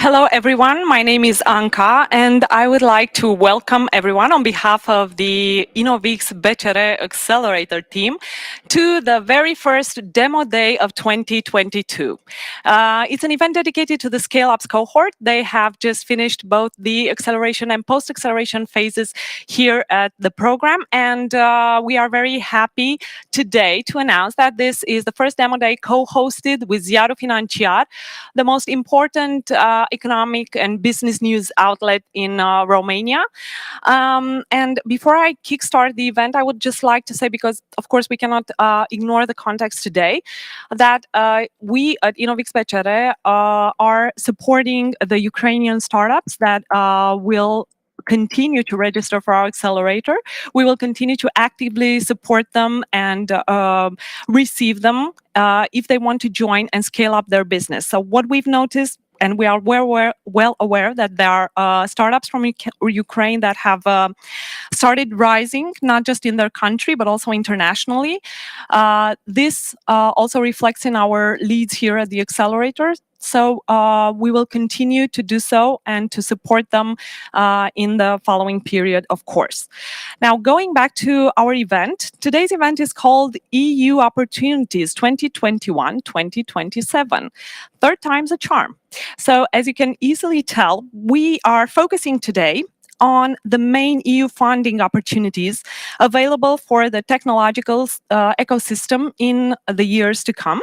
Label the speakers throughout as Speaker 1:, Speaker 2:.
Speaker 1: Hello, everyone. My name is Anca, and I would like to welcome everyone on behalf of the InnovX-BCR Accelerator team to the very first demo day of 2022. It's an event dedicated to the scale-ups cohort. They have just finished both the acceleration and post-acceleration phases here at the program, and we are very happy today to announce that this is the first demo day co-hosted with Ziarul Financiar, the most important economic and business news outlet in Romania. And before I kickstart the event, I would just like to say, because of course we cannot ignore the context today, that we at InnovX-BCR are supporting the Ukrainian startups that will continue to register for our accelerator. We will continue to actively support them and receive them if they want to join and scale up their business. So what we've noticed, and we are well aware that there are startups from Ukraine that have started rising, not just in their country, but also internationally. This also reflects in our leads here at the accelerator. So we will continue to do so and to support them in the following period, of course. Now, going back to our event, today's event is called EU Opportunities 2021-2027. Third time's a charm. So as you can easily tell, we are focusing today on the main EU funding opportunities available for the technological ecosystem in the years to come,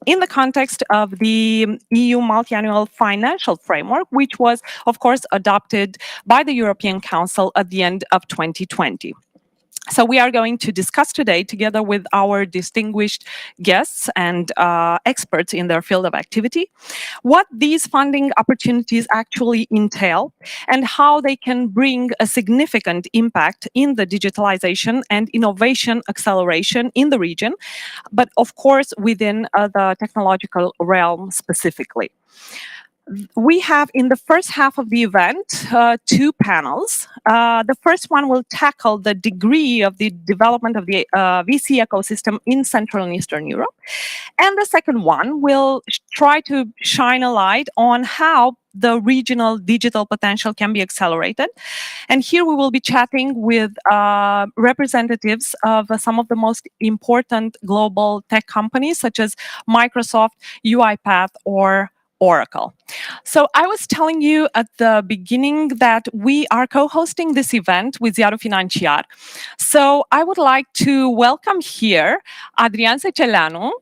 Speaker 1: in the context of the EU multi-annual financial framework, which was, of course, adopted by the European Council at the end of 2020. So we are going to discuss today, together with our distinguished guests and experts in their field of activity, what these funding opportunities actually entail and how they can bring a significant impact in the digitalization and innovation acceleration in the region, but of course within the technological realm specifically. We have in the first half of the event two panels. The first one will tackle the degree of the development of the VC ecosystem in Central and Eastern Europe. And the second one will try to shine a light on how the regional digital potential can be accelerated. And here we will be chatting with representatives of some of the most important global tech companies, such as Microsoft, UiPath, or Oracle. So I was telling you at the beginning that we are co-hosting this event with Ziarul Financiar. So I would like to welcome here Adrian Celano.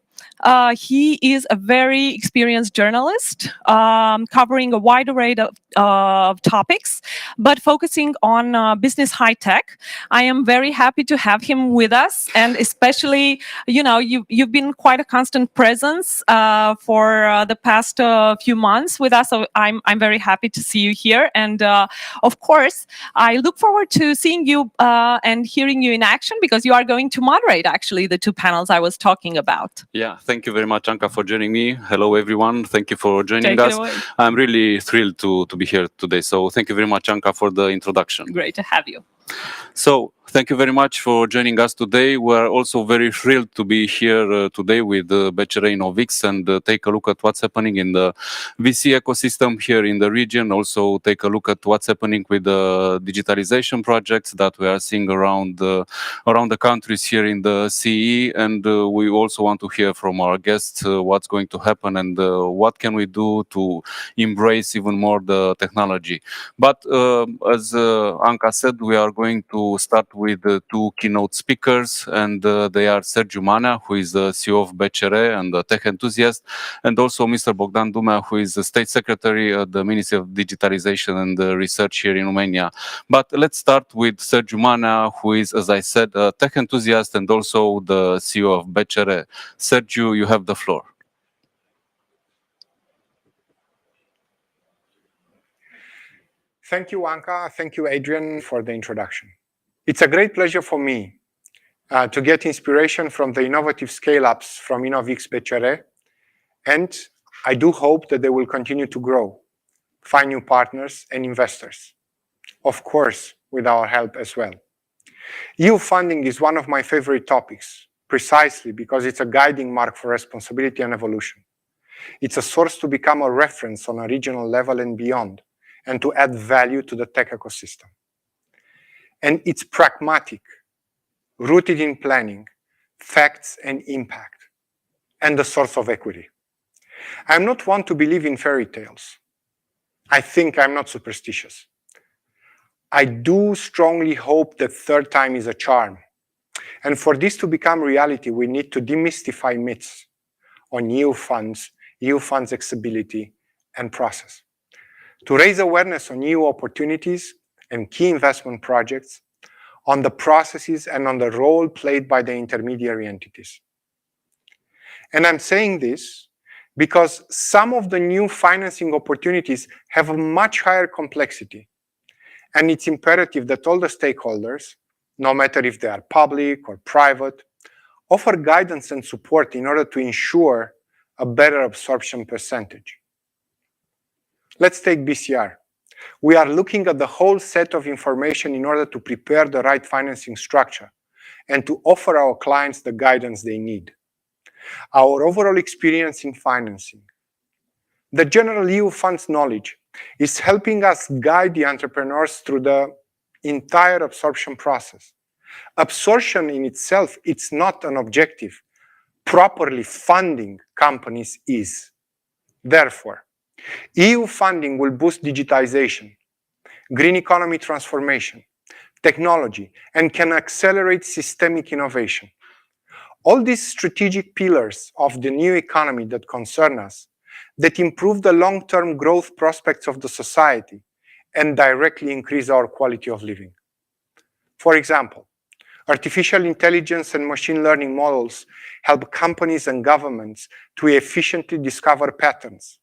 Speaker 1: He is a very experienced journalist, covering a wide array of topics, but focusing on business high tech. I am very happy to have him with us, and especially, you know, you've been quite a constant presence for the past few months with us. So I'm very happy to see you here, and of course, I look forward to seeing you and hearing you in action, because you are going to moderate actually the two panels I was talking about.
Speaker 2: Yeah. Thank you very much, Anca, for joining me. Hello, everyone. Thank you for joining us. I'm really thrilled to be here today. So thank you very much, Anca, for the introduction.
Speaker 1: Great to have you.
Speaker 2: So thank you very much for joining us today. We're also very thrilled to be here today with BCR InnovX and take a look at what's happening in the VC ecosystem here in the region. Also take a look at what's happening with the digitalization projects that we are seeing around the countries here in the CE. And we also want to hear from our guests what's going to happen and what can we do to embrace even more the technology. But as Anca said, we are going to start with two keynote speakers, and they are Sergiu Manea, who is the CEO of BCR and a tech enthusiast, and also Mr. Bogdan Dumea, who is the State Secretary at the Ministry of Digitalization and Research here in Romania. But let's start with Sergiu Manea, who is, as I said, a tech enthusiast and also the CEO of BCR. Sergiu, you have the floor.
Speaker 3: Thank you, Anca. Thank you, Adrian, for the introduction. It's a great pleasure for me to get inspiration from the innovative scale-ups from InnovX-BCR, and I do hope that they will continue to grow, find new partners and investors, of course, with our help as well. EU funding is one of my favorite topics, precisely because it's a guiding mark for responsibility and evolution. It's a source to become a reference on a regional level and beyond, and to add value to the tech ecosystem. And it's pragmatic, rooted in planning, facts, and impact, and the source of equity. I'm not one to believe in fairy tales. I think I'm not superstitious. I do strongly hope that third time is a charm. And for this to become reality, we need to demystify myths on EU funds accessibility and process. To raise awareness on EU opportunities and key investment projects, on the processes and on the role played by the intermediary entities. And I'm saying this because some of the new financing opportunities have a much higher complexity. And it's imperative that all the stakeholders, no matter if they are public or private, offer guidance and support in order to ensure a better absorption percentage. Let's take BCR. We are looking at the whole set of information in order to prepare the right financing structure and to offer our clients the guidance they need. Our overall experience in financing, the general EU funds knowledge, is helping us guide the entrepreneurs through the entire absorption process. Absorption in itself, it's not an objective. Properly funding companies is. Therefore, EU funding will boost digitization, green economy transformation, technology, and can accelerate systemic innovation. All these strategic pillars of the new economy that concern us, that improve the long-term growth prospects of the society and directly increase our quality of living. For example, artificial intelligence and machine learning models help companies and governments to efficiently discover patterns,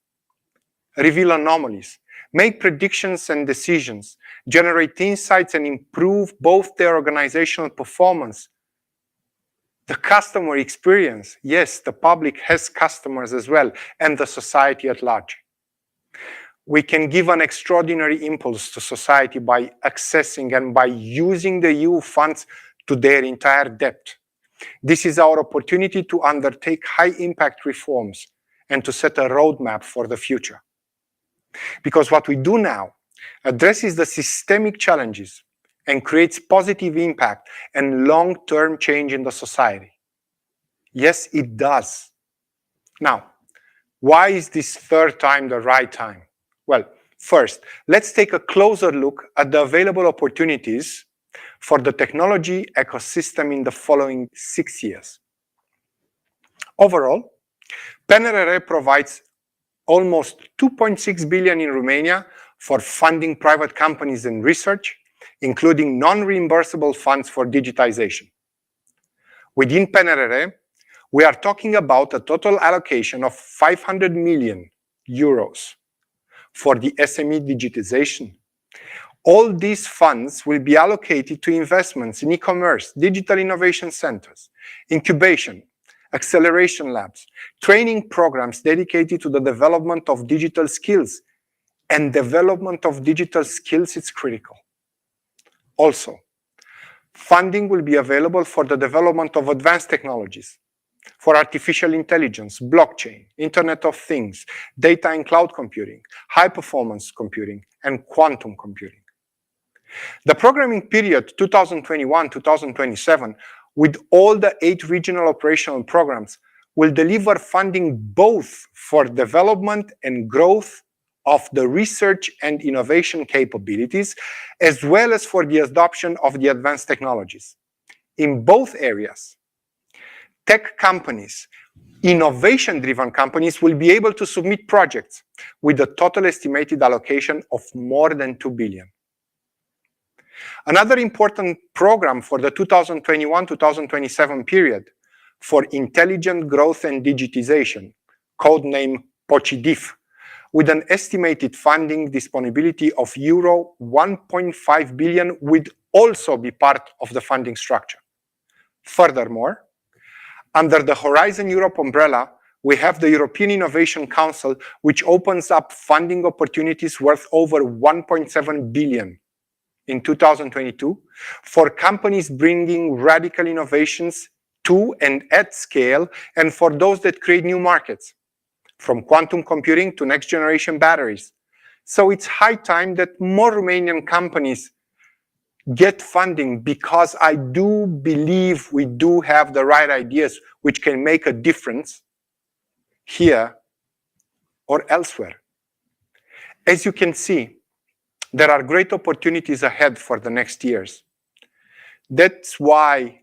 Speaker 3: reveal anomalies, make predictions and decisions, generate insights, and improve both their organizational performance, the customer experience. Yes, the public has customers as well, and the society at large. We can give an extraordinary impulse to society by accessing and by using the EU funds to their entire depth. This is our opportunity to undertake high-impact reforms and to set a roadmap for the future. Because what we do now addresses the systemic challenges and creates positive impact and long-term change in the society. Yes, it does. Now, why is this third time the right time? Well, first, let's take a closer look at the available opportunities for the technology ecosystem in the following 6 years. Overall, PNRR provides almost 2.6 billion in Romania for funding private companies and research, including non-reimbursable funds for digitization. Within PNRR, we are talking about a total allocation of 500 million euros for the SME digitization. All these funds will be allocated to investments in e-commerce, digital innovation centers, incubation, acceleration labs, training programs dedicated to the development of digital skills. And development of digital skills is critical. Also, funding will be available for the development of advanced technologies, for artificial intelligence, blockchain, Internet of Things, data and cloud computing, high-performance computing, and quantum computing. The programming period 2021-2027, with all the 8 regional operational programs, will deliver funding both for development and growth of the research and innovation capabilities, as well as for the adoption of the advanced technologies. In both areas, tech companies, innovation-driven companies will be able to submit projects with a total estimated allocation of more than 2 billion. Another important program for the 2021-2027 period for intelligent growth and digitization, codename POCIDIF, with an estimated funding disponibility of euro 1.5 billion, would also be part of the funding structure. Furthermore, under the Horizon Europe umbrella, we have the European Innovation Council, which opens up funding opportunities worth over 1.7 billion in 2022 for companies bringing radical innovations to and at scale, and for those that create new markets. from quantum computing to next generation batteries. So it's high time that more Romanian companies get funding, because I do believe we do have the right ideas which can make a difference here or elsewhere. As you can see, there are great opportunities ahead for the next years. That's why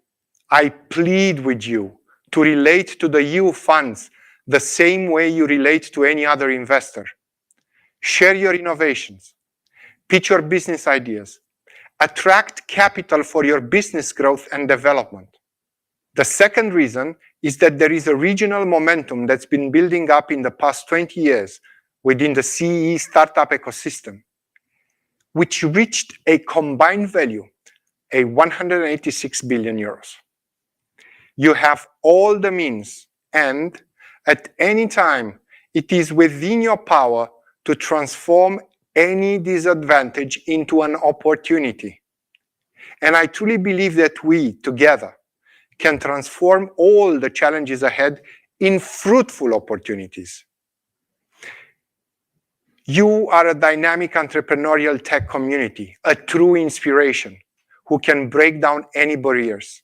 Speaker 3: I plead with you to relate to the EU funds the same way you relate to any other investor. Share your innovations, pitch your business ideas, attract capital for your business growth and development. The second reason is that there is a regional momentum that's been building up in the past 20 years within the CEE startup ecosystem, which reached a combined value of 186 billion euros. You have all the means, and at any time, it is within your power to transform any disadvantage into an opportunity. And I truly believe that we, together, can transform all the challenges ahead in fruitful opportunities. You are a dynamic entrepreneurial tech community, a true inspiration, who can break down any barriers.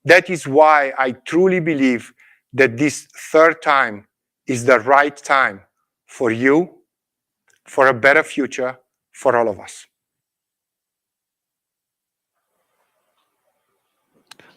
Speaker 3: That is why I truly believe that this third time is the right time for you, for a better future for all of us.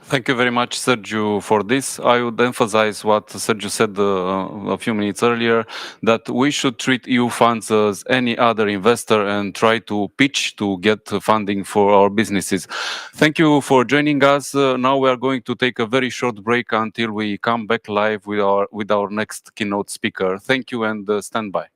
Speaker 2: Thank you very much, Sergiu, for this. I would emphasize what Sergiu said a few minutes earlier, that we should treat EU funds as any other investor and try to pitch to get funding for our businesses. Thank you for joining us. Now we are going to take a very short break until we come back live with our next keynote speaker. Thank you, and stand by.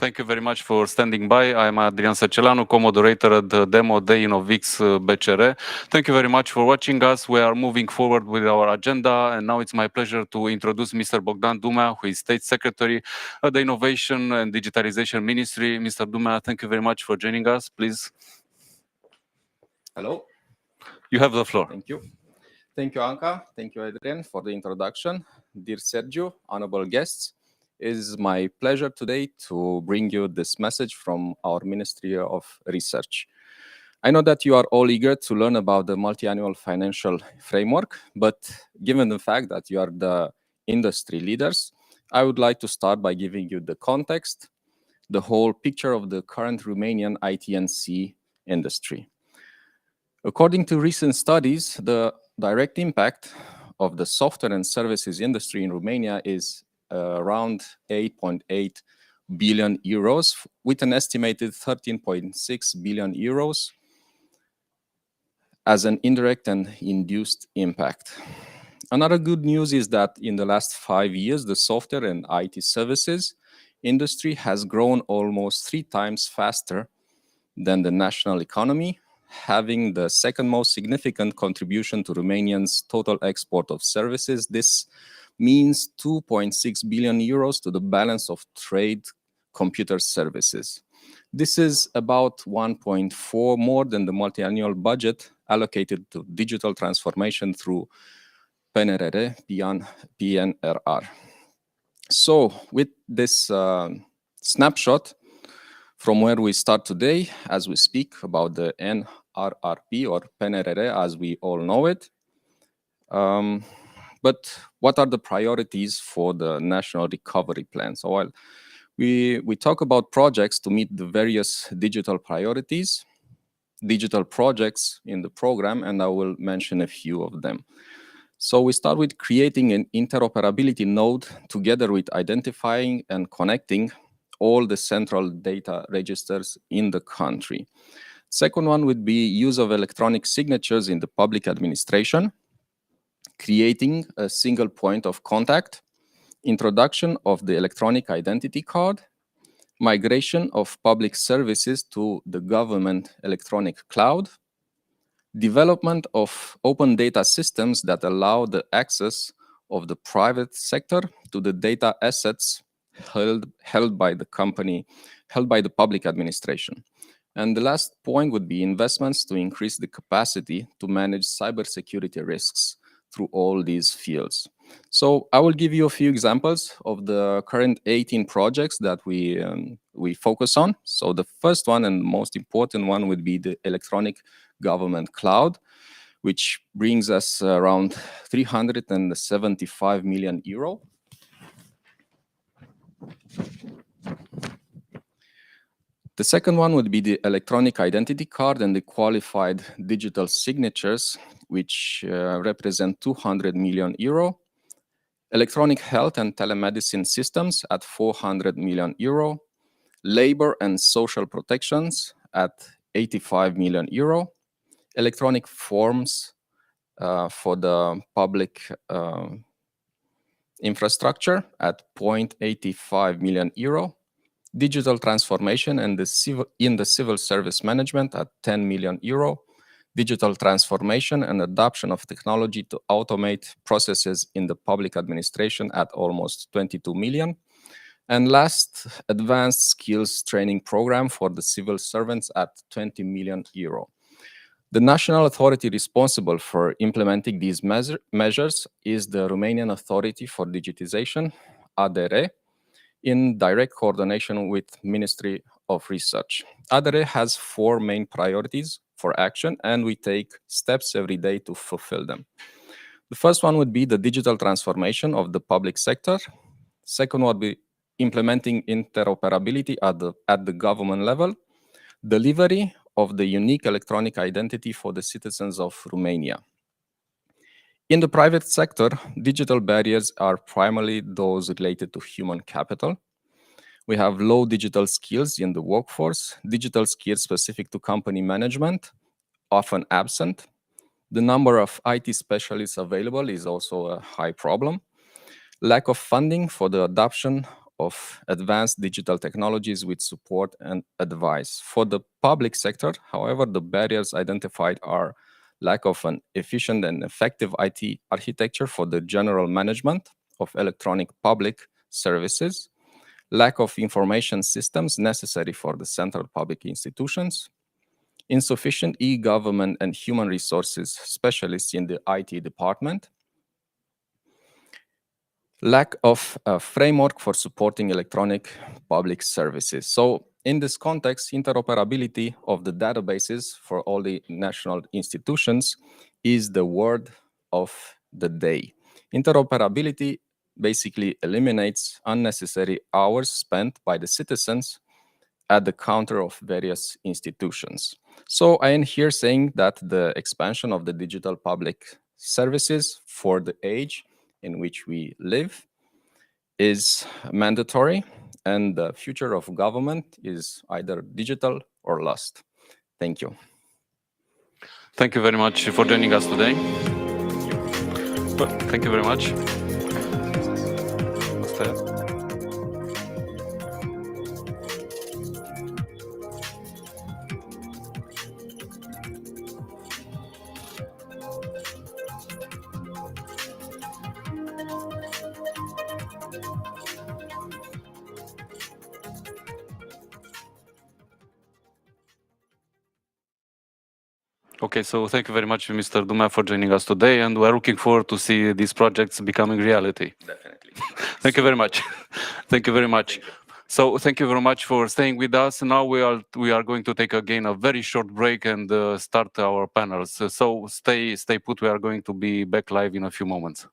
Speaker 2: Thank you very much for standing by. I'm Adrian Celano, co-moderator at the demo day InnovX-BCR. Thank you very much for watching us. We are moving forward with our agenda, and now it's my pleasure to introduce Mr. Bogdan Dumea, who is State Secretary at the Innovation and Digitalization Ministry. Mr. Dumea, thank you very much for joining us. Please.
Speaker 4: Hello.
Speaker 2: You have the floor.
Speaker 4: Thank you. Thank you, Anca. Thank you, Adrian, for the introduction. Dear Sergiu, honorable guests, it is my pleasure today to bring you this message from our Ministry of Research. I know that you are all eager to learn about the multi-annual financial framework, but given the fact that you are the industry leaders, I would like to start by giving you the context, the whole picture of the current Romanian IT&C industry. According to recent studies, the direct impact of the software and services industry in Romania is around 8.8 billion euros, with an estimated 13.6 billion euros as an indirect and induced impact. Another good news is that in the last 5 years, the software and IT services industry has grown almost 3 times faster than the national economy, having the second most significant contribution to Romanians' total export of services. This means 2.6 billion euros to the balance of trade computer services. This is about 1.4 more than the multi-annual budget allocated to digital transformation through PNRR, PNRR. So with this snapshot from where we start today, as we speak about the NRRP or PNRR as we all know it, but what are the priorities for the National Recovery Plan? So while we talk about projects to meet the various digital priorities, digital projects in the program, and I will mention a few of them. So we start with creating an interoperability node together with identifying and connecting all the central data registers in the country. Second one would be use of electronic signatures in the public administration, creating a single point of contact, introduction of the electronic identity card, migration of public services to the government electronic cloud, development of open data systems that allow the access of the private sector to the data assets held by the public administration. And the last point would be investments to increase the capacity to manage cybersecurity risks through all these fields. So I will give you a few examples of the current 18 projects that we focus on. So the first one and most important one would be the electronic government cloud, which brings us around 375 million euro. The second one would be the electronic identity card and the qualified digital signatures, which represent 200 million euro. Electronic health and telemedicine systems at 400 million euro. Labor and social protections at 85 million euro. Electronic forms for the public infrastructure at 0.85 million euro. Digital transformation and in the civil service management at 10 million euro. Digital transformation and adoption of technology to automate processes in the public administration at almost 22 million. And last, advanced skills training program for the civil servants at 20 million euro. The national authority responsible for implementing these measures is the Romanian Authority for Digitization, ADR, in direct coordination with Ministry of Research. ADR has 4 main priorities for action, and we take steps every day to fulfill them. The first one would be the digital transformation of the public sector. Second would be implementing interoperability at the government level, delivery of the unique electronic identity for the citizens of Romania. In the private sector, digital barriers are primarily those related to human capital. We have low digital skills in the workforce, digital skills specific to company management, often absent. The number of IT specialists available is also a high problem. Lack of funding for the adoption of advanced digital technologies with support and advice. For the public sector, however, the barriers identified are lack of an efficient and effective IT architecture for the general management of electronic public services, lack of information systems necessary for the central public institutions, insufficient e-government and human resources specialists in the IT department, lack of a framework for supporting electronic public services. So in this context, interoperability of the databases for all the national institutions is the word of the day. Interoperability basically eliminates unnecessary hours spent by the citizens at the counter of various institutions. So I am here saying that the expansion of the digital public services for the age in which we live is mandatory, and the future of government is either digital or lost. Thank you.
Speaker 2: Thank you very much for joining us today. Thank you very much. Okay, so thank you very much, Mr. Dumea, for joining us today, and we're looking forward to see these projects becoming reality.
Speaker 4: Definitely.
Speaker 2: Thank you very much. Thank you very much. So thank you very much for staying with us. Now we are going to take again a very short break and start our panels. So stay put. We are going to be back live in a few moments.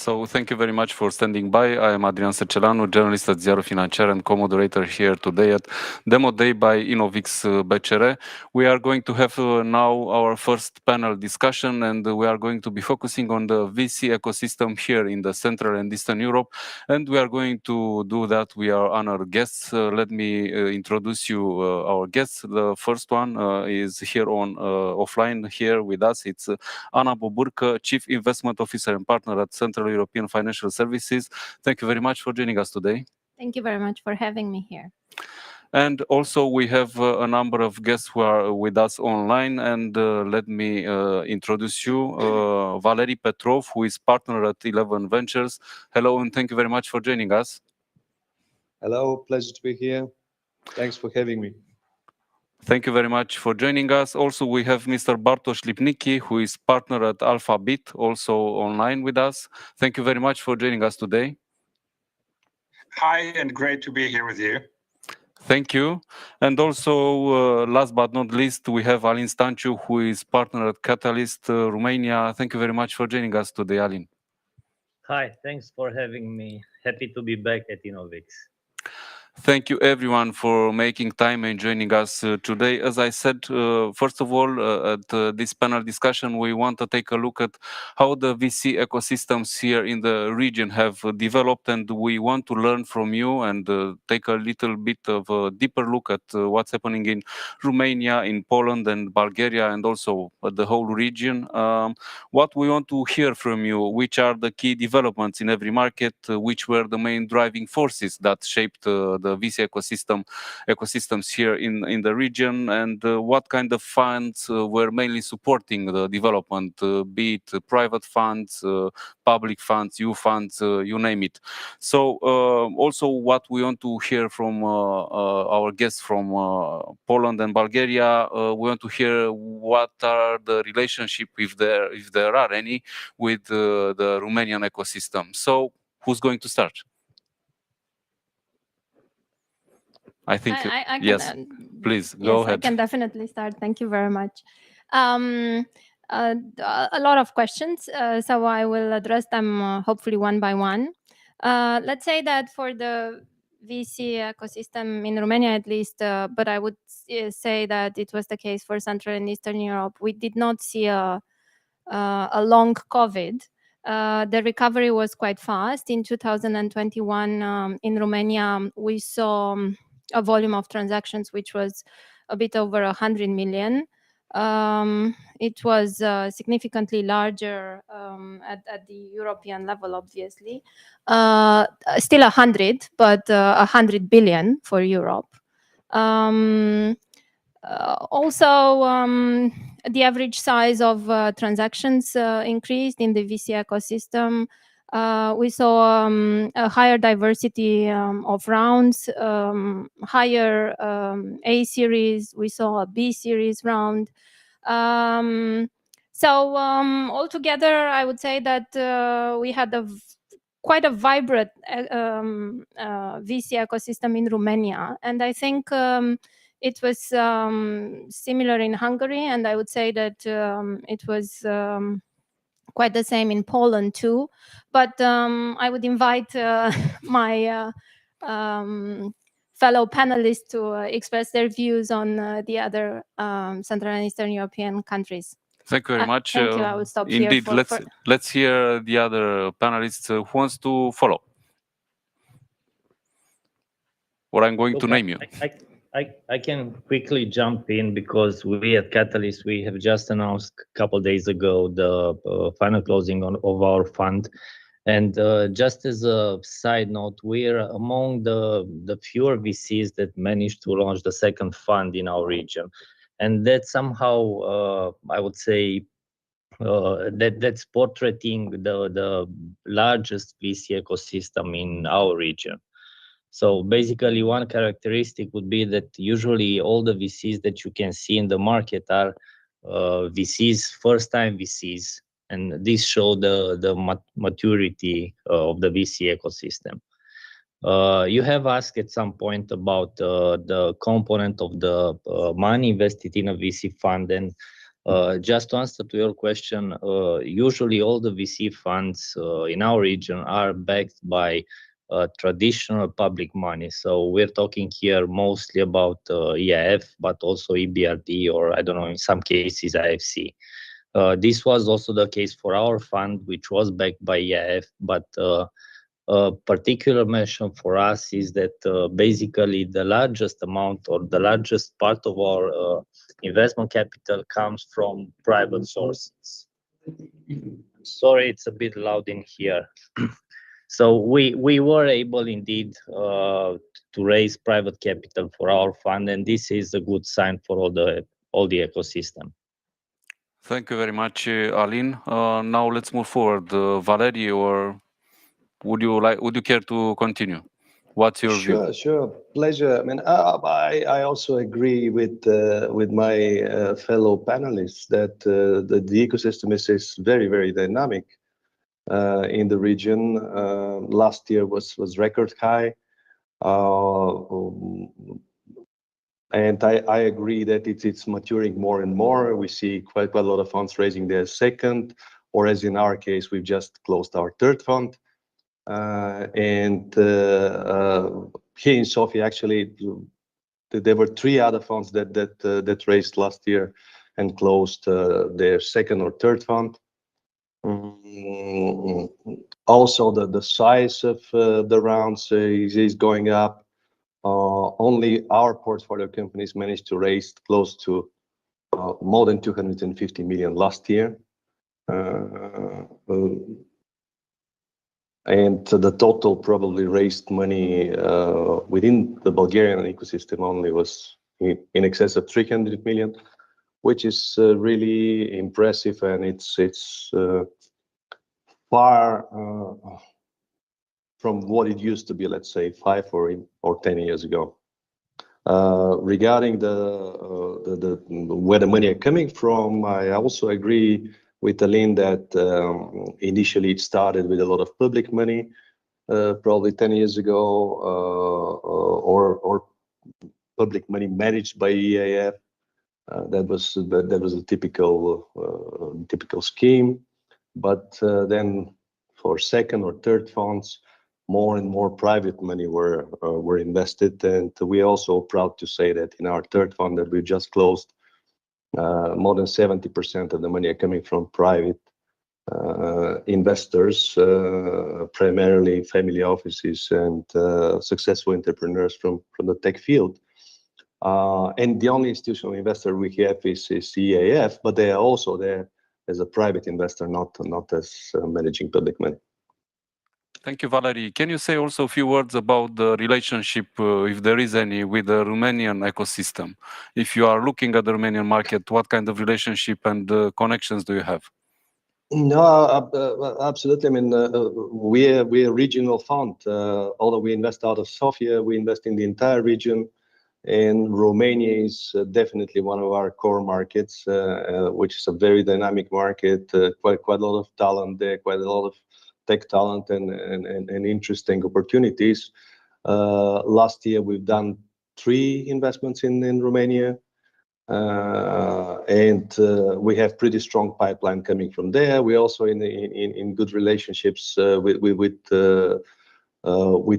Speaker 2: So thank you very much for standing by. I am Adrian Celano, journalist at Ziarul Financiar and co-moderator here today at Demo Day by InnovX-BCR. We are going to have now our first panel discussion, and we are going to be focusing on the VC ecosystem here in the Central and Eastern Europe. And we are going to do that with our honored guests. Let me introduce you our guests. The first one is here on offline here with us. It's Ana Boburcă, Chief Investment Officer and Partner at Central European Financial Services. Thank you very much for joining us today.
Speaker 5: Thank you very much for having me here.
Speaker 2: And also we have a number of guests who are with us online, and let me introduce you, Valery Petrov, who is partner at 11 Ventures. Hello, and thank you very much for joining us.
Speaker 6: Hello, pleasure to be here. Thanks for having me.
Speaker 2: Thank you very much for joining us. Also, we have Mr. Bartosz Lipnicki, who is partner at Alphabit, also online with us. Thank you very much for joining us today.
Speaker 7: Hi, and great to be here with you.
Speaker 2: Thank you. And also, last but not least, we have Alin Stanciu, who is partner at Catalyst Romania. Thank you very much for joining us today, Alin.
Speaker 8: Hi, thanks for having me. Happy to be back at InnovX.
Speaker 2: Thank you everyone for making time and joining us today. As I said, first of all, at this panel discussion, we want to take a look at how the VC ecosystems here in the region have developed, and we want to learn from you and take a little bit of a deeper look at what's happening in Romania, in Poland and Bulgaria, and also the whole region. What we want to hear from you, which are the key developments in every market, which were the main driving forces that shaped the VC ecosystems here in the region, and what kind of funds were mainly supporting the development, be it private funds, public funds, EU funds, you name it. So also what we want to hear from our guests from Poland and Bulgaria, we want to hear what are the relationship, if there are any, with the Romanian ecosystem. So who's going to start? I think
Speaker 5: I can,
Speaker 2: yes, please go ahead.
Speaker 5: I can definitely start. Thank you very much. A lot of questions, so I will address them hopefully one by one. Let's say that for the VC ecosystem in Romania, at least, but I would say that it was the case for Central and Eastern Europe. We did not see a long COVID. The recovery was quite fast. In 2021, in Romania, we saw a volume of transactions which was a bit over 100 million. It was significantly larger at the European level, obviously. Still 100, but 100 billion for Europe. Also, the average size of transactions increased in the VC ecosystem. We saw a higher diversity of rounds, higher A series. We saw a B series round. So altogether, I would say that we had quite a vibrant VC ecosystem in Romania, and I think it was similar in Hungary, and I would say that it was quite the same in Poland too. But I would invite my fellow panelists to express their views on the other Central and Eastern European countries.
Speaker 2: Thank you very much.
Speaker 5: Thank you. I will stop here.
Speaker 2: Indeed, let's hear the other panelists who wants to follow. Or I'm going to name you.
Speaker 8: I can quickly jump in because we at Catalyst, we have just announced a couple of days ago the final closing of our fund. And just as a side note, we're among the fewer VCs that managed to launch the second fund in our region. And that somehow, I would say, that's portraying the largest VC ecosystem in our region. So basically, one characteristic would be that usually all the VCs that you can see in the market are VCs, first-time VCs, and this show the maturity of the VC ecosystem. You have asked at some point about the component of the money invested in a VC fund, and Just to answer to your question, usually all the VC funds in our region are backed by traditional public money. So we're talking here mostly about EIF, but also EBRD, or I don't know, in some cases IFC. This was also the case for our fund, which was backed by EIF, but a particular mention for us is that basically the largest amount or the largest part of our investment capital comes from private sources. Sorry, it's a bit loud in here. So we were able indeed to raise private capital for our fund, and this is a good sign for all the ecosystem.
Speaker 2: Thank you very much, Alin. Now let's move forward. Valerie, or would you care to continue? What's your view?
Speaker 6: Sure. Pleasure. I mean, I also agree with my fellow panelists that the ecosystem is very, very dynamic in the region. Last year was record high. And I agree that it's maturing more and more. We see quite a lot of funds raising their second, or as in our case, we've just closed our third fund. And here in Sofia, actually, there were 3 other funds that raised last year and closed their second or third fund. Also, the size of the rounds is going up. Only our portfolio companies managed to raise close to more than 250 million last year. And the total probably raised money within the Bulgarian ecosystem only was in excess of 300 million, which is really impressive, and it's far from what it used to be, let's say 5 or 10 years ago. Regarding the where the money are coming from, I also agree with Alin that initially it started with a lot of public money, probably 10 years ago, or public money managed by EIF. That was a typical scheme. But then for second or third funds, more and more private money were invested, and we are also proud to say that in our third fund that we just closed, more than 70% of the money are coming from private investors, primarily family offices and successful entrepreneurs from the tech field. And the only institutional investor we have is EIF, but they are also there as a private investor, not as managing public money.
Speaker 2: Thank you, Valerie. Can you say also a few words about the relationship, if there is any, with the Romanian ecosystem? If you are looking at the Romanian market, what kind of relationship and connections do you have?
Speaker 6: No, absolutely. I mean, we're a regional fund. Although we invest out of Sofia, we invest in the entire region. And Romania is definitely one of our core markets, which is a very dynamic market. Quite a lot of talent there, quite a lot of tech talent and interesting opportunities. Last year, we've done 3 investments in Romania. And we have pretty strong pipeline coming from there. We're also in good relationships with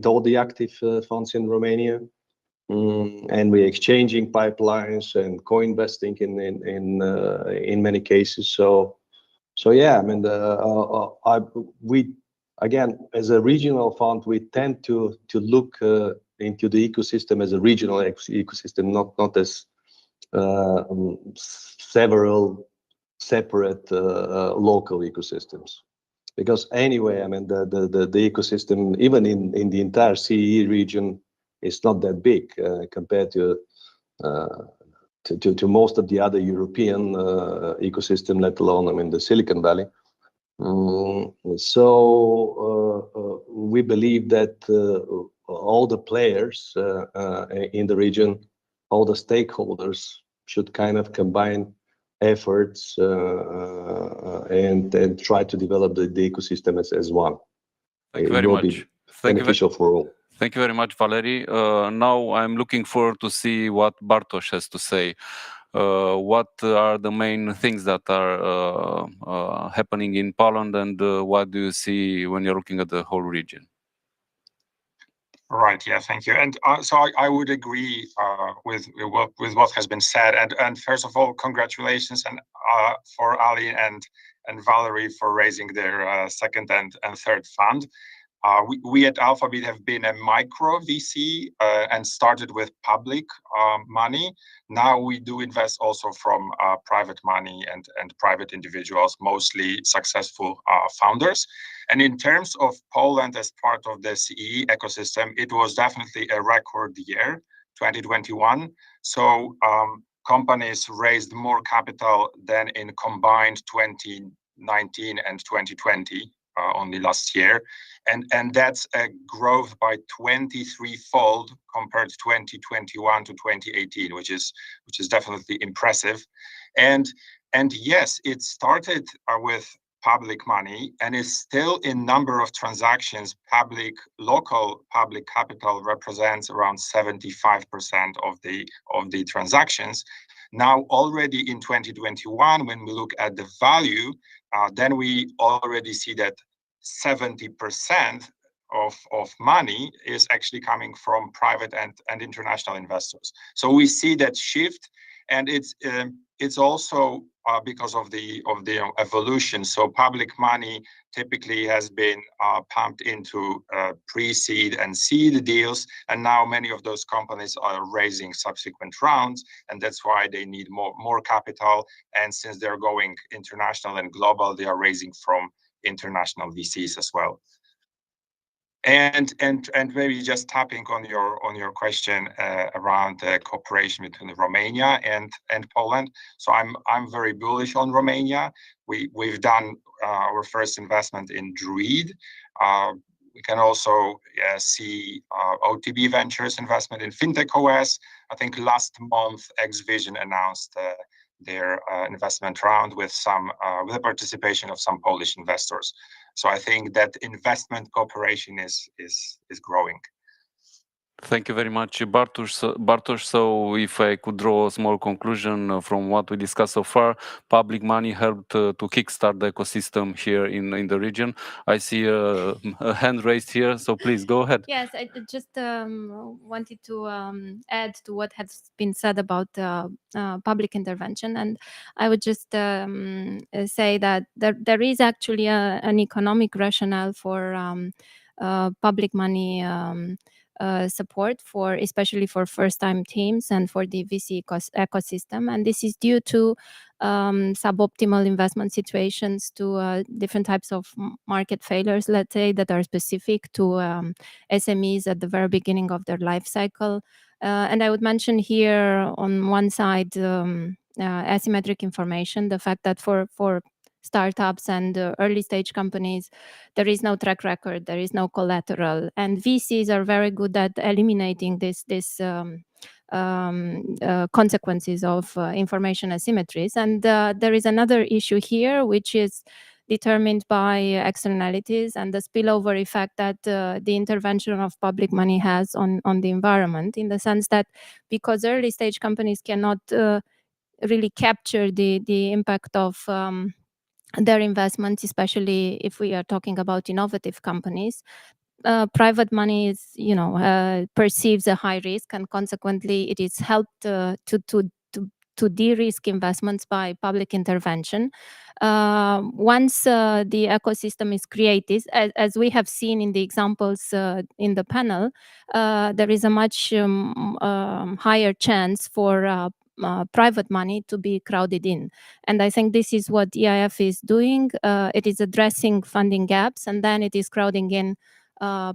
Speaker 6: all the active funds in Romania. And we're exchanging pipelines and co-investing in many cases. So yeah, I mean, we again, as a regional fund, we tend to look into the ecosystem as a regional ecosystem, not as several separate local ecosystems. Because anyway, I mean, the ecosystem, even in the entire CEE region, is not that big compared to most of the other European ecosystem, let alone, I mean, the Silicon Valley. So we believe that all the players in the region, all the stakeholders should kind of combine efforts and try to develop the ecosystem as one.
Speaker 2: Thank you very much.
Speaker 6: Beneficial for all.
Speaker 2: Thank you very much, Valerie. Now I'm looking forward to see what Bartosz has to say. what are the main things that are happening in Poland, and what do you see when you're looking at the whole region?
Speaker 7: Right. Yeah. Thank you. And so I would agree with what has been said. And first of all, congratulations and for Ali and Valerie for raising their second and third fund. We at Alphabet have been a micro VC and started with public money. Now we do invest also from private money and private individuals, mostly successful founders. And in terms of Poland as part of the CEE ecosystem, it was definitely a record year, 2021. So companies raised more capital than in combined 2019 and 2020. Only last year, and that's a growth by 23-fold compared to 2021 to 2018, which is definitely impressive. And yes, it started with public money and is still in number of transactions. Local public capital represents around 75% of the transactions. Now, already in 2021, when we look at the value, then we already see that 70% of money is actually coming from private and international investors. So we see that shift, and it's also because of the evolution. So public money typically has been pumped into pre-seed and seed deals, and now many of those companies are raising subsequent rounds, and that's why they need more capital. And since they're going international and global, they are raising from international VCs as well. And maybe just tapping on your question around the cooperation between Romania and Poland. So I'm very bullish on Romania. We've done our first investment in Druid. We can also see OTB Ventures investment in FinTech OS. I think last month XVision announced their investment round with the participation of some Polish investors. So I think that investment cooperation is growing.
Speaker 2: Thank you very much, Bartosz. So if I could draw a small conclusion from what we discussed so far, public money helped to kickstart the ecosystem here in the region. I see a hand raised here, so please go ahead.
Speaker 5: Yes, I just wanted to add to what has been said about public intervention. And I would just say that there is actually an economic rationale for public money support, especially for first-time teams and for the VC ecosystem. And this is due to suboptimal investment situations, to different types of market failures, let's say, that are specific to SMEs at the very beginning of their life cycle. And I would mention here on one side asymmetric information, the fact that for startups and early stage companies, there is no track record, there is no collateral, and VCs are very good at eliminating this consequences of information asymmetries. And there is another issue here, which is determined by externalities and the spillover effect that the intervention of public money has on the environment, in the sense that because early stage companies cannot really capture the impact of their investments, especially if we are talking about innovative companies, private money is, perceives a high risk, and consequently it is helped to de-risk investments by public intervention. Once the ecosystem is created, as we have seen in the examples in the panel, there is a much higher chance for private money to be crowded in. And I think this is what EIF is doing. It is addressing funding gaps, and then it is crowding in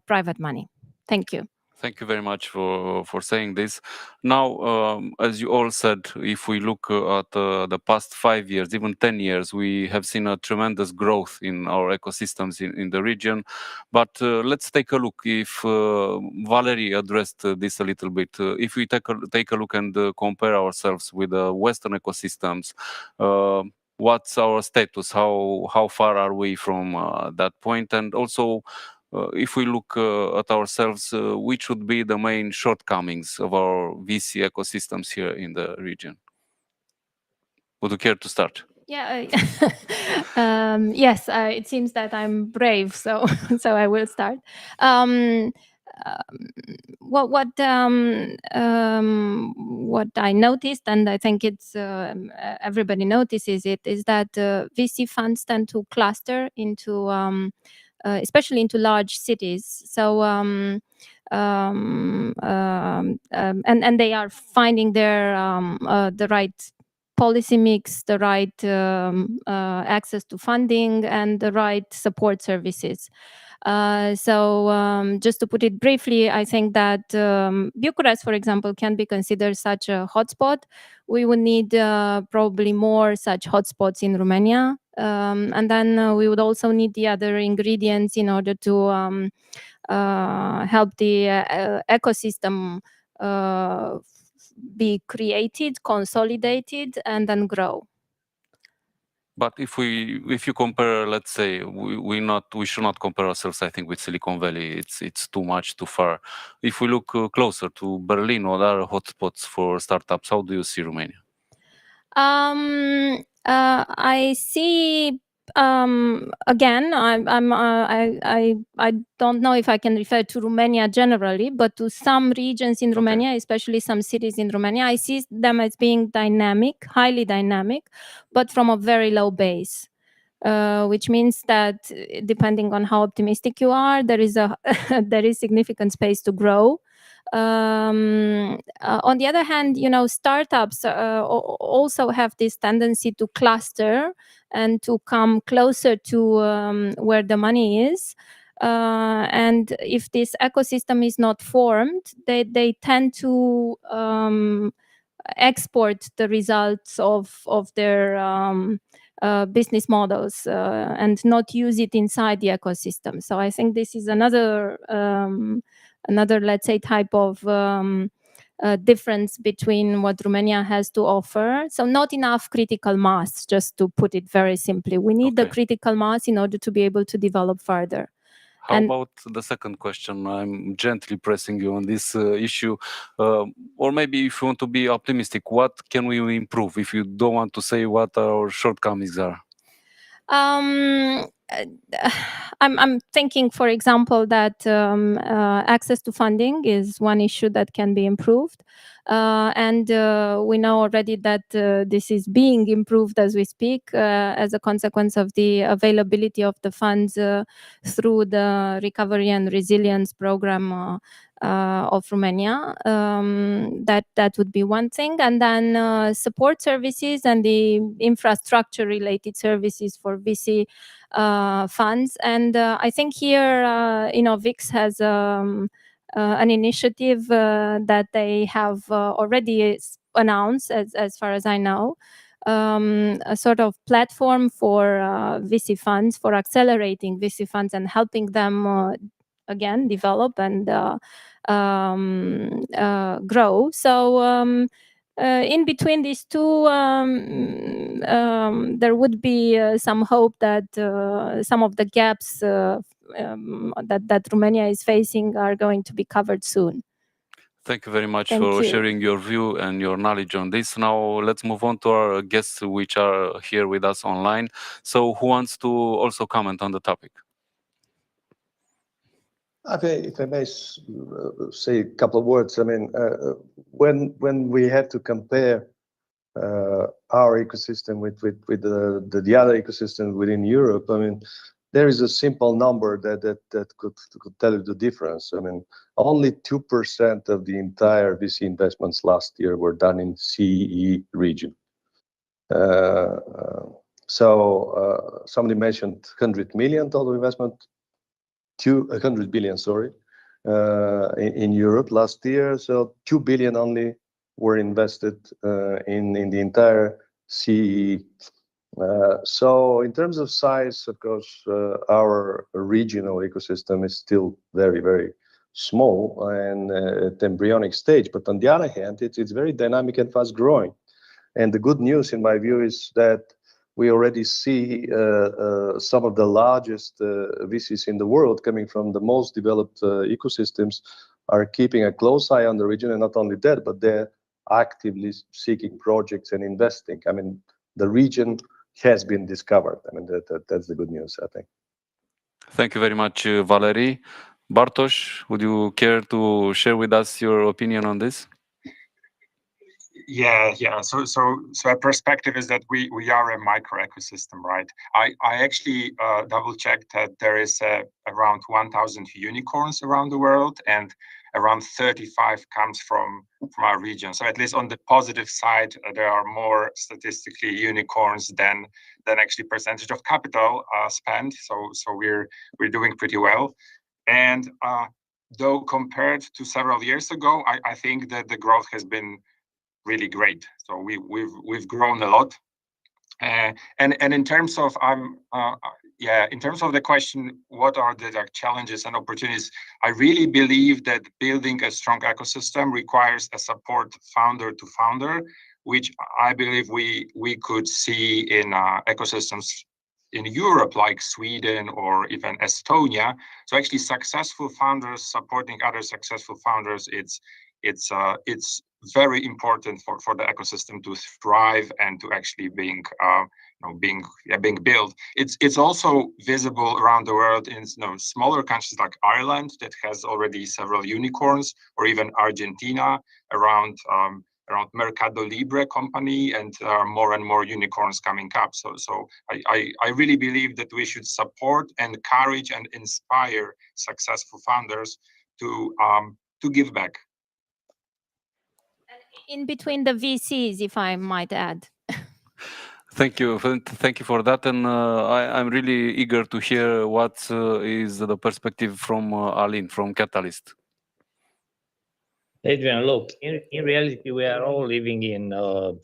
Speaker 5: private money. Thank you.
Speaker 2: Thank you very much for saying this. Now, as you all said, if we look at the past 5 years, even 10 years, we have seen a tremendous growth in our ecosystems in the region. But let's take a look. If Valerie addressed this a little bit, if we take a look and compare ourselves with the Western ecosystems, what's our status? How far are we from that point? And also, if we look at ourselves, which would be the main shortcomings of our VC ecosystems here in the region? Would you care to start?
Speaker 5: Yeah. Yes. It seems that I'm brave, so so I will start. What I noticed, and I think it's everybody notices it, is that VC funds tend to cluster into, especially into large cities. So. And they are finding their the right policy mix, the right access to funding, and the right support services. So just to put it briefly, I think that Bucharest, for example, can be considered such a hotspot. We would need probably more such hotspots in Romania. And then we would also need the other ingredients in order to help the ecosystem be created, consolidated, and then grow.
Speaker 2: But if you compare, let's say, we should not compare ourselves, I think, with Silicon Valley. It's too much, too far. If we look closer to Berlin or other hotspots for startups, how do you see Romania?
Speaker 5: I see. Again, I don't know if I can refer to Romania generally, but to some regions in Romania, especially some cities in Romania, I see them as being dynamic, highly dynamic, but from a very low base. Which means that depending on how optimistic you are, there is significant space to grow. On the other hand, startups also have this tendency to cluster and to come closer to where the money is. And if this ecosystem is not formed, they tend to export the results of their business models and not use it inside the ecosystem. So I think this is another, let's say, type of difference between what Romania has to offer. So not enough critical mass, just to put it very simply. We need the critical mass in order to be able to develop further.
Speaker 2: How about the second question? I'm gently pressing you on this issue. Or maybe if you want to be optimistic, what can we improve if you don't want to say what our shortcomings are?
Speaker 5: I'm thinking, for example, that access to funding is one issue that can be improved. And we know already that this is being improved as we speak as a consequence of the availability of the funds through the Recovery and Resilience Program of Romania. That would be one thing. And then support services and the infrastructure related services for VC funds. And I think here InnovX has an initiative that they have already announced, as far as I know, a sort of platform for VC funds, for accelerating VC funds and helping them again develop and grow. So in between these two, there would be some hope that some of the gaps that Romania is facing are going to be covered soon.
Speaker 2: Thank you very much for sharing your view and your knowledge on this. Now let's move on to our guests which are here with us online. So who wants to also comment on the topic?
Speaker 6: If I may say a couple of words, I mean, when we have to compare our ecosystem with the other ecosystem within Europe, I mean, there is a simple number that could tell you the difference. I mean, only 2% of the entire VC investments last year were done in CEE region. So somebody mentioned 100 million total investment. 100 billion, sorry, in Europe last year. So 2 billion only were invested in the entire CEE. So in terms of size, of course, our regional ecosystem is still very, very small and at embryonic stage. But on the other hand, it's very dynamic and fast growing. And the good news, in my view, is that we already see some of the largest VCs in the world coming from the most developed ecosystems are keeping a close eye on the region, and not only that, but they're actively seeking projects and investing. I mean, the region has been discovered. I mean, that's the good news, I think.
Speaker 2: Thank you very much, Valerie. Bartosz, would you care to share with us your opinion on this?
Speaker 7: Yeah. So a perspective is that we are a micro ecosystem, right? I actually double checked that there is around 1,000 unicorns around the world, and around 35 comes from our region. So at least on the positive side, there are more statistically unicorns than actually percentage of capital spent. So we're doing pretty well. And though compared to several years ago, I think that the growth has been really great. So we've grown a lot. And in terms of in terms of the question, what are the challenges and opportunities? I really believe that building a strong ecosystem requires a support founder to founder, which I believe we could see in ecosystems in Europe, like Sweden or even Estonia. So actually, successful founders supporting other successful founders, it's very important for the ecosystem to thrive and to actually being built. It's also visible around the world in smaller countries like Ireland that has already several unicorns, or even Argentina around Mercado Libre company, and more and more unicorns coming up. So I really believe that we should support, encourage, and inspire successful founders to give back.
Speaker 5: In between the VCs, if I might add.
Speaker 2: Thank you for that, and I'm really eager to hear what is the perspective from Alin from Catalyst.
Speaker 8: Adrian, look, in reality, we are all living in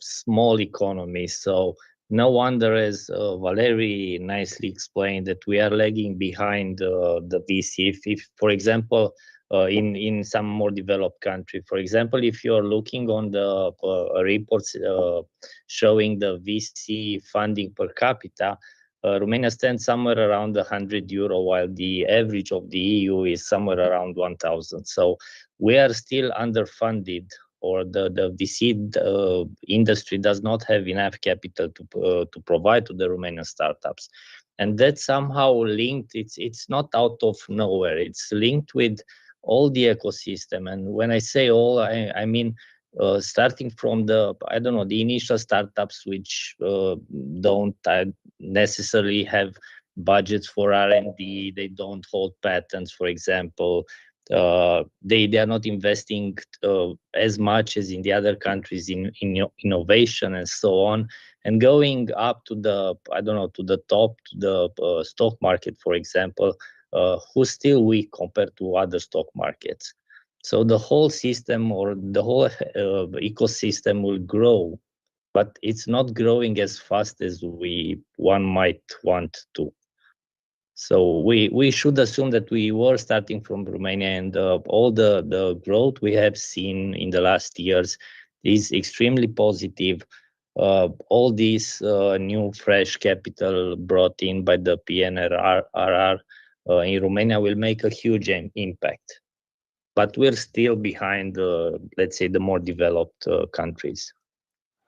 Speaker 8: small economies, so no wonder, as Valerie nicely explained, that we are lagging behind the VC. If, for example, in some more developed country, for example, if you're looking on the reports showing the VC funding per capita, Romania stands somewhere around €100, while the average of the EU is somewhere around 1,000. So we are still underfunded, or the VC industry does not have enough capital to provide to the Romanian startups. And that's somehow linked. It's not out of nowhere. It's linked with all the ecosystem. And when I say all, I mean starting from the initial startups, which don't necessarily have budgets for R&D. They don't hold patents, for example. They are not investing as much as in the other countries in innovation and so on. And going up to the top, to the stock market, for example, who's still weak compared to other stock markets. So the whole system, or the whole ecosystem, will grow, but it's not growing as fast as one might want to. So we should assume that we were starting from Romania, and all the growth we have seen in the last years is extremely positive. All this new fresh capital brought in by the PNRR in Romania will make a huge impact. But we're still behind, let's say, the more developed countries.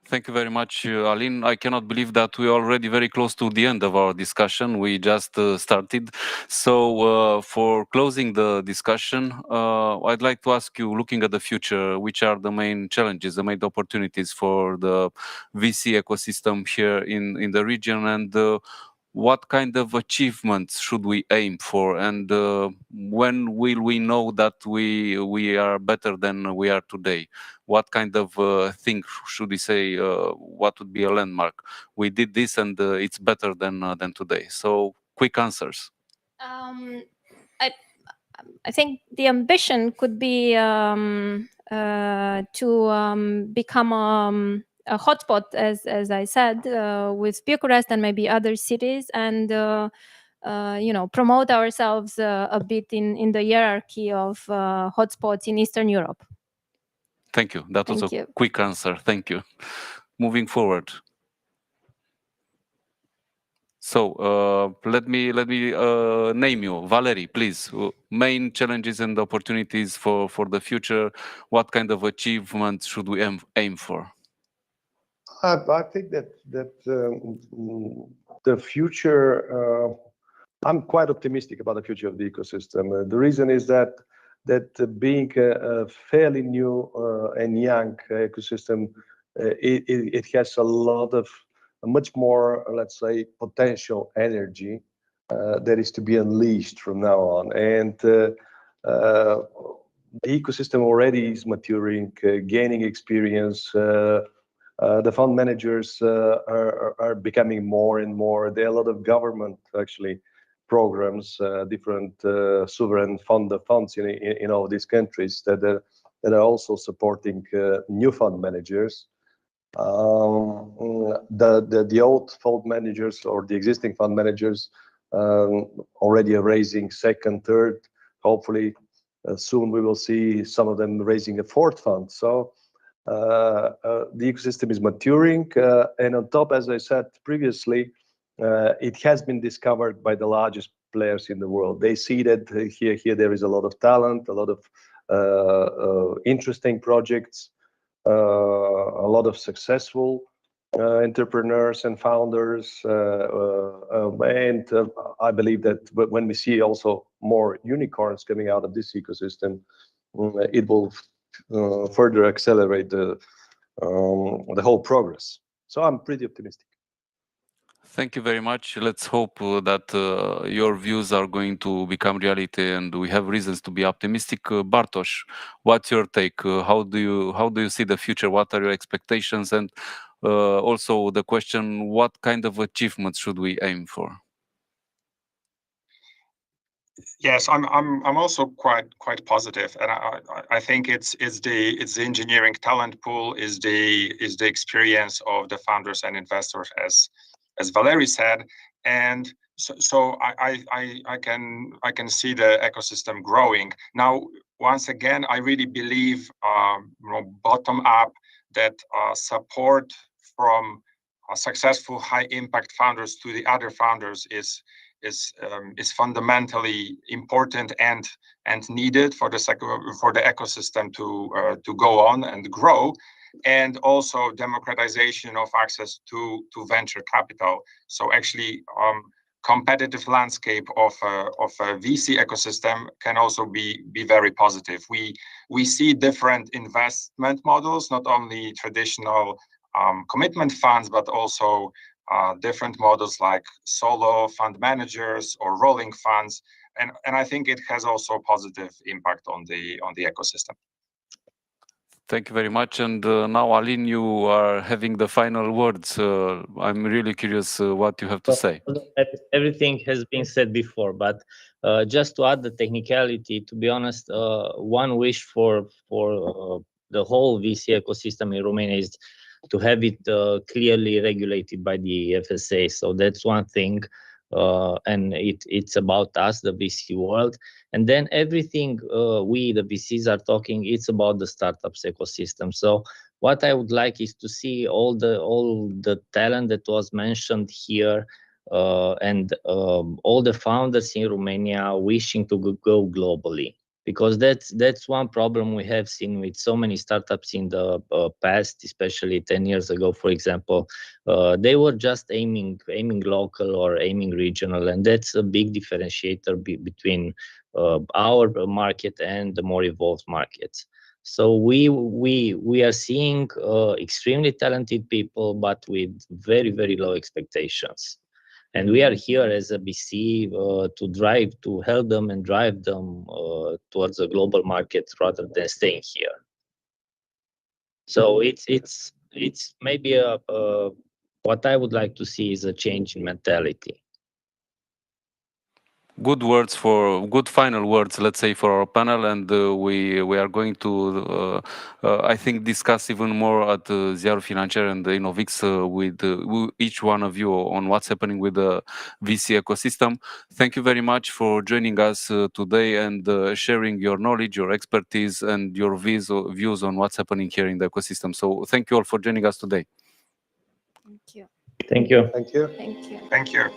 Speaker 2: Thank you very much, Alin. I cannot believe that we are already very close to the end of our discussion. We just started. So for closing the discussion, I'd like to ask you, looking at the future, which are the main challenges, the main opportunities for the VC ecosystem here in the region, and what kind of achievements should we aim for, and when will we know that we are better than we are today? What kind of thing should we say? What would be a landmark? We did this, and it's better than today. So, quick answers.
Speaker 5: I think the ambition could be to become a hotspot, as I said, with Bucharest and maybe other cities, and promote ourselves a bit in the hierarchy of hotspots in Eastern Europe.
Speaker 2: Thank you. That was a quick answer. Thank you. Moving forward. So let me name you, Valerie, please. Main challenges and opportunities for the future. What kind of achievements should we aim for?
Speaker 6: I think that the future. I'm quite optimistic about the future of the ecosystem. The reason is that being a fairly new and young ecosystem, it has a much more, let's say, potential energy that is to be unleashed from now on. And the ecosystem already is maturing, gaining experience. The fund managers are becoming more and more. There are a lot of government actually programs, different sovereign funds in all these countries that are also supporting new fund managers. The old fund managers or the existing fund managers already are raising second, third. Hopefully, soon we will see some of them raising a fourth fund. So the ecosystem is maturing, and on top, as I said previously, it has been discovered by the largest players in the world. They see that here there is a lot of talent, a lot of interesting projects, a lot of successful entrepreneurs and founders, and I believe that when we see also more unicorns coming out of this ecosystem, it will further accelerate the whole progress. So I'm pretty optimistic.
Speaker 2: Thank you very much. Let's hope that your views are going to become reality, and we have reasons to be optimistic. Bartosz, what's your take? How do you see the future? What are your expectations? And also the question: what kind of achievements should we aim for?
Speaker 7: Yes, I'm also quite positive, and I think it's the engineering talent pool, is the experience of the founders and investors, as Valerie said, and so I can see the ecosystem growing. Now, once again, I really believe bottom up that support from successful high impact founders to the other founders is fundamentally important and needed for the ecosystem to go on and grow. And also democratization of access to venture capital. So actually, competitive landscape of a VC ecosystem can also be very positive. We see different investment models, not only traditional commitment funds, but also different models like solo fund managers or rolling funds, and I think it has also a positive impact on the ecosystem.
Speaker 2: Thank you very much. And now, Alin, you are having the final words. I'm really curious what you have to say.
Speaker 8: Everything has been said before, but just to add the technicality, to be honest, one wish for the whole VC ecosystem in Romania is to have it clearly regulated by the FSA. So that's one thing. And it's about us, the VC world. And then everything we, the VCs, are talking, it's about the startups ecosystem. So what I would like is to see all the talent that was mentioned here, and all the founders in Romania wishing to go globally. Because that's one problem we have seen with so many startups in the past, especially 10 years ago, for example. They were just aiming local or aiming regional, and that's a big differentiator between our market and the more evolved markets. So we are seeing extremely talented people, but with very, very low expectations. And we are here as a VC to help them and drive them towards a global market rather than staying here. So it's maybe what I would like to see is a change in mentality.
Speaker 2: Good final words, let's say, for our panel, and we are going to I think discuss even more at Ziarul Financiar and the InnovX with each one of you on what's happening with the VC ecosystem. Thank you very much for joining us today and sharing your knowledge, your expertise, and your views on what's happening here in the ecosystem. So thank you all for joining us today.
Speaker 5: Thank you.
Speaker 8: Thank you.
Speaker 6: Thank you.
Speaker 5: Thank you.
Speaker 7: Thank you.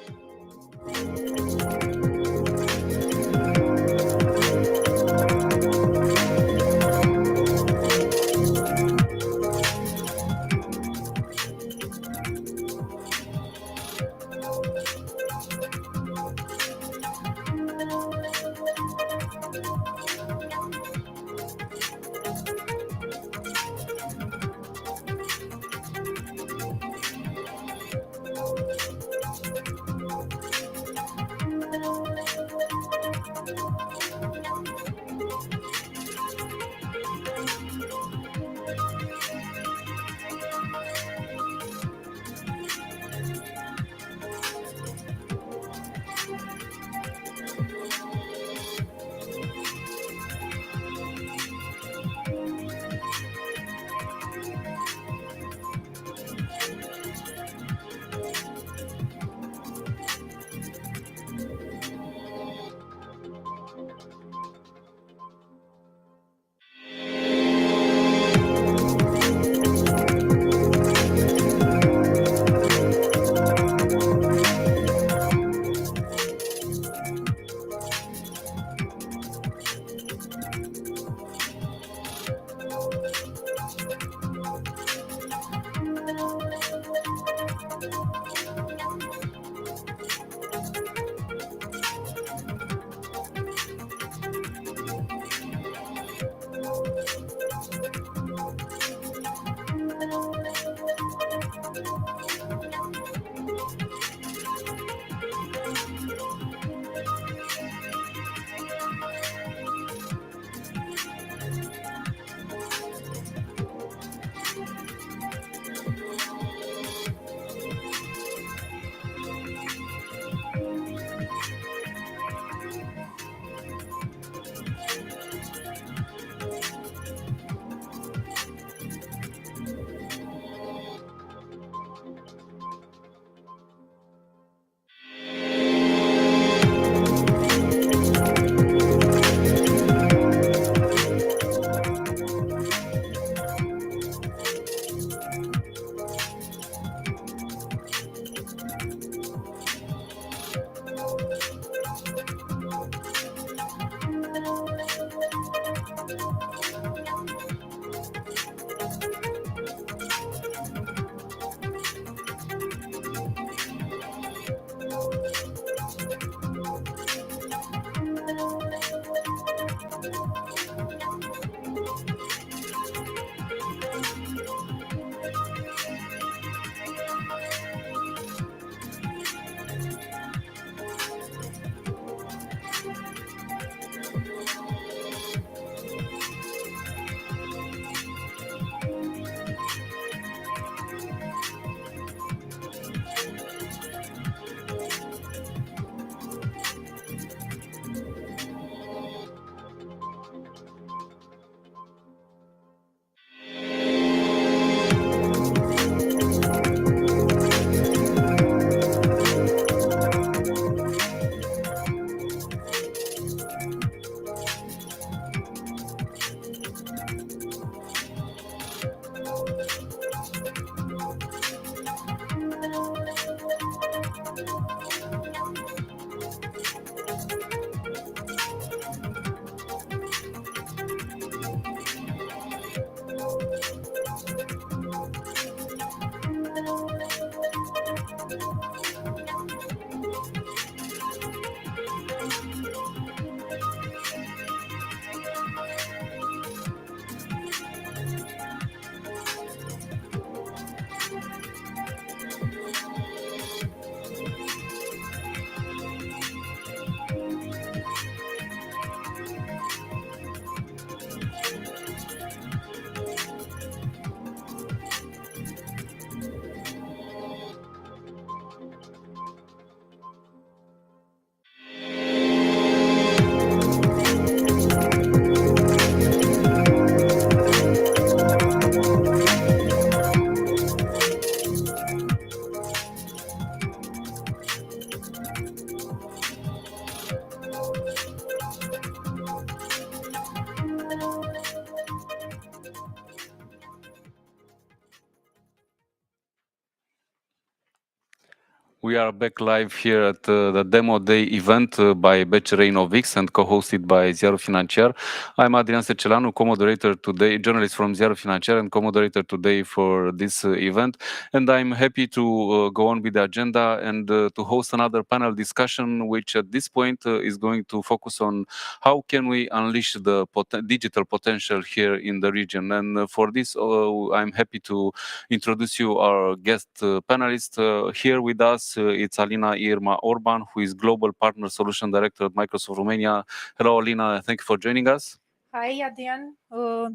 Speaker 2: We are back live here at the Demo Day event by BCR InnovX and co-hosted by Ziarul Financiar. I'm Adrian Celano, co-moderator today, journalist from Ziarul Financiar and co-moderator today for this event. And I'm happy to go on with the agenda and to host another panel discussion, which at this point is going to focus on how can we unleash the digital potential here in the region. And for this, I'm happy to introduce you our guest panelist here with us. It's Alina Irma Orban, who is Global Partner Solution Director at Microsoft Romania. Hello, Alina. Thank you for joining us.
Speaker 9: Hi, Adrian.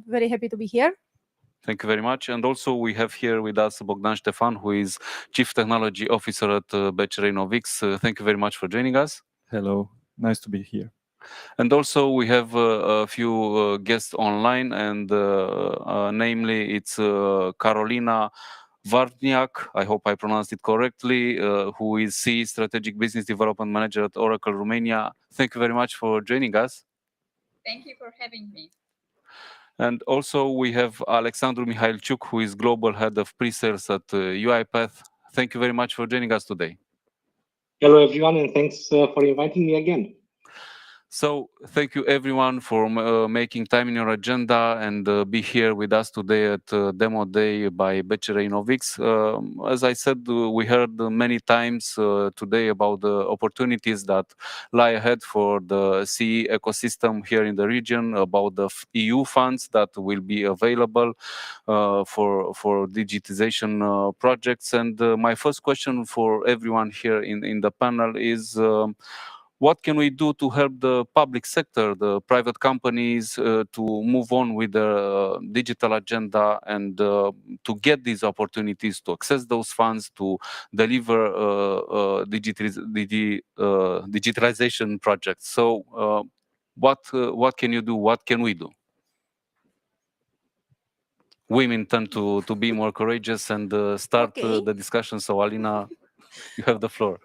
Speaker 9: Very happy to be here.
Speaker 2: Thank you very much. And also we have here with us Bogdan Ștefan, who is Chief Technology Officer at BCR InnovX. Thank you very much for joining us.
Speaker 10: Hello. Nice to be here.
Speaker 2: And also we have a few guests online, and namely it's Carolina Varniak, I hope I pronounced it correctly, who is CE Strategic Business Development Manager at Oracle Romania. Thank you very much for joining us.
Speaker 11: Thank you for having me.
Speaker 2: And also we have Alexandru Mihailciuc, who is Global Head of Pre-Sales at UiPath. Thank you very much for joining us today.
Speaker 12: Hello, everyone, and thanks for inviting me again.
Speaker 2: So thank you everyone for making time in your agenda and be here with us today at Demo Day by BCR InnovX. As I said, we heard many times today about the opportunities that lie ahead for the CE ecosystem here in the region, about the EU funds that will be available for digitization projects. And my first question for everyone here in the panel is, what can we do to help the public sector, the private companies, to move on with the digital agenda and to get these opportunities, to access those funds, to deliver digitalization projects? So what can you do? What can we do? Women tend to be more courageous and start the discussion. So Alina, you have the floor.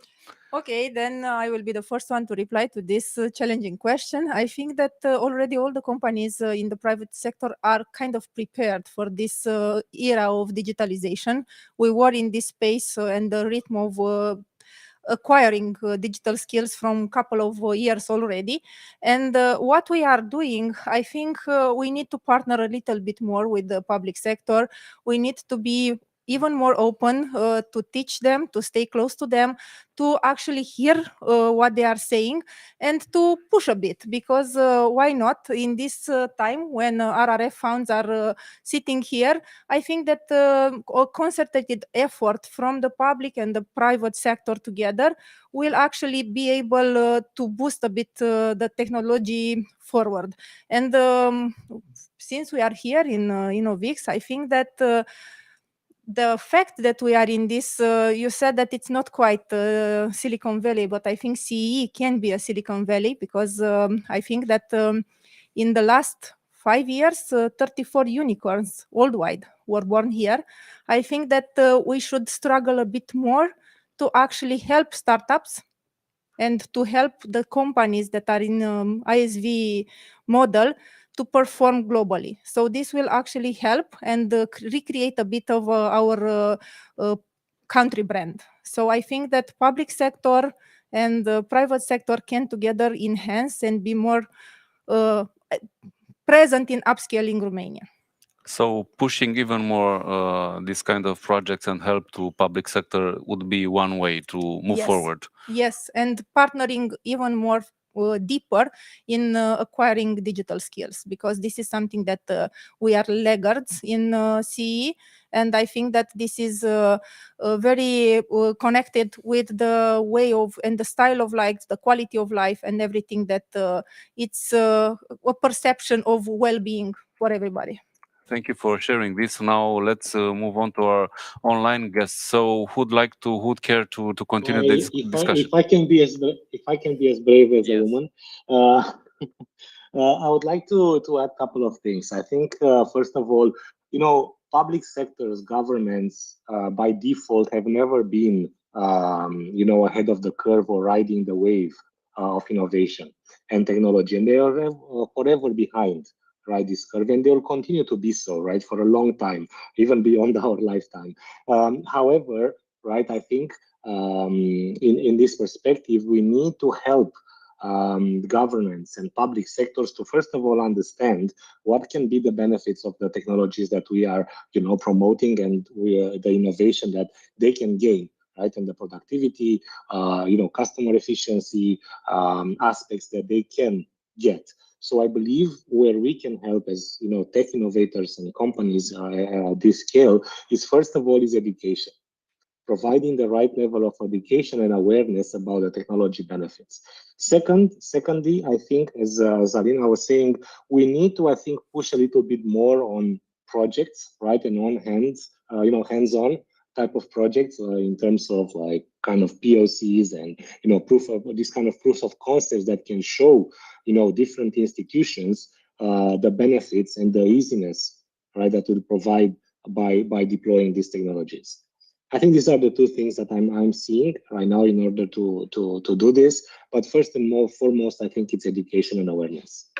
Speaker 9: Okay, then I will be the first one to reply to this challenging question. I think that already all the companies in the private sector are kind of prepared for this era of digitalization. We were in this space and the rhythm of acquiring digital skills from a couple of years already. And what we are doing, I think we need to partner a little bit more with the public sector. We need to be even more open to teach them, to stay close to them, to actually hear what they are saying and to push a bit, because why not in this time when RRF funds are sitting here? I think that a concerted effort from the public and the private sector together will actually be able to boost a bit the technology forward. And since we are here in InnovX, I think that the fact that we are in this, you said that it's not quite Silicon Valley, but I think CE can be a Silicon Valley, because I think that in the last 5 years, 34 unicorns worldwide were born here. I think that we should struggle a bit more to actually help startups and to help the companies that are in ISV model to perform globally. So this will actually help and recreate a bit of our country brand. So I think that public sector and the private sector can together enhance and be more present in upscaling Romania.
Speaker 2: So pushing even more this kind of projects and help to public sector would be one way to move forward.
Speaker 9: Yes, and partnering even more deeper in acquiring digital skills, because this is something that we are laggards in CE, and I think that this is very connected with the way of and the style of life, the quality of life, and everything that it's a perception of well-being for everybody.
Speaker 2: Thank you for sharing this. Now let's move on to our online guests. So who'd care to continue this discussion?
Speaker 12: If I can be as brave as a woman, I would like to add a couple of things. I think first of all, public sectors, governments by default have never been ahead of the curve or riding the wave of innovation and technology, and they are forever behind. Right, this curve, and they will continue to be so, right, for a long time, even beyond our lifetime. However, right, I think in this perspective, we need to help governments and public sectors to first of all understand what can be the benefits of the technologies that we are, promoting, and the innovation that they can gain. Right, and the productivity, customer efficiency aspects that they can get. So I believe where we can help as tech innovators and companies at this scale is first of all is education, providing the right level of education and awareness about the technology benefits. Secondly, I think as Alina was saying, we need to push a little bit more on projects, right, and on hands-on type of projects in terms of like kind of POCs and proof of this kind of proofs of concepts that can show different institutions the benefits and the easiness, right, that will provide by deploying these technologies. I think these are the two things that I'm seeing right now in order to do this. But first and foremost, I think it's education and awareness.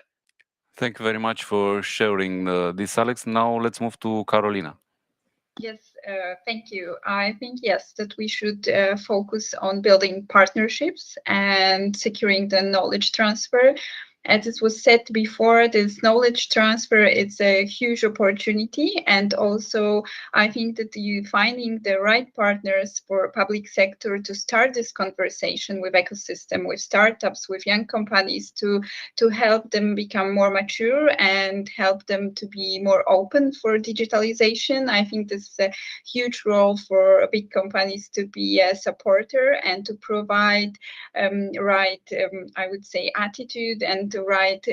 Speaker 2: Thank you very much for sharing this, Alex. Now let's move to Carolina.
Speaker 11: Yes, thank you. I think, yes, that we should focus on building partnerships and securing the knowledge transfer. As it was said before, this knowledge transfer is a huge opportunity, and also I think that you finding the right partners for public sector to start this conversation with ecosystem, with startups, with young companies to help them become more mature and help them to be more open for digitalization. I think this is a huge role for big companies to be a supporter and to provide I would say attitude and the right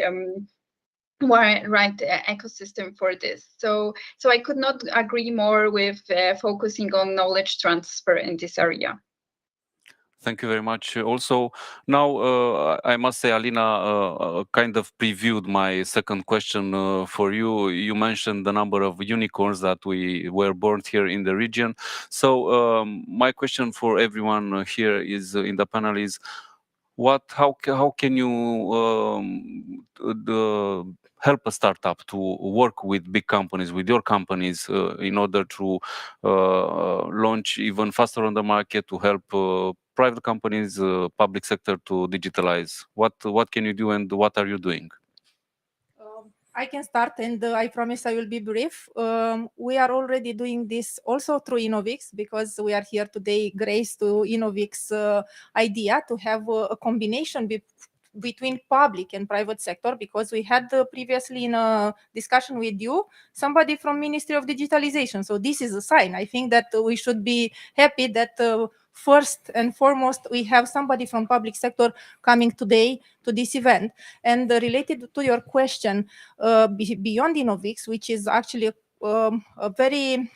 Speaker 11: ecosystem for this. So I could not agree more with focusing on knowledge transfer in this area.
Speaker 2: Thank you very much. Also, now I must say, Alina kind of previewed my second question for you. You mentioned the number of unicorns that we were born here in the region. So my question for everyone here is in the panel is, how can you help a startup to work with big companies, with your companies, in order to launch even faster on the market, to help private companies, public sector to digitalize? What can you do, and what are you doing?
Speaker 9: I can start, and I promise I will be brief. We are already doing this also through InnovX, because we are here today grace to InnovX idea to have a combination between public and private sector, because we had previously in a discussion with you somebody from Ministry of Digitalization. So this is a sign. I think that we should be happy that first and foremost we have somebody from public sector coming today to this event. And related to your question, beyond InnovX, which is actually a very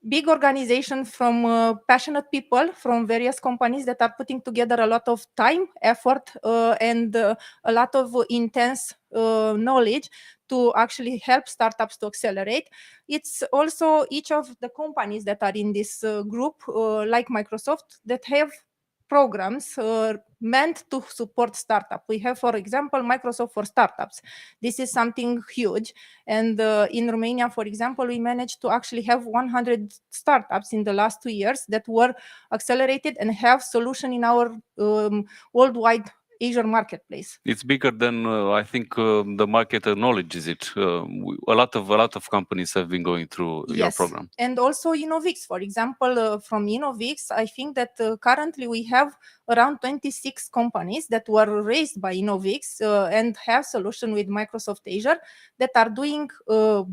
Speaker 9: big organization from passionate people from various companies that are putting together a lot of time, effort, and a lot of intense knowledge to actually help startups to accelerate. It's also each of the companies that are in this group, like Microsoft, that have programs meant to support startup. We have, for example, Microsoft for Startups. This is something huge. And in Romania, for example, we managed to actually have 100 startups in the last 2 years that were accelerated and have solution in our worldwide Azure marketplace.
Speaker 2: It's bigger than I think the market acknowledges it. A lot of companies have been going through your program.
Speaker 9: And also InnovX, for example, from InnovX, I think that currently we have around 26 companies that were raised by InnovX and have solution with Microsoft Azure that are doing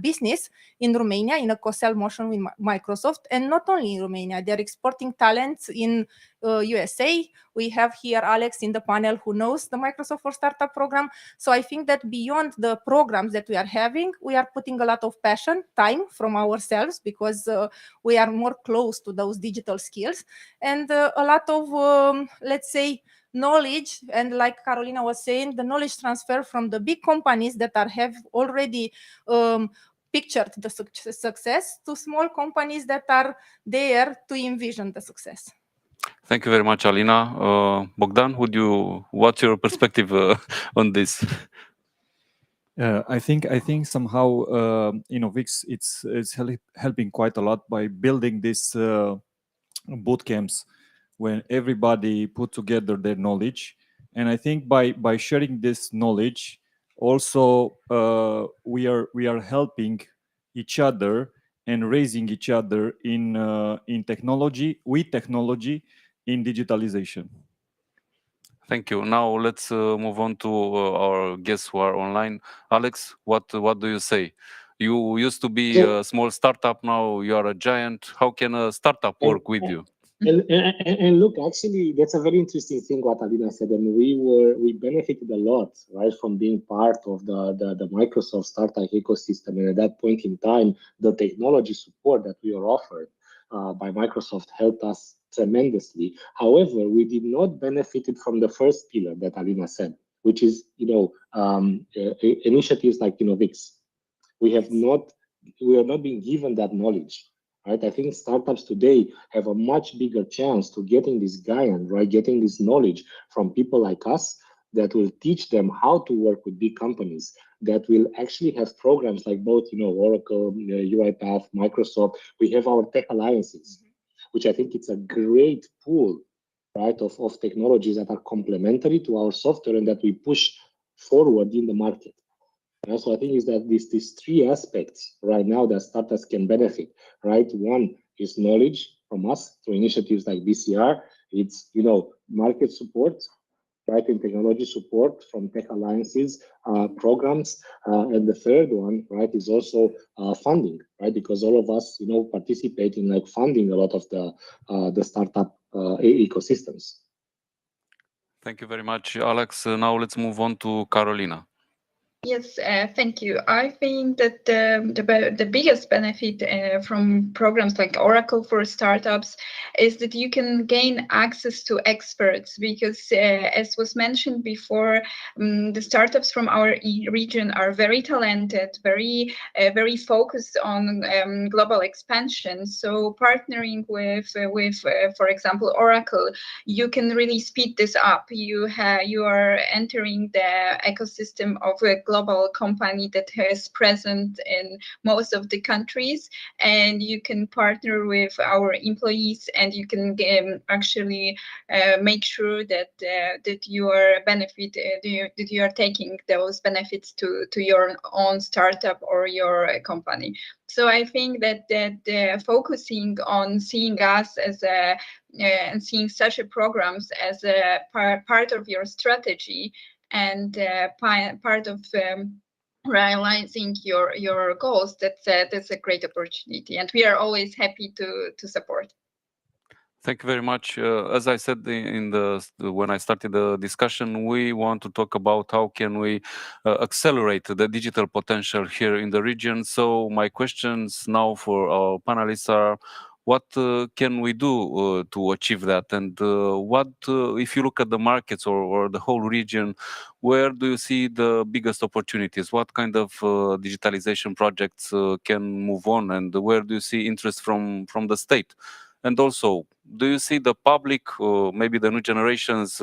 Speaker 9: business in Romania in a co-sell motion with Microsoft, and not only in Romania, they're exporting talents in USA. We have here Alex in the panel who knows the Microsoft for Startup program. So I think that beyond the programs that we are having, we are putting a lot of passion, time from ourselves, because we are more close to those digital skills, and a lot of, let's say, knowledge. And like Carolina was saying, the knowledge transfer from the big companies that have already pictured the success to small companies that are there to envision the success.
Speaker 2: Thank you very much, Alina. Bogdan, what's your perspective on this?
Speaker 10: I think somehow InnovX it's helping quite a lot by building these boot camps when everybody put together their knowledge, and I think by sharing this knowledge, also we are helping each other and raising each other in technology, in digitalization.
Speaker 2: Thank you. Now let's move on to our guests who are online. Alex, what do you say? You used to be a small startup, now you are a giant. How can a startup work with you?
Speaker 12: And look, actually, that's a very interesting thing what Alina said, and we benefited a lot, right, from being part of the Microsoft startup ecosystem. And at that point in time, the technology support that we were offered by Microsoft helped us tremendously. However, we did not benefit from the first pillar that Alina said, which is initiatives like InnovX. We are not being given that knowledge. Right? I think startups today have a much bigger chance to getting this guidance, right? Getting this knowledge from people like us that will teach them how to work with big companies, that will actually have programs like both, Oracle, UiPath, Microsoft. We have our tech alliances, which I think it's a great pool, right, of technologies that are complementary to our software and that we push forward in the market. So I think is that these three aspects right now that startups can benefit, right? One is knowledge from us through initiatives like BCR. It's, market support, right? And technology support from tech alliances, programs. And the third one, right, is also funding, right? Because all of us, participate in like funding a lot of the startup ecosystems.
Speaker 2: Thank you very much, Alex. Now let's move on to Carolina.
Speaker 11: Yes, thank you. I think that the biggest benefit from programs like Oracle for Startups is that you can gain access to experts, because as was mentioned before, the startups from our region are very talented, very focused on global expansion. So partnering with for example, Oracle, you can really speed this up. You are entering the ecosystem of a global company that has present in most of the countries, and you can partner with our employees, and you can actually make sure that you are that you are taking those benefits to your own startup or your company. So I think that focusing on seeing us as and seeing such programs as a part of your strategy and part of realizing your goals, that's a great opportunity, and we are always happy to support.
Speaker 2: Thank you very much. As I said when I started the discussion, we want to talk about how can we accelerate the digital potential here in the region. So my questions now for our panelists are, what can we do to achieve that? And if you look at the markets or the whole region, where do you see the biggest opportunities? What kind of digitalization projects can move on? And where do you see interest from the state? And also, do you see the public, maybe the new generations,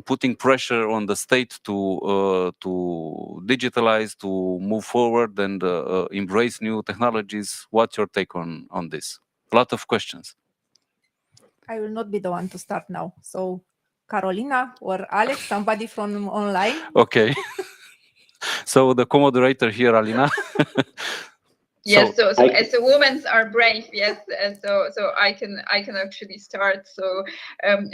Speaker 2: putting pressure on the state to digitalize, to move forward and embrace new technologies? What's your take on this? A lot of questions.
Speaker 9: I will not be the one to start now. So Carolina or Alex, somebody from online.
Speaker 2: Okay. So the co-moderator here, Alina.
Speaker 11: Yes, so as the women are brave, yes, so I can actually start. So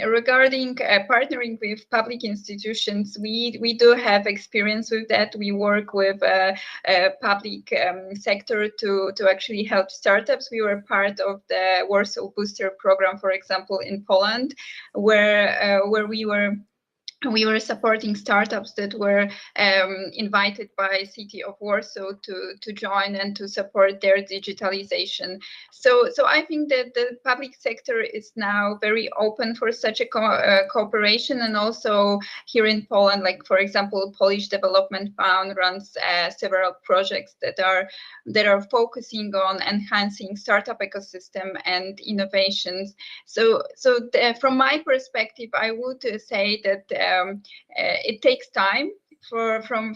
Speaker 11: regarding partnering with public institutions, we do have experience with that. We work with public sector to actually help startups. We were part of the Warsaw Booster program, for example, in Poland, where we were supporting startups that were invited by City of Warsaw to join and to support their digitalization. So I think that the public sector is now very open for such a cooperation, and also here in Poland, like for example, Polish Development Fund runs several projects that are focusing on enhancing startup ecosystem and innovations. So from my perspective, I would say that it takes time. From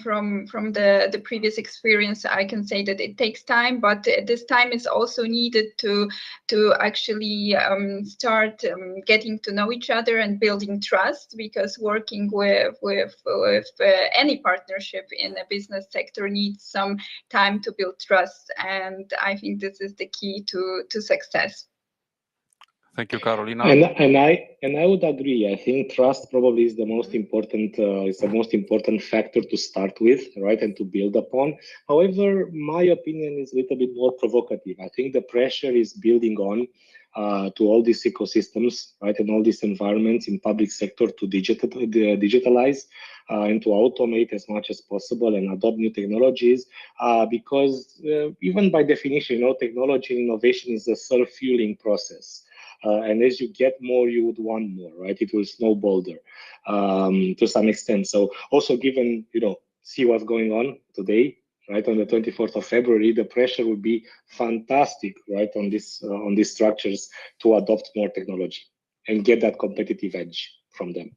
Speaker 11: the previous experience, I can say that it takes time, but this time is also needed to actually start getting to know each other and building trust, because working with any partnership in a business sector needs some time to build trust, and I think this is the key to success.
Speaker 2: Thank you, Carolina.
Speaker 12: And I would agree. I think trust probably is the most important factor to start with, right, and to build upon. However, my opinion is a little bit more provocative. I think the pressure is building on to all these ecosystems, right, and all these environments in public sector to digitalize and to automate as much as possible and adopt new technologies, because even by definition, technology and innovation is a self-fueling process. And as you get more, you would want more, right? It will snowball there to some extent. So also given, see what's going on today, right? On the 24th of February, the pressure would be fantastic, right? On these structures to adopt more technology and get that competitive edge from them.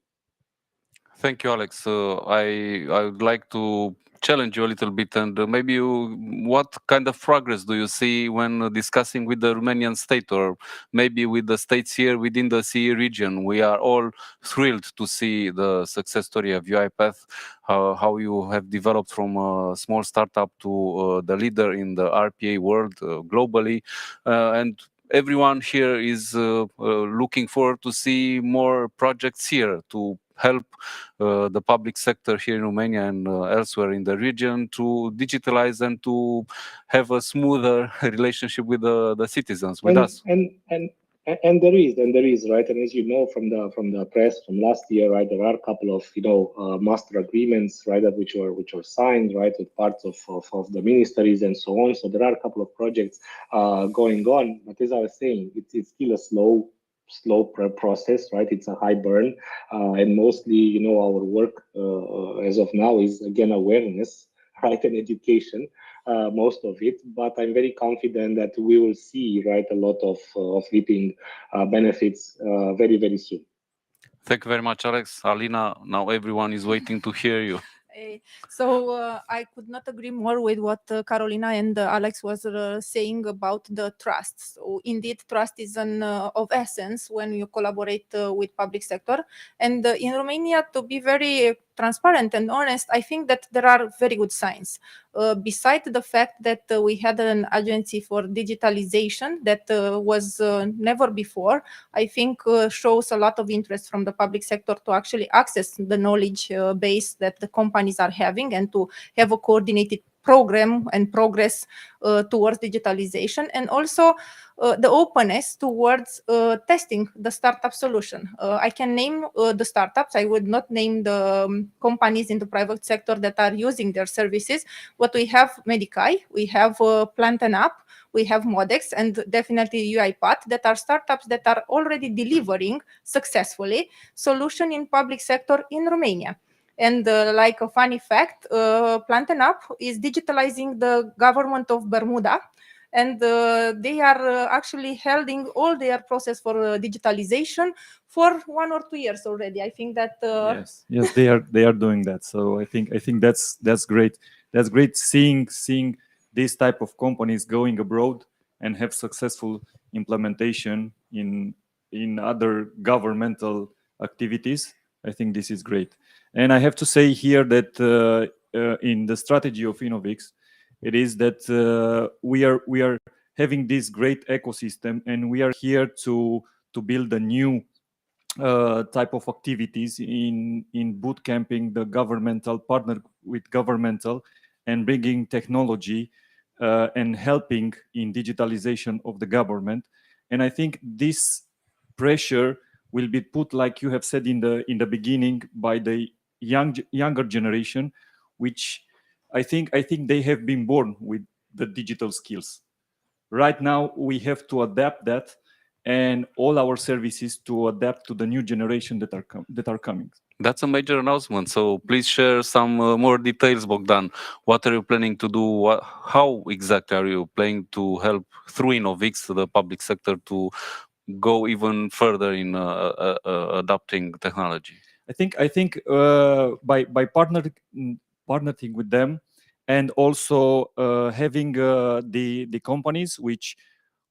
Speaker 2: Thank you, Alex. I would like to challenge you a little bit, and maybe what kind of progress do you see when discussing with the Romanian state, or maybe with the states here within the CE region? We are all thrilled to see the success story of UiPath, how you have developed from a small startup to the leader in the RPA world globally, and everyone here is looking forward to see more projects here to help the public sector here in Romania and elsewhere in the region to digitalize and to have a smoother relationship with the citizens, with us.
Speaker 12: And there is, right? And as you know from the press from last year, right, there are a couple of master agreements, right, which were signed, right, with parts of the ministries and so on. So there are a couple of projects going on. But as I was saying, it's still a slow process, right? It's a high burn, and mostly, our work as of now is again awareness, right, and education, most of it. But I'm very confident that we will see, right, a lot of reaping benefits very, very soon.
Speaker 2: Thank you very much, Alex. Alina, now everyone is waiting to hear you.
Speaker 9: So I could not agree more with what Carolina and Alex was saying about the trust. So indeed, trust is of essence when you collaborate with public sector. And in Romania, to be very transparent and honest, I think that there are very good signs. Besides the fact that we had an agency for digitalization that was never before, I think shows a lot of interest from the public sector to actually access the knowledge base that the companies are having and to have a coordinated program and progress towards digitalization, and also the openness towards testing the startup solution. I can name the startups. I would not name the companies in the private sector that are using their services, but we have Medicai, we have Planten Up, we have Modex, and definitely UiPath, that are startups that are already delivering successfully solution in public sector in Romania. And like a funny fact, Planten Up is digitalizing the government of Bermuda and they are actually holding all their process for digitalization for 1 or 2 years already. I think that
Speaker 10: yes, they are doing that. So I think that's great. That's great seeing these type of companies going abroad and have successful implementation in other governmental activities. I think this is great. And I have to say here that in the strategy of InnovX, it is that we are having this great ecosystem, and we are here to build a new type of activities in boot camping the governmental partner with governmental and bringing technology and helping in digitalization of the government. And I think this pressure will be put, like you have said in the beginning, by the younger generation, which I think they have been born with the digital skills. Right now we have to adapt that and all our services to adapt to the new generation that are coming.
Speaker 2: That's a major announcement. So please share some more details, Bogdan. What are you planning to do? How exactly are you planning to help through InnovX the public sector to go even further in adopting technology?
Speaker 10: I think by partnering with them, and also having the companies which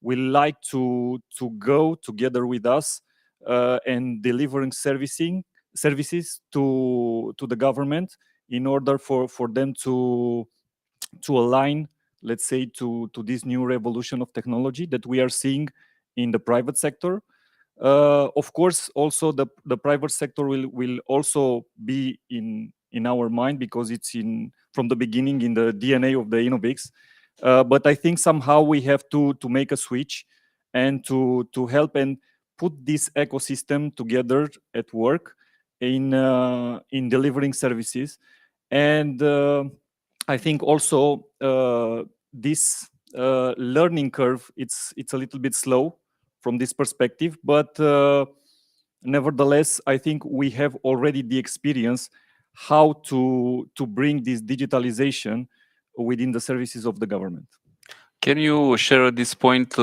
Speaker 10: will like to go together with us and delivering services to the government in order for them to align, let's say, to this new revolution of technology that we are seeing in the private sector. Of course, also the private sector will also be in our mind, because it's from the beginning in the DNA of the InnovX. But I think somehow we have to make a switch and to help and put this ecosystem together at work in delivering services. And I think also this learning curve, it's a little bit slow from this perspective, but nevertheless, I think we have already the experience how to bring this digitalization within the services of the government.
Speaker 2: Can you share at this point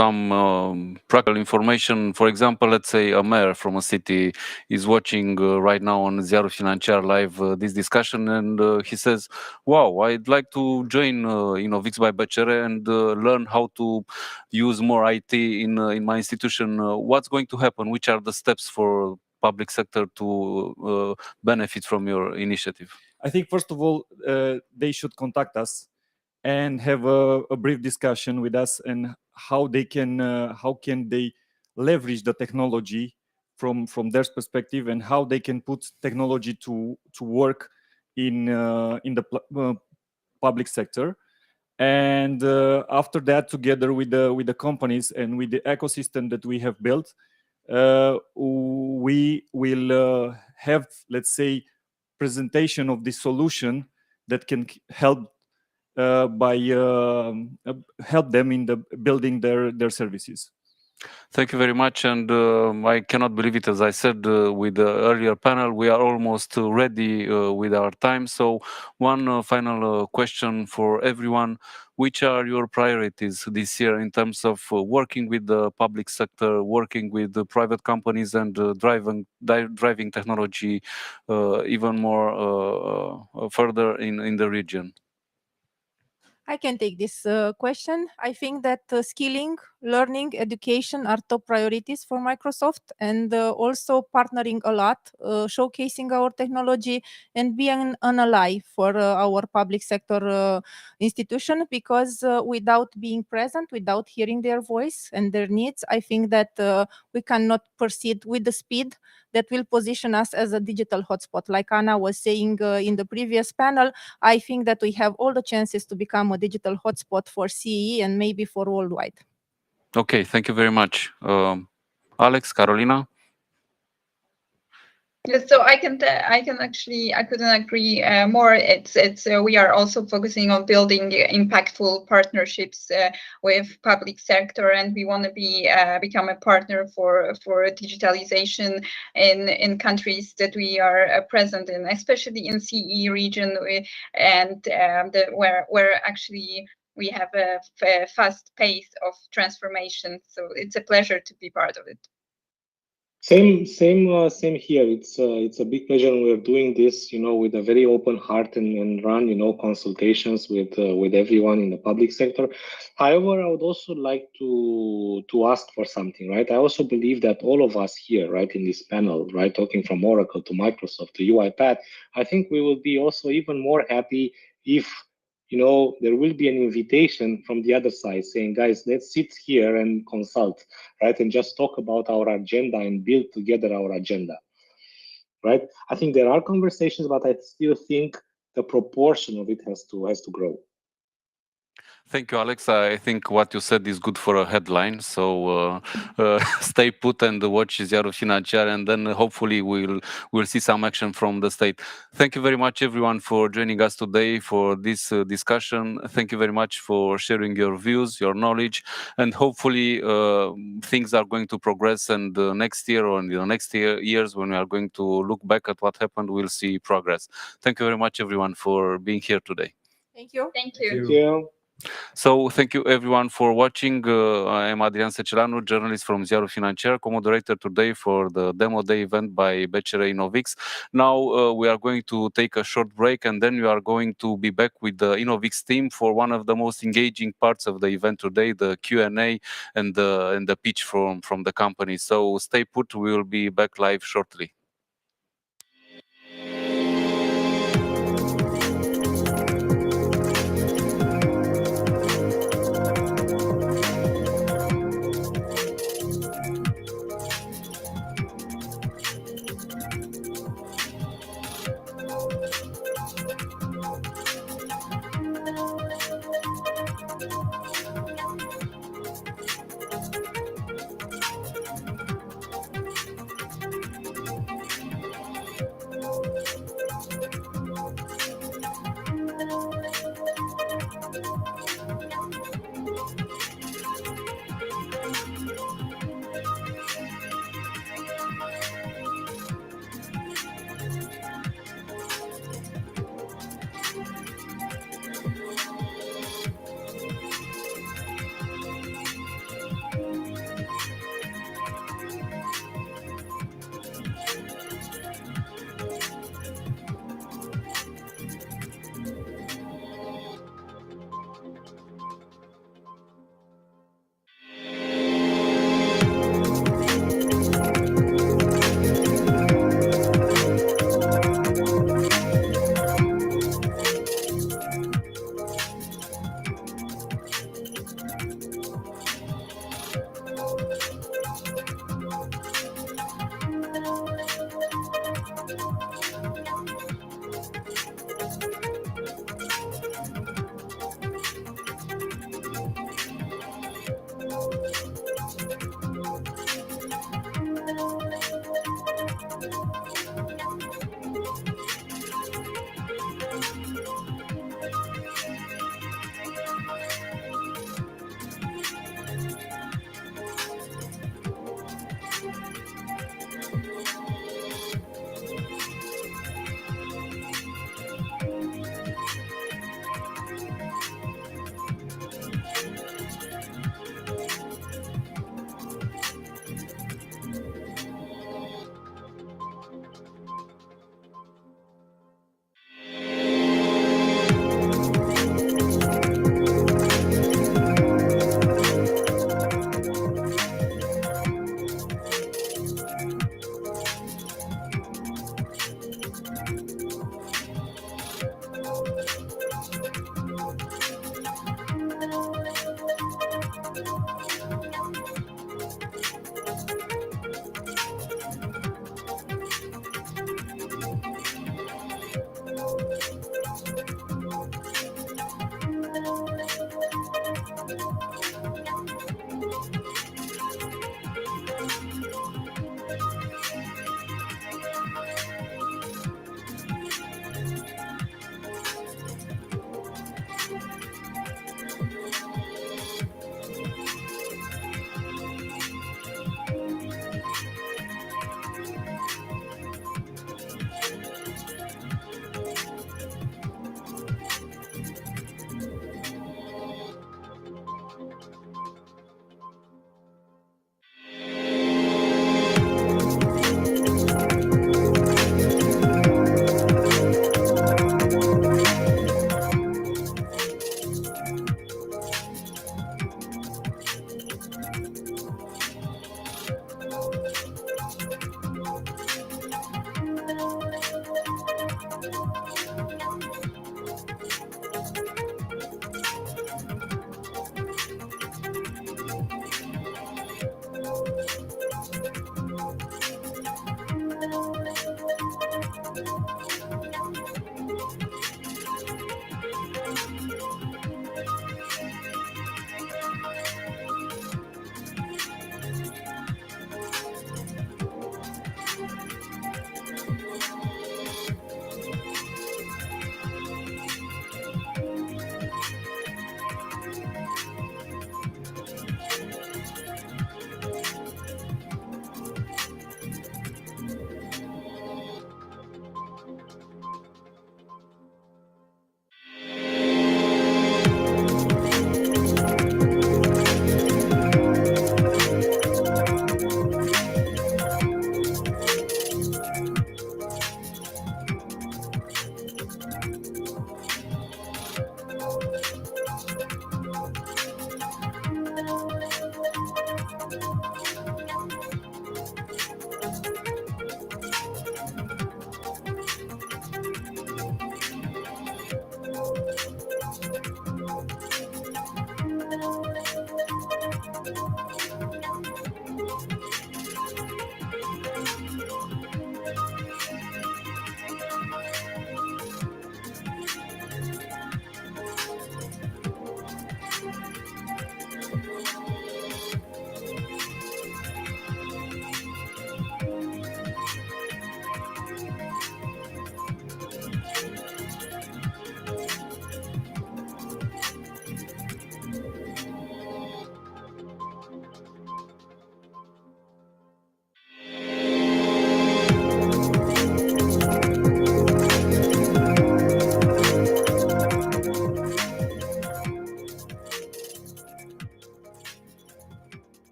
Speaker 2: some practical information? For example, let's say a mayor from a city is watching right now on Ziarul Financiar live this discussion, and he says, wow, I'd like to join InnovX-BCR and learn how to use more IT in my institution. What's going to happen? Which are the steps for public sector to benefit from your initiative?
Speaker 10: I think, first of all, they should contact us and have a brief discussion with us, and how can they leverage the technology from their perspective, and how they can put technology to work in the public sector. And after that, together with the companies and with the ecosystem that we have built, we will have, let's say, presentation of the solution that can help help them in building their services.
Speaker 2: Thank you very much, and I cannot believe it. As I said with the earlier panel, we are almost ready with our time. So one final question for everyone. Which are your priorities this year in terms of working with the public sector, working with the private companies, and driving technology even more further in the region?
Speaker 9: I can take this question. I think that skilling, learning, education are top priorities for Microsoft, and also partnering a lot, showcasing our technology, and being an ally for our public sector institution, because without being present, without hearing their voice and their needs, I think that we cannot proceed with the speed that will position us as a digital hotspot. Like Anna was saying in the previous panel, I think that we have all the chances to become a digital hotspot for CEE and maybe for worldwide.
Speaker 2: Okay, thank you very much. Alex, Carolina?
Speaker 11: Yes, so I couldn't agree more. It's we are also focusing on building impactful partnerships with public sector, and we want to become a partner for digitalization in countries that we are present in, especially in CE region, and where actually we have a fast pace of transformation. So it's a pleasure to be part of it.
Speaker 12: Same here. It's a big pleasure, and we're doing this, with a very open heart and run, consultations with everyone in the public sector. However, I would also like to ask for something, right? I also believe that all of us here, right, in this panel, right, talking from Oracle to Microsoft to UiPath, I think we will be also even more happy if there will be an invitation from the other side saying, guys, let's sit here and consult, right? And just talk about our agenda and build together our agenda, right? I think there are conversations, but I still think the proportion of it has to grow.
Speaker 2: Thank you, Alex. I think what you said is good for a headline. So stay put and watch Ziarul Financiar, and then hopefully we'll see some action from the state. Thank you very much, everyone, for joining us today for this discussion. Thank you very much for sharing your views, your knowledge, and hopefully things are going to progress. And next year or in the next years, when we are going to look back at what happened, we'll see progress. Thank you very much, everyone, for being here today.
Speaker 9: Thank you.
Speaker 11: Thank you.
Speaker 12: Thank you.
Speaker 2: So thank you everyone for watching. I am Adrian Celano, journalist from Ziarul Financiar, co-moderator today for the demo day event by BCR InnovX. Now we are going to take a short break, and then we are going to be back with the InnovX team for one of the most engaging parts of the event today, the Q&A and the pitch from the company. So stay put, we will be back live shortly.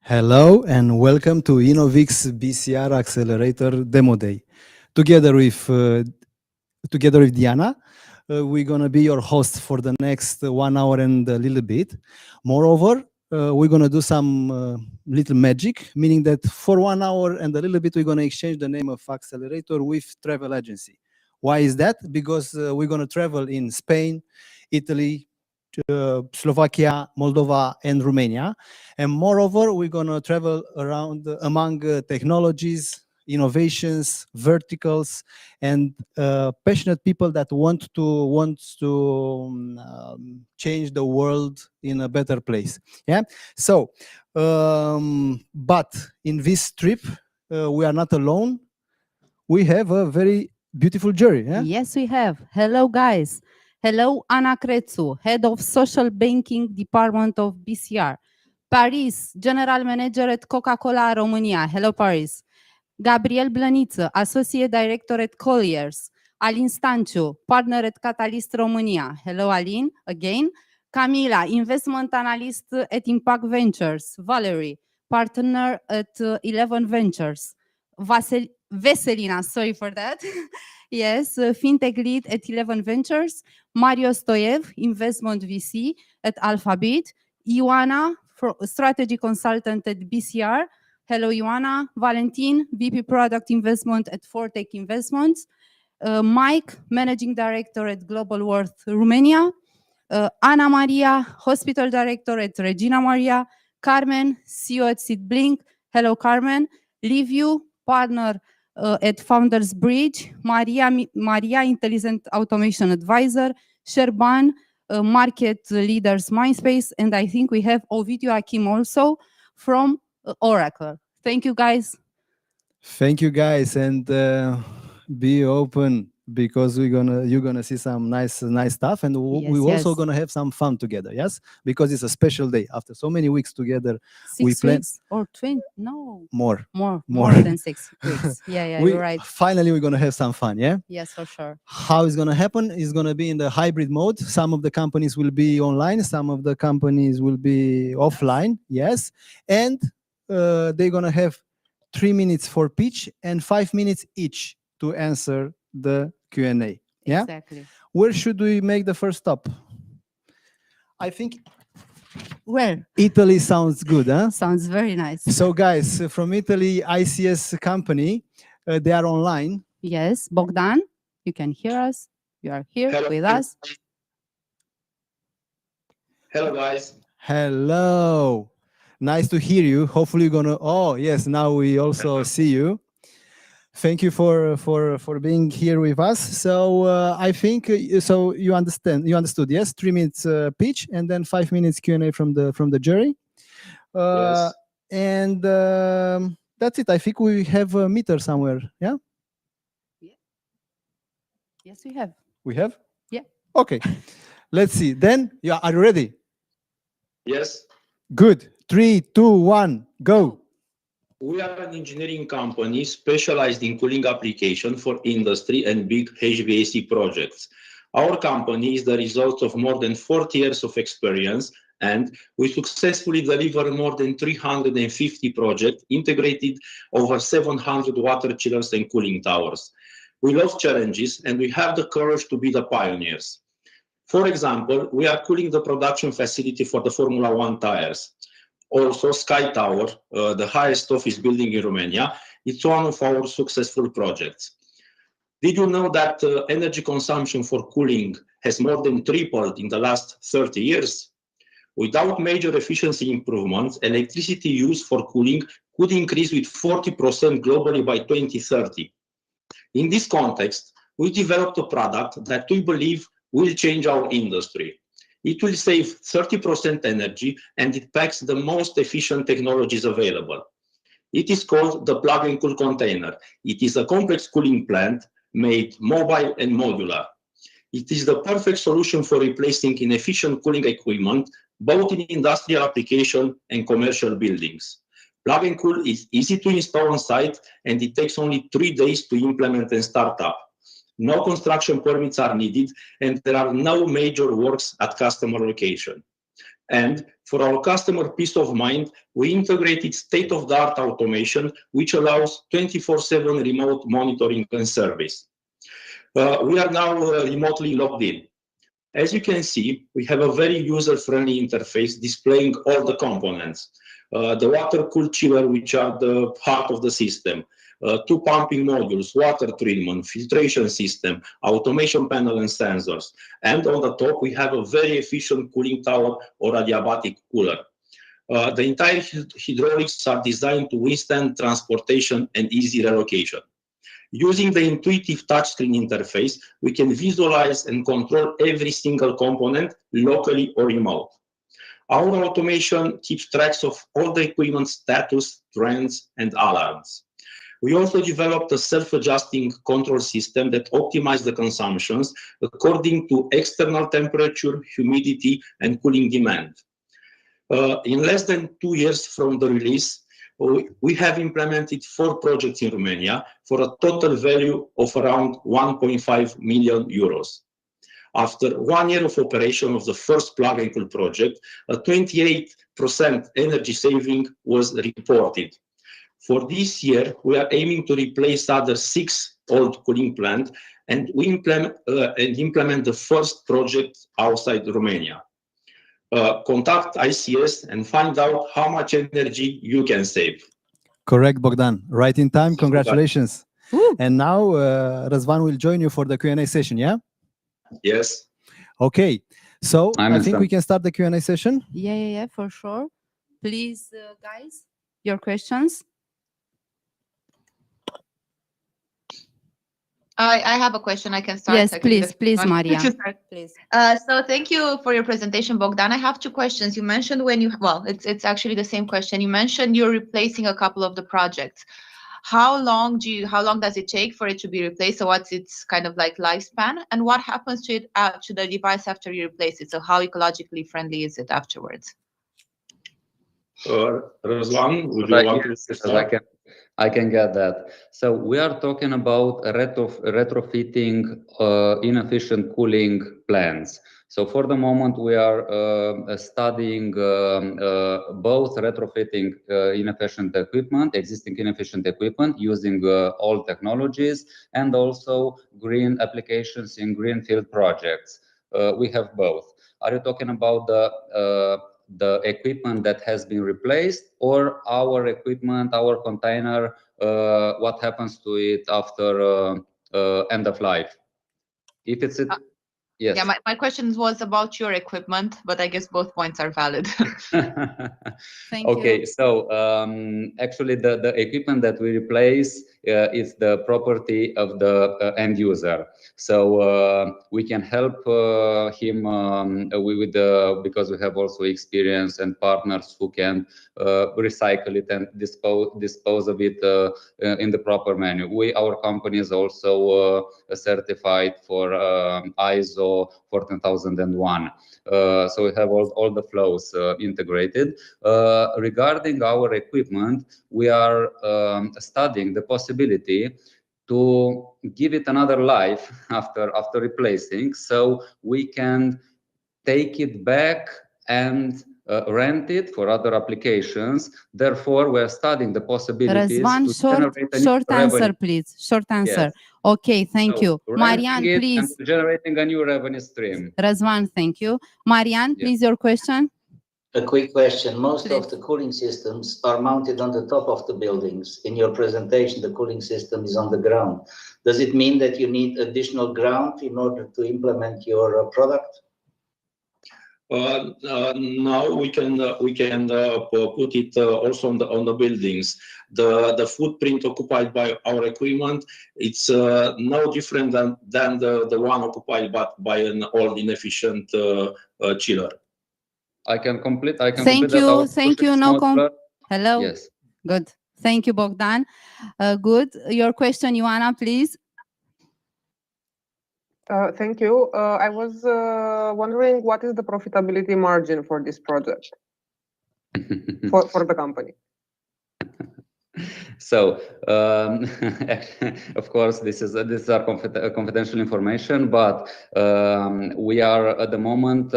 Speaker 13: Hello and welcome to InnovX-BCR Accelerator Demo Day. Together with Diana, we're going to be your host for the next 1 hour and a little bit. Moreover, we're going to do some little magic, meaning that for 1 hour and a little bit, we're going to exchange the name of Accelerator with travel agency. Why is that? Because we're going to travel in Spain, Italy, Slovakia, Moldova, and Romania. And moreover, we're going to travel around among technologies, innovations, verticals, and passionate people that want to change the world in a better place. Yeah. So, but in this trip, we are not alone. We have a very beautiful jury. Yeah?
Speaker 14: Yes, we have. Hello, guys. Hello, Ana Crețu, Head of Social Banking Department of BCR. Paris, General Manager at Coca-Cola Romania. Hello, Paris. Gabriel Blăniță, Associate Director at Colliers. Alin Stanciu, Partner at Catalyst Romania. Hello, Alin, again. Camila, Investment Analyst at Impact Ventures. Valerie, Partner at 11 Ventures. Veselina, sorry for that. Yes, FinTech Lead at 11 Ventures. Mario Stoiev, Investment VC at Alphabet. Ioana, Strategy Consultant at BCR. Hello, Ioana. Valentin, VP Product Investment at Fortech Investments. Mike, Managing Director at Global Worth Romania. Ana Maria, Hospital Director at Regina Maria. Carmen, CEO at SeedBlink. Hello, Carmen. Liviu, Partner at Founders Bridge. Maria, Intelligent Automation Advisor. Sherban, Market Leaders Mindspace. And I think we have Ovidiu Achim also from Oracle. Thank you, guys.
Speaker 13: Thank you, guys, and be open because you're gonna see some nice stuff, and we're also gonna have some fun together. Yes, because it's a special day after so many weeks together.
Speaker 14: 6 weeks or 20? No,
Speaker 13: more
Speaker 14: than 6 weeks. Yeah, you're right.
Speaker 13: Finally, we're gonna have some fun. Yeah.
Speaker 14: Yes, for sure.
Speaker 13: How it's gonna happen is gonna be in the hybrid mode. Some of the companies will be online, some of the companies will be offline. Yes, and they're gonna have 3 minutes for pitch and 5 minutes each to answer the Q&A. Yeah?
Speaker 14: Exactly.
Speaker 13: Where should we make the first stop? I think
Speaker 14: Where?
Speaker 13: Italy sounds good, huh?
Speaker 14: Sounds very nice.
Speaker 13: So guys, from Italy, ICS company, they are online.
Speaker 14: Yes, Bogdan, you can hear us. You are here with us.
Speaker 15: Hello, guys.
Speaker 13: Hello. Nice to hear you. Hopefully you're gonna, oh yes, now we also see you. Thank you for being here with us. So I think so you understood, yes? 3 minutes pitch and then 5 minutes Q&A from the jury.
Speaker 15: Yes.
Speaker 13: And that's it. I think we have a meter somewhere. Yeah.
Speaker 14: Yes, we have.
Speaker 13: We have.
Speaker 14: Yeah.
Speaker 13: Okay. Let's see. Then, yeah, are you ready?
Speaker 15: Yes.
Speaker 13: Good. 3, 2, 1, go.
Speaker 15: We are an engineering company specialized in cooling application for industry and big HVAC projects. Our company is the result of more than 40 years of experience, and we successfully deliver more than 350 projects, integrated over 700 water chillers and cooling towers. We love challenges, and we have the courage to be the pioneers. For example, we are cooling the production facility for the Formula 1 tires. Also, Sky Tower, the highest office building in Romania, it's one of our successful projects. Did you know that energy consumption for cooling has more than tripled in the last 30 years? Without major efficiency improvements, electricity use for cooling could increase with 40% globally by 2030. In this context, we developed a product that we believe will change our industry. It will save 30% energy, and it packs the most efficient technologies available. It is called the plug and cool container. It is a complex cooling plant made mobile and modular. It is the perfect solution for replacing inefficient cooling equipment, both in industrial application and commercial buildings. Plug and cool is easy to install on site, and it takes only 3 days to implement and start up. No construction permits are needed, and there are no major works at customer location. And for our customer peace of mind, we integrated state-of-the-art automation, which allows 24/7 remote monitoring and service. We are now remotely logged in. As you can see, we have a very user-friendly interface displaying all the components. The water-cooled chiller, which are the heart of the system, 2 pumping modules, water treatment, filtration system, automation panel and sensors. And on the top, we have a very efficient cooling tower or adiabatic cooler. The entire hydraulics are designed to withstand transportation and easy relocation. Using the intuitive touchscreen interface, we can visualize and control every single component locally or remote. Our automation keeps tracks of all the equipment status, trends, and alarms. We also developed a self-adjusting control system that optimizes the consumptions according to external temperature, humidity, and cooling demand. In less than 2 years from the release, we have implemented 4 projects in Romania for a total value of around 1.5 million euros. After 1 year of operation of the first plug and cool project, a 28% energy saving was reported. For this year, we are aiming to replace other 6 old cooling plants and we implement the first project outside Romania. Contact ICS and find out how much energy you can save.
Speaker 13: Correct, Bogdan. Right in time. Congratulations. And now Răzvan will join you for the Q&A session, yeah?
Speaker 15: Yes.
Speaker 13: Okay. So I think we can start the Q&A session.
Speaker 14: Yeah, for sure. Please, guys, your questions.
Speaker 16: I have a question. I can start.
Speaker 14: Yes, please, Maria. Please.
Speaker 16: So thank you for your presentation, Bogdan. I have 2 questions. You mentioned it's actually the same question. You mentioned you're replacing a couple of the projects. How long does it take for it to be replaced? So what's its kind of like lifespan? And what happens to it to the device after you replace it? So how ecologically friendly is it afterwards?
Speaker 15: Răzvan, would you want to start?
Speaker 17: I can get that. So we are talking about retrofitting inefficient cooling plants. So for the moment, we are studying both retrofitting existing inefficient equipment using old technologies, and also green applications in greenfield projects. We have both. Are you talking about the equipment that has been replaced, or our equipment, our container, what happens to it after end of life? If it's yes.
Speaker 16: Yeah, my question was about your equipment, but I guess both points are valid.
Speaker 14: Thank
Speaker 17: okay,
Speaker 14: you.
Speaker 17: so actually the equipment that we replace is the property of the end user. So we can help him because we have also experience and partners who can recycle it and dispose of it in the proper manner. Our company is also certified for ISO 14001. So we have all the flows integrated. Regarding our equipment, we are studying the possibility to give it another life after replacing, so we can take it back and rent it for other applications. Therefore, we are studying the possibilities
Speaker 14: Răzvan,
Speaker 17: to
Speaker 14: short answer, please. Short answer.
Speaker 17: Yes.
Speaker 14: Okay, thank you.
Speaker 17: Renting
Speaker 14: Marian,
Speaker 17: it
Speaker 14: please.
Speaker 17: and generating a new revenue stream.
Speaker 14: Răzvan, thank you. Marian, please, your question.
Speaker 18: A quick question. Most of the cooling systems are mounted on the top of the buildings. In your presentation, the cooling system is on the ground. Does it mean that you need additional ground in order to implement your product?
Speaker 15: Now we can put it also on the buildings. The footprint occupied by our equipment, it's no different than the one occupied by an old inefficient chiller.
Speaker 17: I can complete.
Speaker 14: Thank you. Hello.
Speaker 17: Yes.
Speaker 14: Good. Thank you, Bogdan. Good. Your question, Ioana, please.
Speaker 19: Thank you. I was wondering, what is the profitability margin for this project for the company?
Speaker 17: So, of course, this is our confidential information, but we are at the moment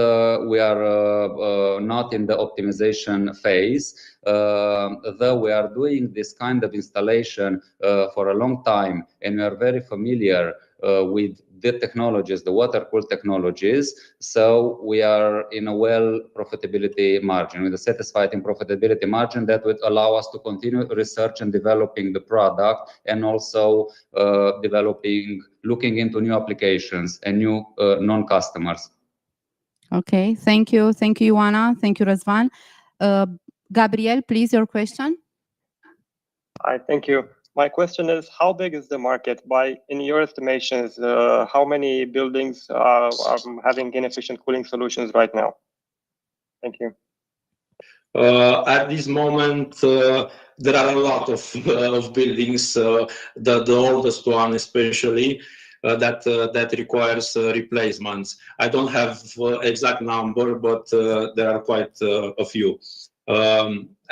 Speaker 17: we are not in the optimization phase. Though we are doing this kind of installation for a long time, and we are very familiar with the technologies, the water-cooled technologies. So we are in a well profitability margin, with a satisfying profitability margin that would allow us to continue research and developing the product, and also looking into new applications and new non-customers.
Speaker 14: Okay, thank you. Thank you, Ioana. Thank you, Răzvan. Gabriel, please, your question.
Speaker 20: Hi, thank you. My question is, how big is the market? In your estimations, how many buildings are having inefficient cooling solutions right now? Thank you.
Speaker 15: At this moment, there are a lot of buildings, the oldest one especially, that requires replacements. I don't have exact number, but there are quite a few.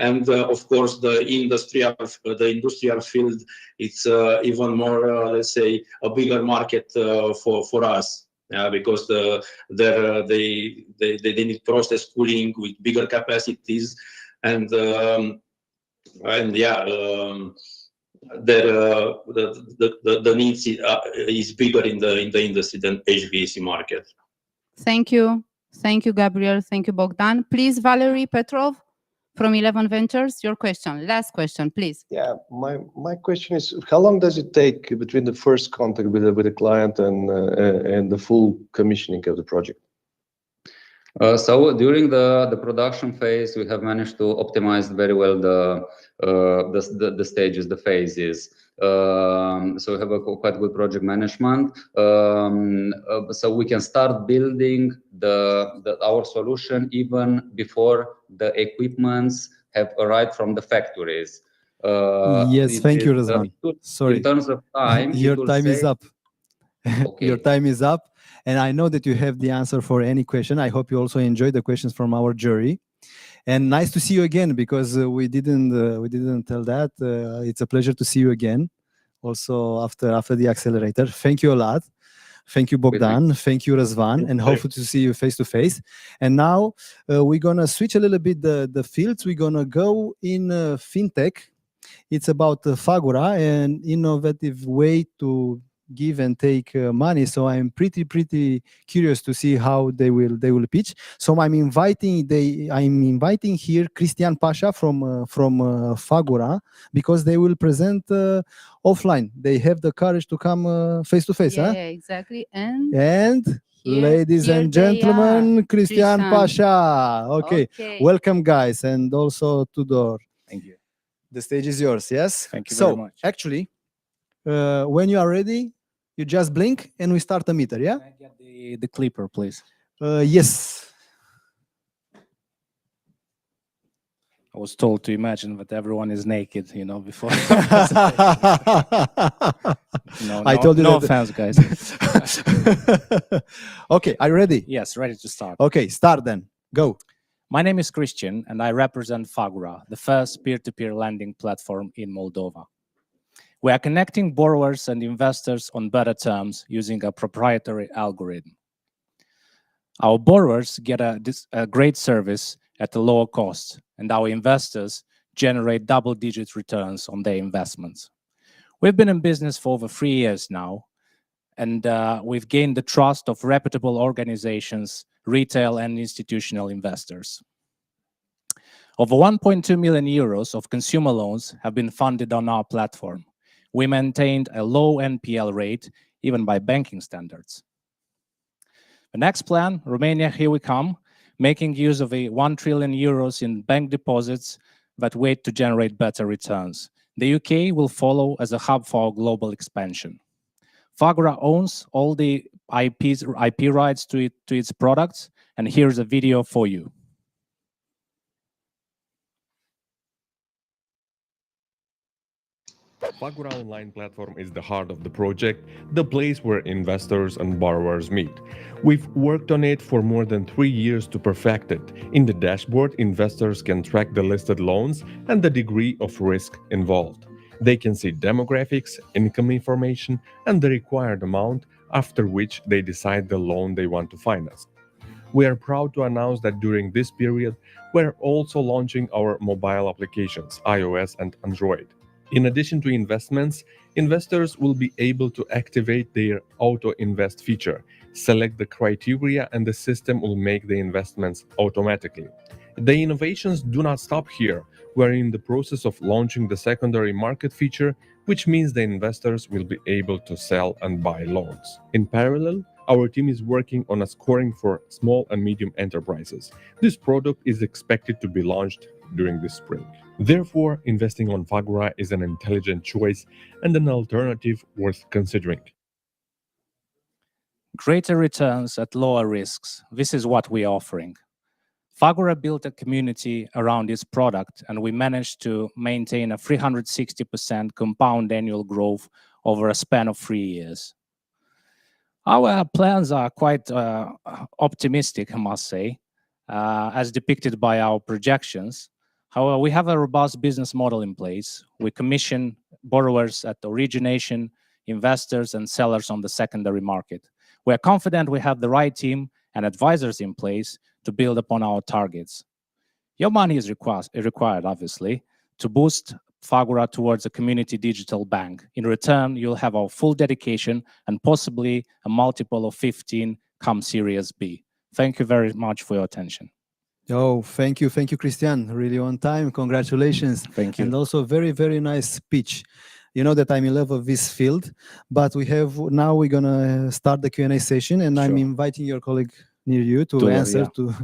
Speaker 15: And of course, the industrial field, it's even more, let's say, a bigger market for us. Because they need process cooling with bigger capacities, and yeah, the needs is bigger in the industry than HVAC market.
Speaker 14: Thank you, Gabriel. Thank you, Bogdan. Please, Valerie Petrov from 11 Ventures, your question. Last question, please.
Speaker 6: Yeah, my question is, how long does it take between the first contact with the client and the full commissioning of the project?
Speaker 17: So during the production phase, we have managed to optimize very well the stages, the phases. So we have a quite good project management. So we can start building our solution even before the equipments have arrived from the factories.
Speaker 13: Yes, thank you, Răzvan. Sorry.
Speaker 17: In terms of time,
Speaker 13: your time is up.
Speaker 17: Okay.
Speaker 13: Your time is up, and I know that you have the answer for any question. I hope you also enjoyed the questions from our jury. And nice to see you again, because we didn't tell that. It's a pleasure to see you again, also after the accelerator. Thank you a lot. Thank you, Bogdan. Thank you, Răzvan, and hopefully to see you face to face. And now we're gonna switch a little bit the fields. We're gonna go in fintech. It's about Fagura, an innovative way to give and take money. So I'm pretty curious to see how they will pitch. So I'm inviting here Cristian Pasha from Fagura, because they will present offline. They have the courage to come face to face.
Speaker 14: Yeah, exactly. And
Speaker 13: ladies and gentlemen, Cristian Pasha. Okay, welcome, guys, and also Tudor.
Speaker 21: Thank you.
Speaker 13: The stage is yours. Yes.
Speaker 21: Thank you very much.
Speaker 13: Actually, when you are ready, you just blink and we start the meter, yeah?
Speaker 21: Can I get the clipper, please?
Speaker 13: Yes.
Speaker 21: I was told to imagine that everyone is naked, before.
Speaker 13: I told you
Speaker 21: no
Speaker 13: that.
Speaker 21: offense, guys.
Speaker 13: Okay, are you ready?
Speaker 21: Yes, ready to start.
Speaker 13: Okay, start then. Go.
Speaker 21: My name is Christian, and I represent Fagura, the first peer-to-peer lending platform in Moldova. We are connecting borrowers and investors on better terms using a proprietary algorithm. Our borrowers get a great service at a lower cost, and our investors generate double-digit returns on their investments. We've been in business for over 3 years now, and we've gained the trust of reputable organizations, retail and institutional investors. Over 1.2 million euros of consumer loans have been funded on our platform. We maintained a low NPL rate, even by banking standards. The next plan, Romania, here we come, making use of 1 trillion euros in bank deposits that wait to generate better returns. The UK will follow as a hub for our global expansion. Fagura owns all the IP rights to its products, and here's a video for you.
Speaker 1: Fagura online platform is the heart of the project, the place where investors and borrowers meet. We've worked on it for more than 3 years to perfect it. In the dashboard, investors can track the listed loans and the degree of risk involved. They can see demographics, income information, and the required amount, after which they decide the loan they want to finance. We are proud to announce that during this period, we're also launching our mobile applications, iOS and Android. In addition to investments, investors will be able to activate their Auto Invest feature, select the criteria, and the system will make the investments automatically. The innovations do not stop here. We're in the process of launching the secondary market feature, which means the investors will be able to sell and buy loans. In parallel, our team is working on a scoring for small and medium enterprises. This product is expected to be launched during this spring. Therefore, investing on Fagura is an intelligent choice and an alternative worth considering.
Speaker 21: Greater returns at lower risks. This is what we're offering. Fagura built a community around this product, and we managed to maintain a 360% compound annual growth over a span of 3 years. Our plans are quite optimistic, I must say, as depicted by our projections. However, we have a robust business model in place. We commission borrowers at origination, investors, and sellers on the secondary market. We are confident we have the right team and advisors in place to build upon our targets. Your money is required, obviously, to boost Fagura towards a community digital bank. In return, you'll have our full dedication and possibly a multiple of 15 come Series B. Thank you very much for your attention.
Speaker 13: Oh, thank you, Christian. Really on time. Congratulations.
Speaker 21: Thank you.
Speaker 13: And also very, very nice speech. You know that I'm in love with this field, but we're gonna start the Q&A session, and I'm inviting your colleague near you to answer to.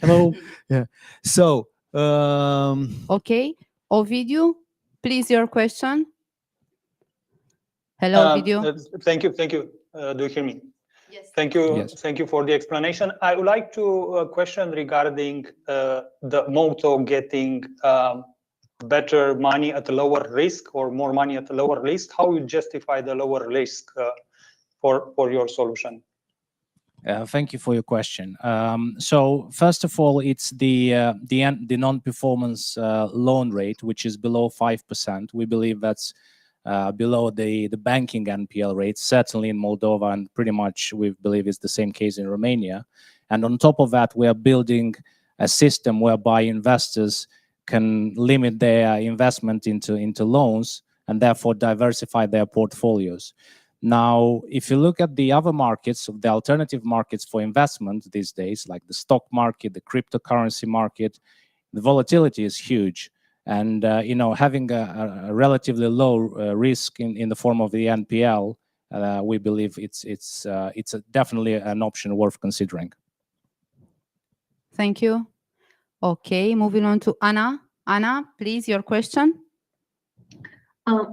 Speaker 14: Hello.
Speaker 13: Yeah. So.
Speaker 14: Okay. Ovidiu, please, your question. Hello, Ovidiu.
Speaker 22: Thank you. Do you hear me?
Speaker 14: Yes.
Speaker 22: Thank you.
Speaker 21: Yes.
Speaker 22: Thank you for the explanation. I would like to question regarding the motto getting better money at a lower risk or more money at a lower risk. How you justify the lower risk for your solution?
Speaker 21: Thank you for your question. So first of all, it's the non-performance loan rate, which is below 5%. We believe that's below the banking NPL rate, certainly in Moldova, and pretty much we believe it's the same case in Romania. And on top of that, we are building a system whereby investors can limit their investment into loans and therefore diversify their portfolios. Now, if you look at the other markets, the alternative markets for investment these days, like the stock market, the cryptocurrency market, the volatility is huge. And having a relatively low risk in the form of the NPL, we believe it's definitely an option worth considering.
Speaker 14: Thank you. Okay, moving on to Anna. Anna, please, your question.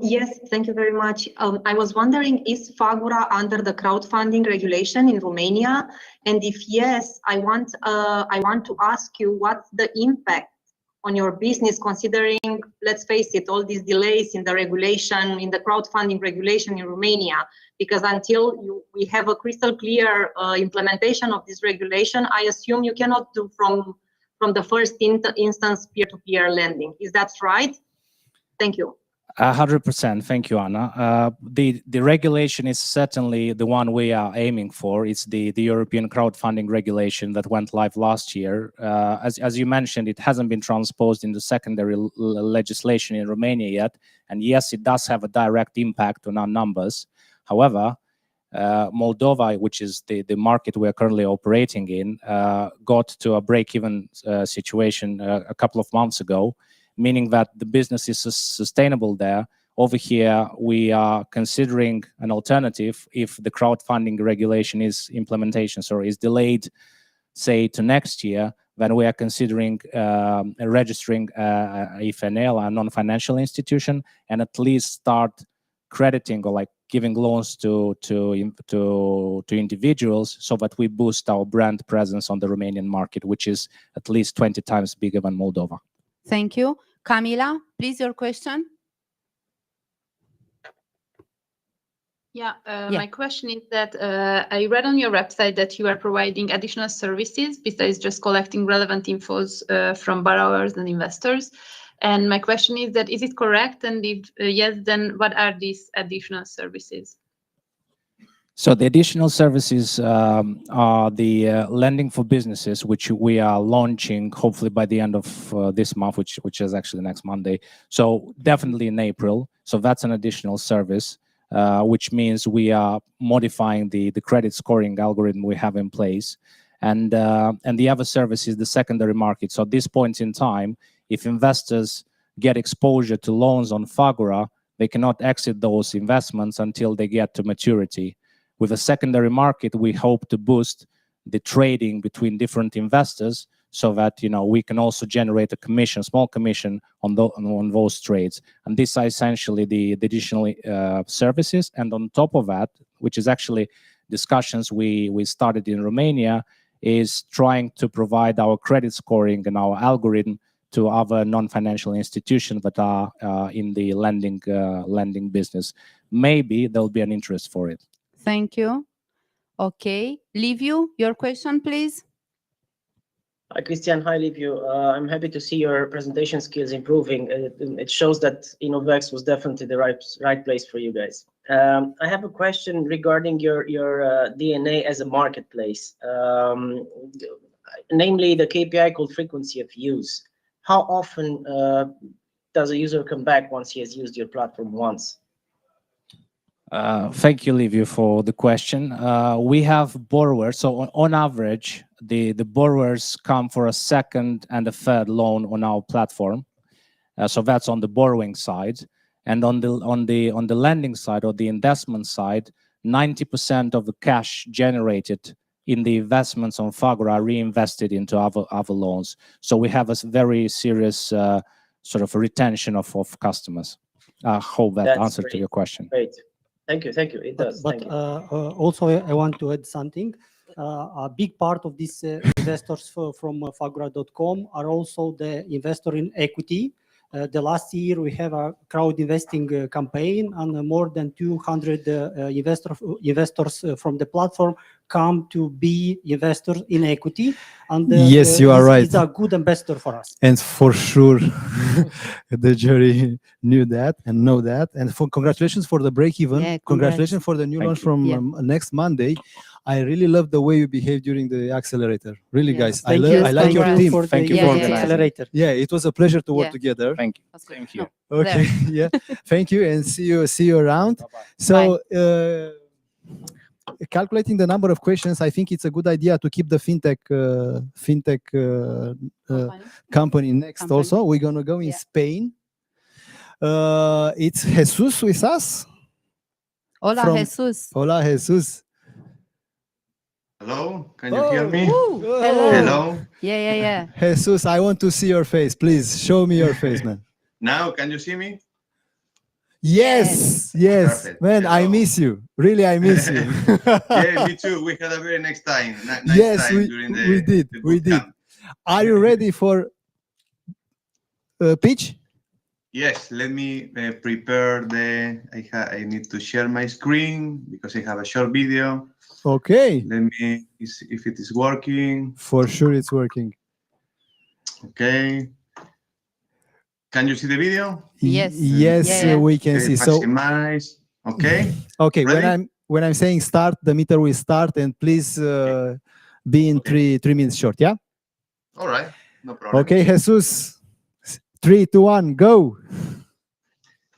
Speaker 23: Yes, thank you very much. I was wondering, is Fagura under the crowdfunding regulation in Romania? And if yes, I want to ask you what's the impact on your business, considering, let's face it, all these delays in the regulation, in the crowdfunding regulation in Romania, because until we have a crystal clear implementation of this regulation, I assume you cannot do from the first instance peer-to-peer lending. Is that right? Thank you.
Speaker 21: 100%. Thank you, Anna. The regulation is certainly the one we are aiming for. It's the European crowdfunding regulation that went live last year. As you mentioned, it hasn't been transposed in the secondary legislation in Romania yet. And yes, it does have a direct impact on our numbers. However, Moldova, which is the market we're currently operating in, got to a break-even situation a couple of months ago, meaning that the business is sustainable there. Over here, we are considering an alternative if the crowdfunding regulation is delayed, say, to next year. Then we are considering registering a FNL, a non-financial institution, and at least start crediting or like giving loans to individuals so that we boost our brand presence on the Romanian market, which is at least 20 times bigger than Moldova.
Speaker 14: Thank you. Camila, please, your question.
Speaker 16: Yeah, my question is that I read on your website that you are providing additional services besides just collecting relevant infos from borrowers and investors. And my question is that, is it correct? And if yes, then what are these additional services?
Speaker 21: So the additional services are the lending for businesses, which we are launching hopefully by the end of this month, which is actually next Monday. So definitely in April. So that's an additional service, which means we are modifying the credit scoring algorithm we have in place. And the other service is the secondary market. So at this point in time, if investors get exposure to loans on Fagura, they cannot exit those investments until they get to maturity. With a secondary market, we hope to boost the trading between different investors so that we can also generate a commission, small commission on those trades. And these are essentially the additional services. And on top of that, which is actually discussions we started in Romania, is trying to provide our credit scoring and our algorithm to other non-financial institutions that are in the lending business. Maybe there'll be an interest for it.
Speaker 14: Thank you. Okay, Liviu, your question, please.
Speaker 3: Hi, Christian. Hi, Liviu. I'm happy to see your presentation skills improving. It shows that InnovX was definitely the right place for you guys. I have a question regarding your DNA as a marketplace, namely the KPI called frequency of use. How often does a user come back once he has used your platform once?
Speaker 21: Thank you, Liviu, for the question. We have borrowers. So on average, the borrowers come for a second and a third loan on our platform. So that's on the borrowing side. And on the lending side or the investment side, 90% of the cash generated in the investments on Fagura are reinvested into other loans. So we have a very serious sort of retention of customers. I hope that answered to your question.
Speaker 3: Great. Thank you. It does.
Speaker 4: But also, I want to add something. A big part of these investors from Fagura.com are also the investor in equity. The last year, we have a crowd investing campaign, and more than 200 investors from the platform come to be investors in equity. And
Speaker 13: yes, you are right.
Speaker 4: It's a good ambassador for us.
Speaker 13: And for sure, the jury knew that and know that. And congratulations for the break even. Yeah, congratulations for the new launch from next Monday. I really love the way you behave during the accelerator. Really, guys. I like your team.
Speaker 21: Thank you for the
Speaker 4: accelerator.
Speaker 13: Yeah, it was a pleasure to work together.
Speaker 21: Thank you. Thank you.
Speaker 13: Okay. Yeah. Thank you, and see you around. So, calculating the number of questions, I think it's a good idea to keep the fintech company next. Also, we're gonna go in Spain. It's Jesus with us.
Speaker 14: Hola, Jesus.
Speaker 13: Hola, Jesus.
Speaker 8: Hello, can you hear me?
Speaker 14: Hello. Yeah.
Speaker 13: Jesus, I want to see your face. Please show me your face, man.
Speaker 8: Now, can you see me?
Speaker 13: Yes.
Speaker 8: Perfect.
Speaker 13: Man,
Speaker 8: Hello.
Speaker 13: I miss you. Really, I miss you.
Speaker 8: Yeah, me too. We had a very nice time.
Speaker 13: Yes,
Speaker 8: during
Speaker 13: we did. Are you ready for pitch?
Speaker 8: Yes, let me prepare I need to share my screen because I have a short video.
Speaker 13: Okay.
Speaker 8: Let me see if it is working.
Speaker 13: For sure it's working.
Speaker 8: Okay. Can you see the video?
Speaker 14: Yes.
Speaker 13: Yes, we can see. So
Speaker 8: maximize. Okay.
Speaker 13: Okay.
Speaker 8: Ready?
Speaker 13: When I'm saying start, the meter will start, and please be in 3 minutes short. Yeah.
Speaker 8: All right. No problem.
Speaker 13: Okay, Jesus. 3, 2, 1, go.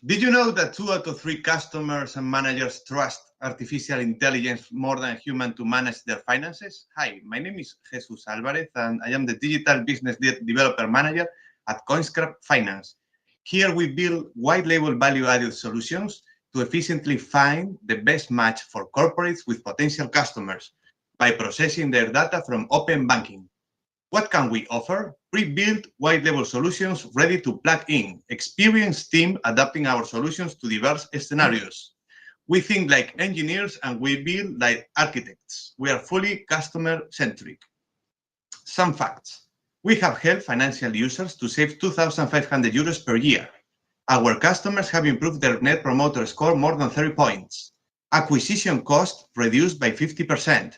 Speaker 8: Did you know that 2 out of 3 customers and managers trust artificial intelligence more than human to manage their finances? Hi, my name is Jesus Alvarez, and I am the Digital Business Developer Manager at Coinscrap Finance. Here we build white-label value-added solutions to efficiently find the best match for corporates with potential customers by processing their data from open banking. What can we offer? Pre-built white-label solutions ready to plug in, experienced team adapting our solutions to diverse scenarios. We think like engineers and we build like architects. We are fully customer-centric. Some facts. We have helped financial users to save 2,500 euros per year. Our customers have improved their Net Promoter Score more than 30 points. Acquisition cost reduced by 50%.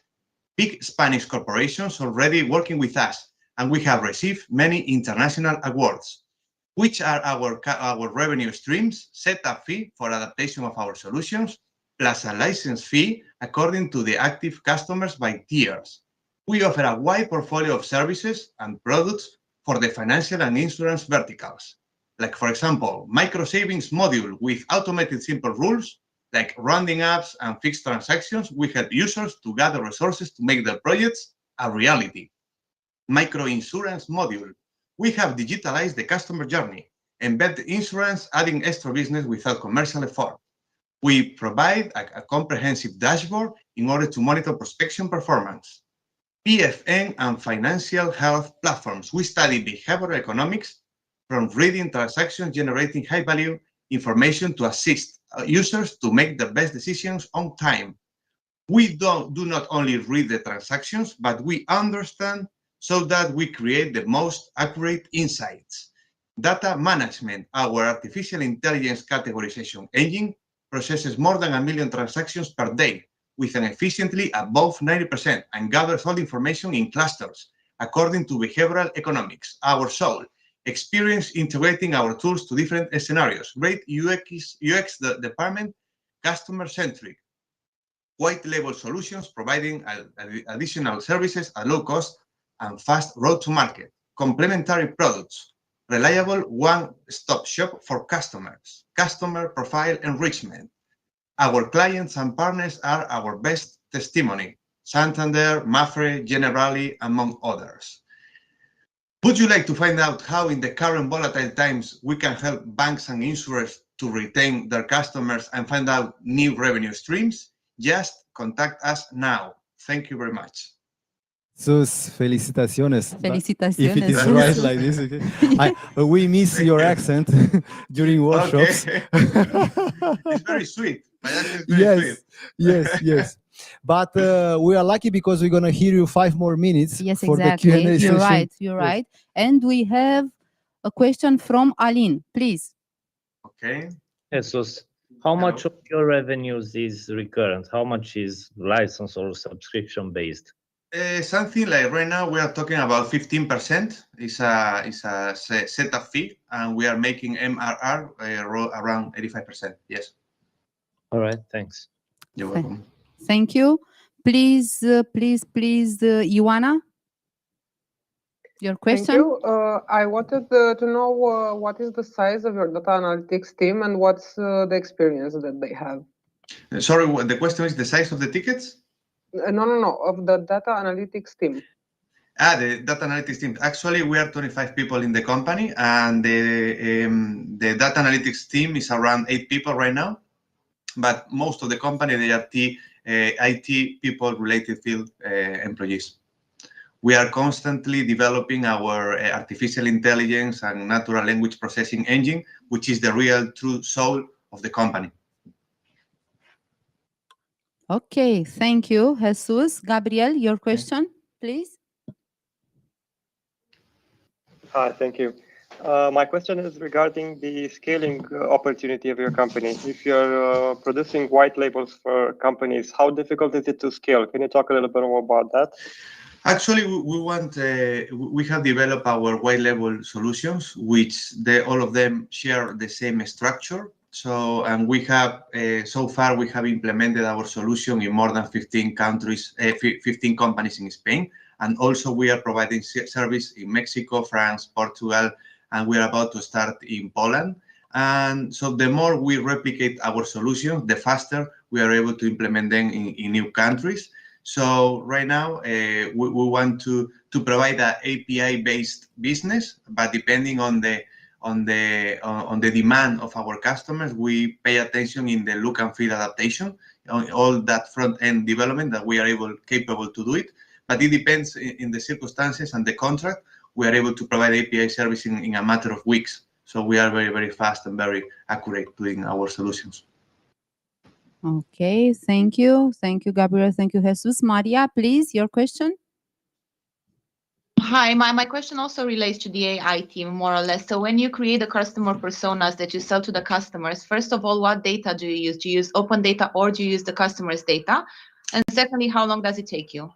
Speaker 8: Big Spanish corporations already working with us, and we have received many international awards. Which are our revenue streams? Setup fee for adaptation of our solutions, plus a license fee according to the active customers by tiers. We offer a wide portfolio of services and products for the financial and insurance verticals. Like, for example, micro savings module with automated simple rules, like rounding ups and fixed transactions. We help users to gather resources to make their projects a reality. Micro insurance module. We have digitalized the customer journey, embed the insurance, adding extra business without commercial effort. We provide a comprehensive dashboard in order to monitor prospection performance. PFN and financial health platforms. We study behavioral economics from reading transactions, generating high-value information to assist users to make the best decisions on time. We do not only read the transactions, but we understand so that we create the most accurate insights. Data management. Our artificial intelligence categorization engine processes more than 1 million transactions per day with an efficiency above 90% and gathers all information in clusters according to behavioral economics. Our soul. Experience integrating our tools to different scenarios. Great UX department, customer-centric. White label solutions providing additional services at low cost and fast road to market. Complementary products. Reliable one-stop shop for customers. Customer profile enrichment. Our clients and partners are our best testimony. Santander, Mafre, Generali, among others. Would you like to find out how in the current volatile times we can help banks and insurers to retain their customers and find out new revenue streams? Just contact us now. Thank you very much.
Speaker 13: Sus, felicitaciones.
Speaker 14: Felicitaciones.
Speaker 13: If it is right like this, okay. We miss your accent during workshops.
Speaker 8: Okay. It's very sweet. My accent is very sweet.
Speaker 13: Yes. But we are lucky because we're going to hear you 5 more minutes
Speaker 14: Yes,
Speaker 13: for
Speaker 14: exactly.
Speaker 13: the Q&A
Speaker 14: You're
Speaker 13: session.
Speaker 14: right. You're right. And we have a question from Alin. Please.
Speaker 8: Okay.
Speaker 5: Jesus, how much of your revenues is recurrent? How much is license or subscription based?
Speaker 8: Something like right now we are talking about 15% is a setup fee, and we are making MRR around 85%. Yes.
Speaker 5: All right. Thanks.
Speaker 8: You're welcome.
Speaker 14: Thank you. Please, Ioana, your question.
Speaker 19: Thank you. I wanted to know what is the size of your data analytics team and what's the experience that they have?
Speaker 8: Sorry, the question is the size of the tickets?
Speaker 19: No, of the data analytics team.
Speaker 8: The data analytics team. Actually, we are 25 people in the company, and the data analytics team is around 8 people right now. But most of the company, they are IT people related field employees. We are constantly developing our artificial intelligence and natural language processing engine, which is the real true soul of the company.
Speaker 14: Okay, thank you, Jesus. Gabriel, your question, please.
Speaker 20: Hi, thank you. My question is regarding the scaling opportunity of your company. If you're producing white labels for companies, how difficult is it to scale? Can you talk a little bit more about that?
Speaker 8: Actually, we have developed our white label solutions, which all of them share the same structure. So, and we have so far we have implemented our solution in more than 15 countries, 15 companies in Spain, and also we are providing service in Mexico, France, Portugal, and we are about to start in Poland. And so the more we replicate our solution, the faster we are able to implement them in new countries. So right now we want to provide an API-based business, but depending on the demand of our customers, we pay attention in the look and feel adaptation, on all that front-end development that we are capable to do it. But it depends in the circumstances and the contract. We are able to provide API service in a matter of weeks. So we are very, very fast and very accurate doing our solutions.
Speaker 14: Okay, thank you. Thank you, Gabriel. Thank you, Jesus. Maria, please, your question.
Speaker 16: Hi, my question also relates to the AI team, more or less. So when you create the customer personas that you sell to the customers, first of all, what data do you use? Do you use open data or do you use the customer's data? And secondly, how long does it take you?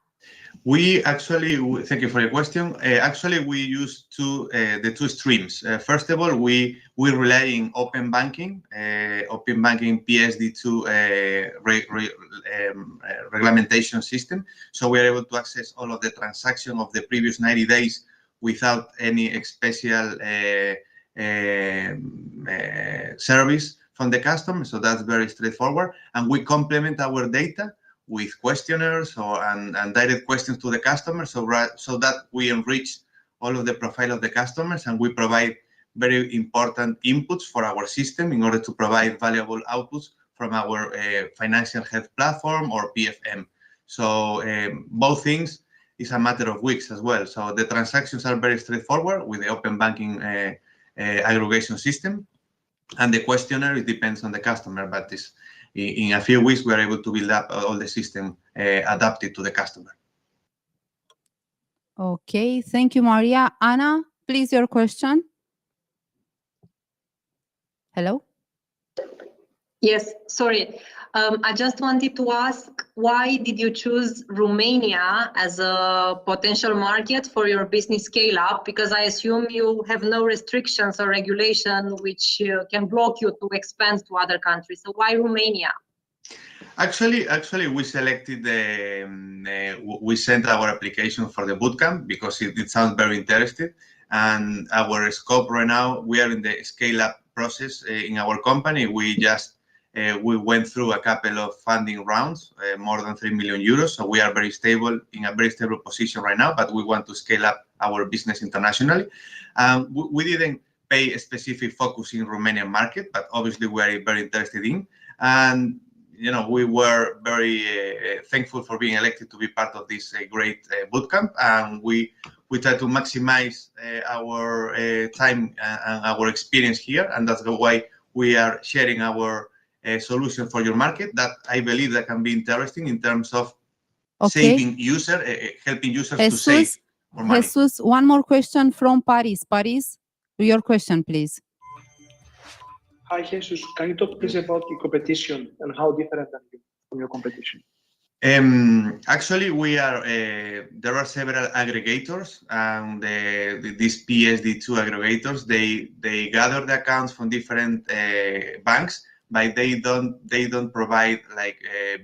Speaker 8: We actually, thank you for your question. Actually, we use the two streams. First of all, we rely on open banking PSD2 regulation system. So we are able to access all of the transactions of the previous 90 days without any special service from the customer. So that's very straightforward. And we complement our data with questionnaires and direct questions to the customer, so that we enrich all of the profile of the customers, and we provide very important inputs for our system in order to provide valuable outputs from our financial health platform or PFM. So both things is a matter of weeks as well. So the transactions are very straightforward with the open banking aggregation system, and the questionnaire, it depends on the customer, but in a few weeks, we are able to build up all the system adapted to the customer.
Speaker 14: Okay, thank you, Maria. Anna, please, your question. Hello?
Speaker 23: Yes, sorry. I just wanted to ask, why did you choose Romania as a potential market for your business scale up? Because I assume you have no restrictions or regulation which can block you to expand to other countries. So why Romania?
Speaker 8: Actually, we selected we sent our application for the bootcamp because it sounds very interesting. And our scope right now, we are in the scale-up process in our company. We went through a couple of funding rounds, more than 3 million euros. So we are very stable, in a very stable position right now, but we want to scale up our business internationally. We didn't pay a specific focus in Romanian market, but obviously we are very interested in. And we were very thankful for being elected to be part of this great bootcamp, and we try to maximize our time and our experience here, and that's why we are sharing our solution for your market that I believe that can be interesting in terms of saving helping users to save more money.
Speaker 14: Jesus, one more question from Paris. Paris, your question, please.
Speaker 7: Hi, Jesus. Can you talk please about the competition and how different are you from your competition?
Speaker 8: Actually, there are several aggregators, and these PSD2 aggregators, they gather the accounts from different banks, but they don't provide like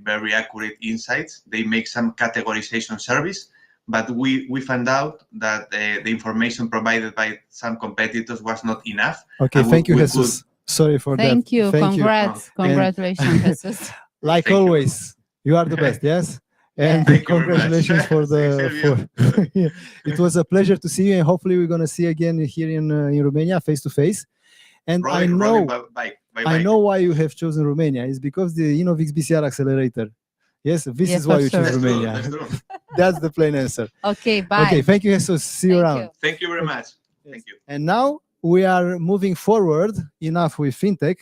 Speaker 8: very accurate insights. They make some categorization service, but we found out that the information provided by some competitors was not enough.
Speaker 13: Okay, thank you, Jesus. Sorry for that.
Speaker 14: Thank you. Congrats. Congratulations, Jesus.
Speaker 13: Like always, you are the best, yes? And congratulations for it was a pleasure to see you, and hopefully we're going to see you again here in Romania face to face. And I know why you have chosen Romania is because the InnovX-BCR accelerator. Yes, this is why you chose Romania. That's the plain answer.
Speaker 14: Okay, bye.
Speaker 13: Okay, thank you, Jesus. See you around.
Speaker 8: Thank you very much. Thank you.
Speaker 13: And now we are moving forward enough with fintech.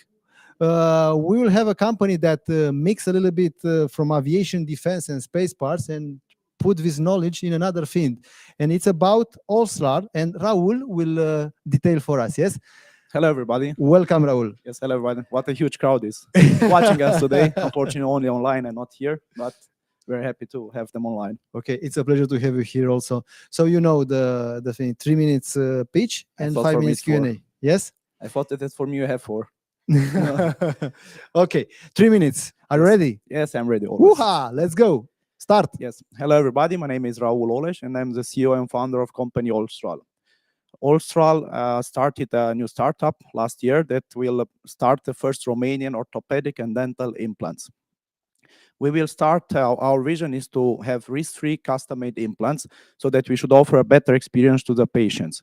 Speaker 13: We will have a company that mix a little bit from aviation, defense, and space parts and put this knowledge in another field. And it's about All-Star, and Raul will detail for us, yes?
Speaker 9: Hello, everybody.
Speaker 13: Welcome, Raul.
Speaker 9: Yes, hello, everybody. What a huge crowd is watching us today. Unfortunately, only online and not here, but we're happy to have them online.
Speaker 13: Okay, it's a pleasure to have you here also. So you know the thing, 3 minutes pitch and 5 minutes Q&A. Yes?
Speaker 9: I thought that for me you have 4.
Speaker 13: Okay, 3 minutes. Are you ready?
Speaker 9: Yes, I'm ready. Always.
Speaker 13: Woo-ha! Let's go. Start.
Speaker 9: Yes. Hello, everybody. My name is Raul Oleș, and I'm the CEO and founder of company All-Star. All-Star started a new startup last year that will start the first Romanian orthopedic and dental implants. We will start, our vision is to have risk-free custom-made implants so that we should offer a better experience to the patients.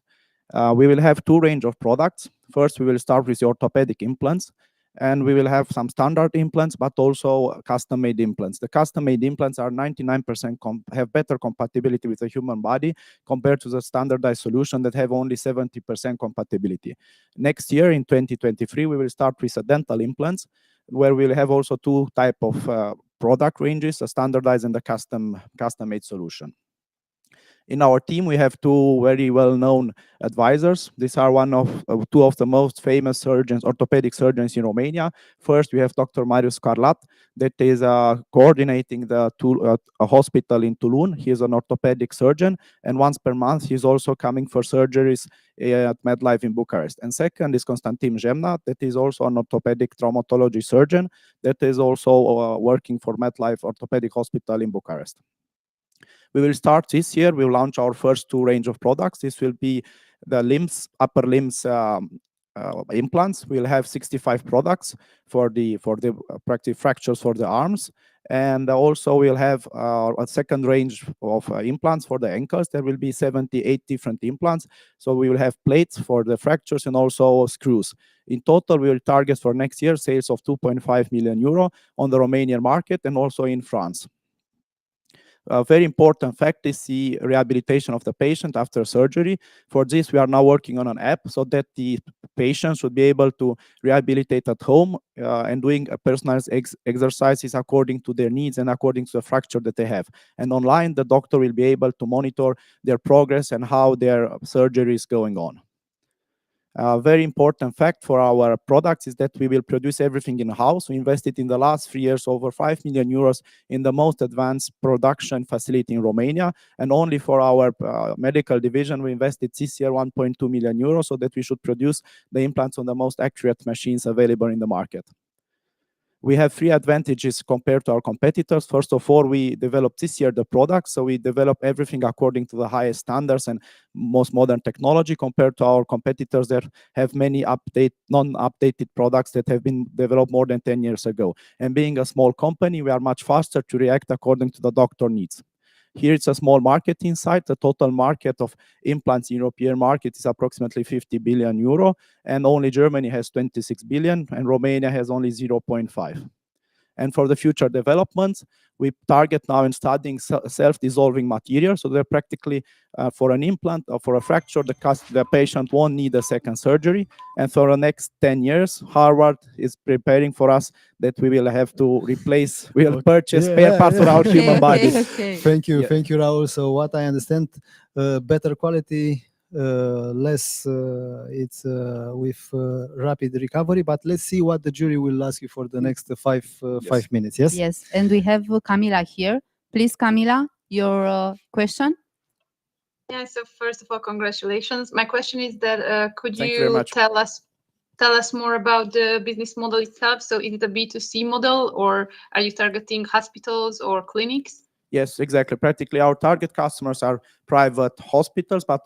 Speaker 9: We will have 2 range of products. First, we will start with the orthopedic implants, and we will have some standard implants, but also custom-made implants. The custom-made implants are 99% have better compatibility with the human body compared to the standardized solution that have only 70% compatibility. Next year, in 2023, we will start with the dental implants, where we'll have also 2 type of product ranges, a standardized and a custom-made solution. In our team, we have two very well-known advisors. These are two of the most famous surgeons, orthopedic surgeons in Romania. First, we have Dr. Marius Carlat, that is coordinating a hospital in Toulon. He is an orthopedic surgeon, and once per month, he's also coming for surgeries at MedLife in Bucharest. And second is Constantin Gemna, that is also an orthopedic traumatology surgeon, that is also working for MedLife Orthopedic Hospital in Bucharest. We will start this year. We'll launch our first two range of products. This will be the upper limbs implants. We'll have 65 products for the practice fractures for the arms. And also we'll have a second range of implants for the ankles. There will be 78 different implants. So we will have plates for the fractures and also screws. In total, we will target for next year sales of 2.5 million euro on the Romanian market and also in France. A very important fact is the rehabilitation of the patient after surgery. For this, we are now working on an app so that the patient should be able to rehabilitate at home and doing personalized exercises according to their needs and according to the fracture that they have. And online, the doctor will be able to monitor their progress and how their surgery is going on. A very important fact for our products is that we will produce everything in-house. We invested in the last 3 years over 5 million euros in the most advanced production facility in Romania. And only for our medical division, we invested this year 1.2 million euros so that we should produce the implants on the most accurate machines available in the market. We have 3 advantages compared to our competitors. First of all, we developed this year the product, so we develop everything according to the highest standards and most modern technology compared to our competitors that have many non-updated products that have been developed more than 10 years ago. And being a small company, we are much faster to react according to the doctor needs. Here it's a small market insight. The total market of implants in European market is approximately 50 billion euro, and only Germany has 26 billion, and Romania has only 0.5. And for the future developments, we target now in studying self-dissolving materials. So they're practically for an implant or for a fracture, the patient won't need a second surgery. And for the next 10 years, Harvard is preparing for us that we will have to replace, we'll purchase spare parts for our human bodies.
Speaker 13: Thank you, Raul. So what I understand, better quality, less it's with rapid recovery, but let's see what the jury will ask you for the next five minutes.
Speaker 14: Yes, and we have Camila here. Please, Camila, your question.
Speaker 16: Yeah, so first of all, congratulations. My question is that could
Speaker 9: Thank you very
Speaker 16: you
Speaker 9: much.
Speaker 16: tell us more about the business model itself? So is it a B2C model, or are you targeting hospitals or clinics?
Speaker 9: Yes, exactly. Practically, our target customers are private hospitals, but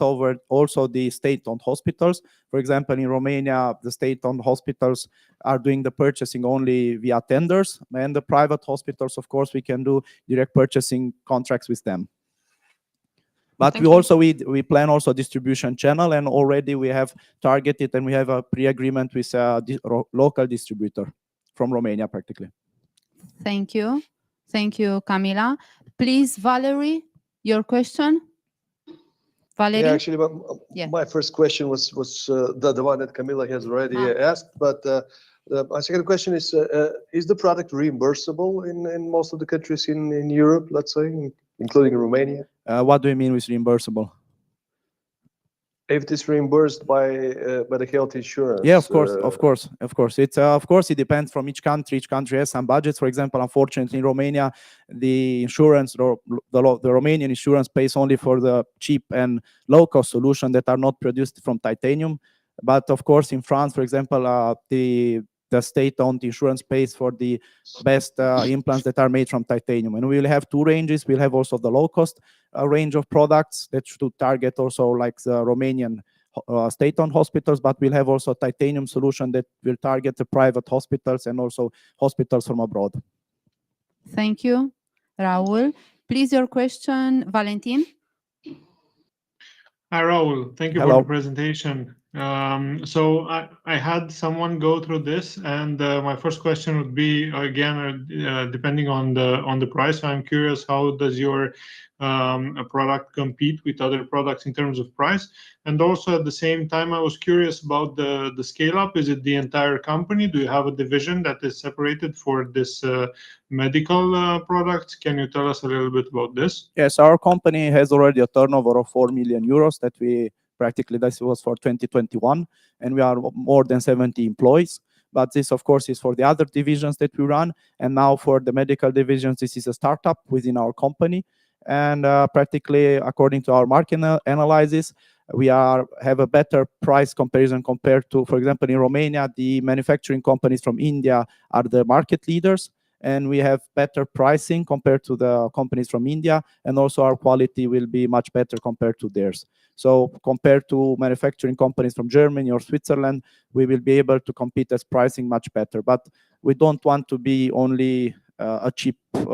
Speaker 9: also the state-owned hospitals. For example, in Romania, the state-owned hospitals are doing the purchasing only via tenders, and the private hospitals, of course, we can do direct purchasing contracts with them. But we plan also distribution channel, and already we have targeted and we have a pre-agreement with a local distributor from Romania, practically.
Speaker 14: Thank you. Thank you, Camila. Please, Valerie, your question. Valerie?
Speaker 6: Yeah, actually, my first question was the one that Camila has already asked, but my second question is the product reimbursable in most of the countries in Europe, let's say, including Romania?
Speaker 9: What do you mean with reimbursable?
Speaker 6: If it is reimbursed by the health insurance.
Speaker 9: Yeah, of course. It's of course it depends from each country. Each country has some budgets. For example, unfortunately, in Romania, the insurance, the Romanian insurance pays only for the cheap and low-cost solution that are not produced from titanium. But of course, in France, for example, the state-owned insurance pays for the best implants that are made from titanium. And we will have 2 ranges. We'll have also the low-cost range of products that should target also like the Romanian state-owned hospitals, but we'll have also a titanium solution that will target the private hospitals and also hospitals from abroad.
Speaker 14: Thank you, Raul. Please, your question, Valentin.
Speaker 10: Hi, Raul. Thank you
Speaker 9: Hello.
Speaker 10: for the presentation. So I had someone go through this, and my first question would be again, depending on the price. I'm curious, how does your product compete with other products in terms of price? And also at the same time, I was curious about the scale up. Is it the entire company? Do you have a division that is separated for this medical products? Can you tell us a little bit about this?
Speaker 9: Yes, our company has already a turnover of 4 million euros that we practically, this was for 2021, and we are more than 70 employees. But this, of course, is for the other divisions that we run. And now for the medical divisions, this is a startup within our company. And practically, according to our market analysis, we have a better price comparison compared to, for example, in Romania, the manufacturing companies from India are the market leaders. And we have better pricing compared to the companies from India. And also our quality will be much better compared to theirs. So compared to manufacturing companies from Germany or Switzerland, we will be able to compete as pricing much better. But we don't want to be only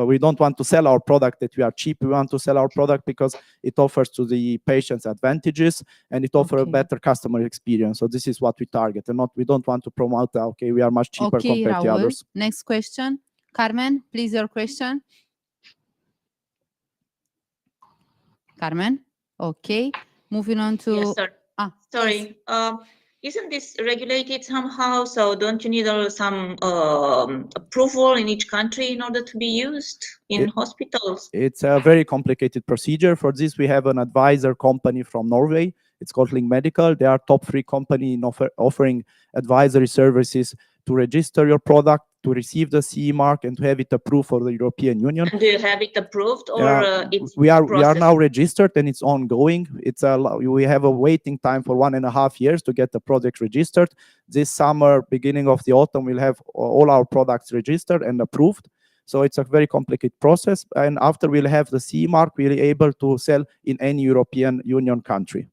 Speaker 9: we don't want to sell our product that we are cheap. We want to sell our product because it offers to the patients advantages and it offers a better customer experience. So this is what we target, and we don't want to promote, okay, we are much cheaper compared to others.
Speaker 14: Next question. Carmen, please, your question. Carmen? Okay. Moving on to...
Speaker 11: Yes, sir. Sorry.
Speaker 14: Yes.
Speaker 11: Isn't this regulated somehow? So don't you need some approval in each country in order to be used in hospitals?
Speaker 9: It's a very complicated procedure. For this, we have an advisor company from Norway. It's called Link Medical. They are top 3 company in offering advisory services to register your product, to receive the CE mark, and to have it approved for the European Union.
Speaker 11: And do you have it approved, or it's
Speaker 9: we are now registered and it's ongoing. We have a waiting time for 1.5 years to get the project registered. This summer, beginning of the autumn, we'll have all our products registered and approved. So it's a very complicated process. And after we'll have the CE mark, we'll be able to sell in any European Union country.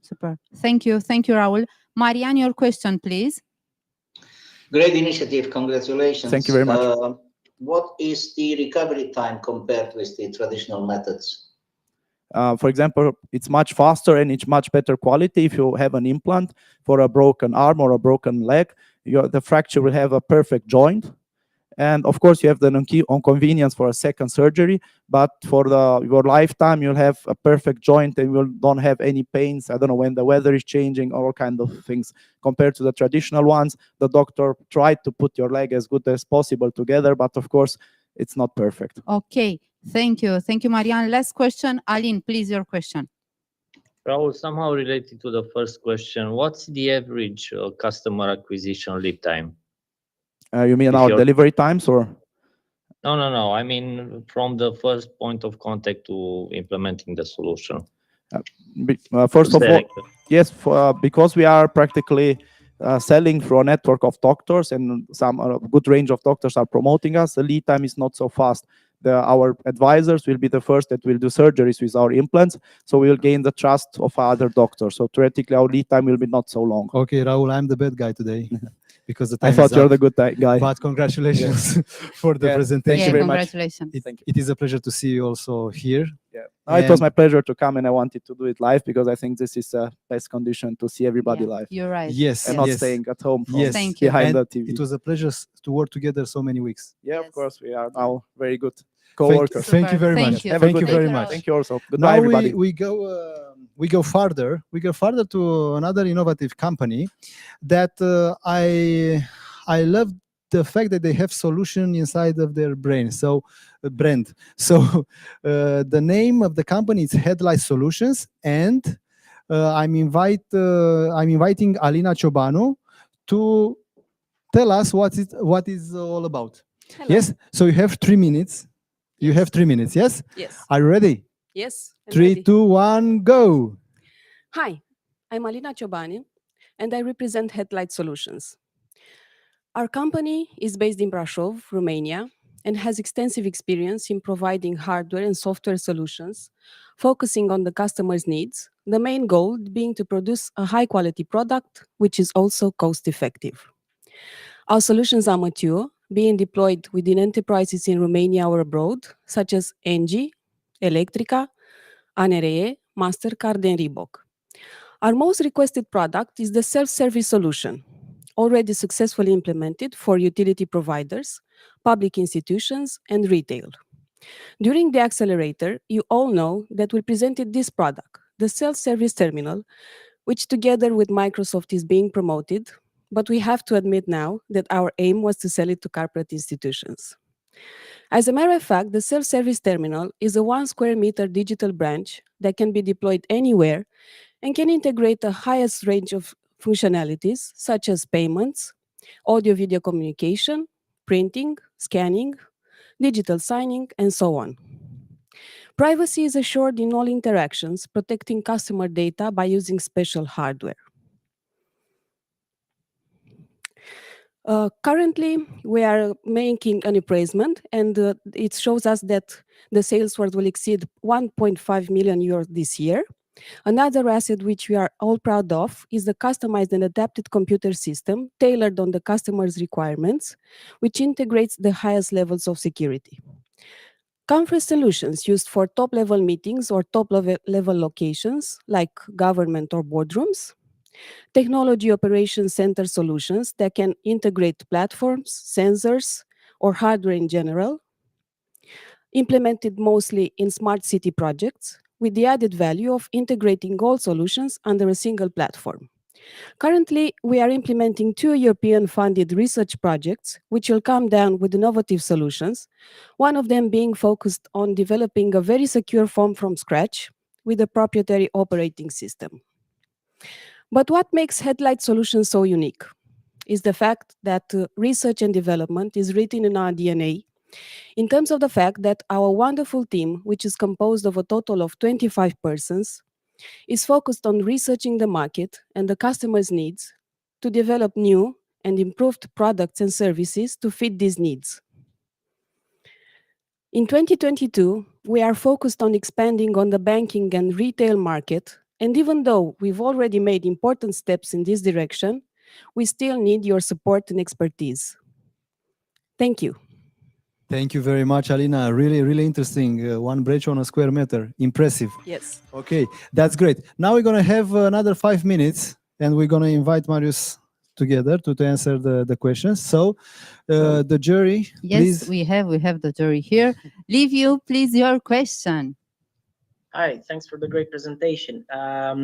Speaker 14: Super. Thank you. Thank you, Raul. Marian, your question, please.
Speaker 18: Great initiative. Congratulations.
Speaker 9: Thank you very much.
Speaker 18: What is the recovery time compared with the traditional methods?
Speaker 9: For example, it's much faster and it's much better quality. If you have an implant for a broken arm or a broken leg, the fracture will have a perfect joint. And of course, you have the inconvenience for a second surgery, but for your lifetime, you'll have a perfect joint and you don't have any pains. I don't know, when the weather is changing, all kind of things. Compared to the traditional ones, the doctor tried to put your leg as good as possible together, but of course, it's not perfect.
Speaker 14: Okay, thank you. Thank you, Marian. Last question. Alin, please, your question.
Speaker 5: Raul, somehow related to the first question, what's the average customer acquisition lead time?
Speaker 9: You mean our delivery times, or?
Speaker 5: No. I mean, from the first point of contact to implementing the solution.
Speaker 9: First of all, yes, because we are practically selling through a network of doctors, and some good range of doctors are promoting us, the lead time is not so fast. Our advisors will be the first that will do surgeries with our implants, so we will gain the trust of other doctors. So theoretically, our lead time will be not so long.
Speaker 13: Okay, Raul, I'm the bad guy today. Because the time
Speaker 9: I thought
Speaker 13: is
Speaker 9: you're
Speaker 13: up.
Speaker 9: the good guy.
Speaker 13: But congratulations for the presentation.
Speaker 9: Thank you very much.
Speaker 14: Congratulations.
Speaker 13: It is a pleasure to see you also here.
Speaker 9: It was my pleasure to come, and I wanted to do it live because I think this is the best condition to see everybody live.
Speaker 14: You're right.
Speaker 13: Yes.
Speaker 9: And not staying at home from
Speaker 13: Yes.
Speaker 9: behind
Speaker 13: And
Speaker 9: the TV.
Speaker 13: it was a pleasure to work together so many weeks.
Speaker 9: Yeah, of course, we are now very good co-workers.
Speaker 13: Thank you very much. Thank you very much.
Speaker 9: Thank you also. Goodbye,
Speaker 13: Now
Speaker 9: everybody.
Speaker 13: we go further. We go further to another innovative company that I love the fact that they have solution inside of their brand. So the name of the company is Headlight Solutions, and I'm inviting Alina Ciobanu to tell us what is all about.
Speaker 12: Hello.
Speaker 13: Yes. So you have 3 minutes. You have 3 minutes. Yes.
Speaker 12: Yes.
Speaker 13: Are you ready?
Speaker 12: Yes. I'm
Speaker 13: 3,
Speaker 12: ready.
Speaker 13: 2, 1, go.
Speaker 12: Hi, I'm Alina Ciobanu, and I represent Headlight Solutions. Our company is based in Brașov, Romania, and has extensive experience in providing hardware and software solutions, focusing on the customer's needs, the main goal being to produce a high-quality product, which is also cost-effective. Our solutions are mature, being deployed within enterprises in Romania or abroad, such as Engie, Electrica, ANRE, Mastercard, and Reebok. Our most requested product is the self-service solution, already successfully implemented for utility providers, public institutions, and retail. During the accelerator, you all know that we presented this product, the self-service terminal, which together with Microsoft is being promoted, but we have to admit now that our aim was to sell it to corporate institutions. As a matter of fact, the self-service terminal is a 1 square meter digital branch that can be deployed anywhere and can integrate the highest range of functionalities, such as payments, audio-video communication, printing, scanning, digital signing, and so on. Privacy is assured in all interactions, protecting customer data by using special hardware. Currently, we are making an appraisement, and it shows us that the sales worth will exceed 1.5 million euros this year. Another asset which we are all proud of is the customized and adapted computer system tailored on the customer's requirements, which integrates the highest levels of security. Conference solutions used for top-level meetings or top-level locations like government or boardrooms. Technology operations center solutions that can integrate platforms, sensors, or hardware in general. Implemented mostly in smart city projects with the added value of integrating all solutions under a single platform. Currently, we are implementing 2 European-funded research projects, which will come down with innovative solutions, one of them being focused on developing a very secure phone from scratch with a proprietary operating system. But what makes Headlight Solutions so unique is the fact that research and development is written in our DNA, in terms of the fact that our wonderful team, which is composed of a total of 25 persons, is focused on researching the market and the customer's needs to develop new and improved products and services to fit these needs. In 2022, we are focused on expanding on the banking and retail market, and even though we've already made important steps in this direction, we still need your support and expertise. Thank you.
Speaker 13: Thank you very much, Alina. Really, really interesting. One branch on a square meter. Impressive.
Speaker 12: Yes.
Speaker 13: Okay, that's great. Now we're going to have another 5 minutes, and we're going to invite Marius together to answer the questions. So the jury,
Speaker 14: yes,
Speaker 13: please.
Speaker 14: we have the jury here. Liviu, please, your question.
Speaker 3: Hi, thanks for the great presentation. I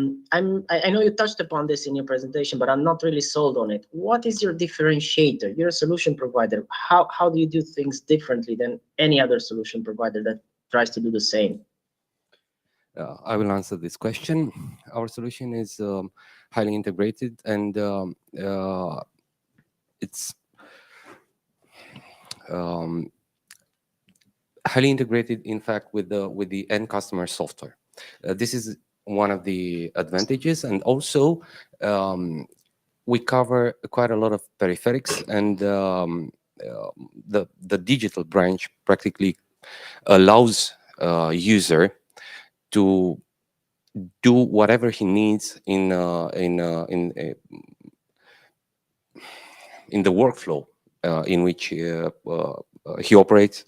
Speaker 3: know you touched upon this in your presentation, but I'm not really sold on it. What is your differentiator? You're a solution provider. How do you do things differently than any other solution provider that tries to do the same?
Speaker 2: I will answer this question. Our solution is highly integrated, and it's highly integrated, in fact, with the end customer software. This is one of the advantages, and also we cover quite a lot of peripheries, and the digital branch practically allows user to do whatever he needs in the workflow in which he operates.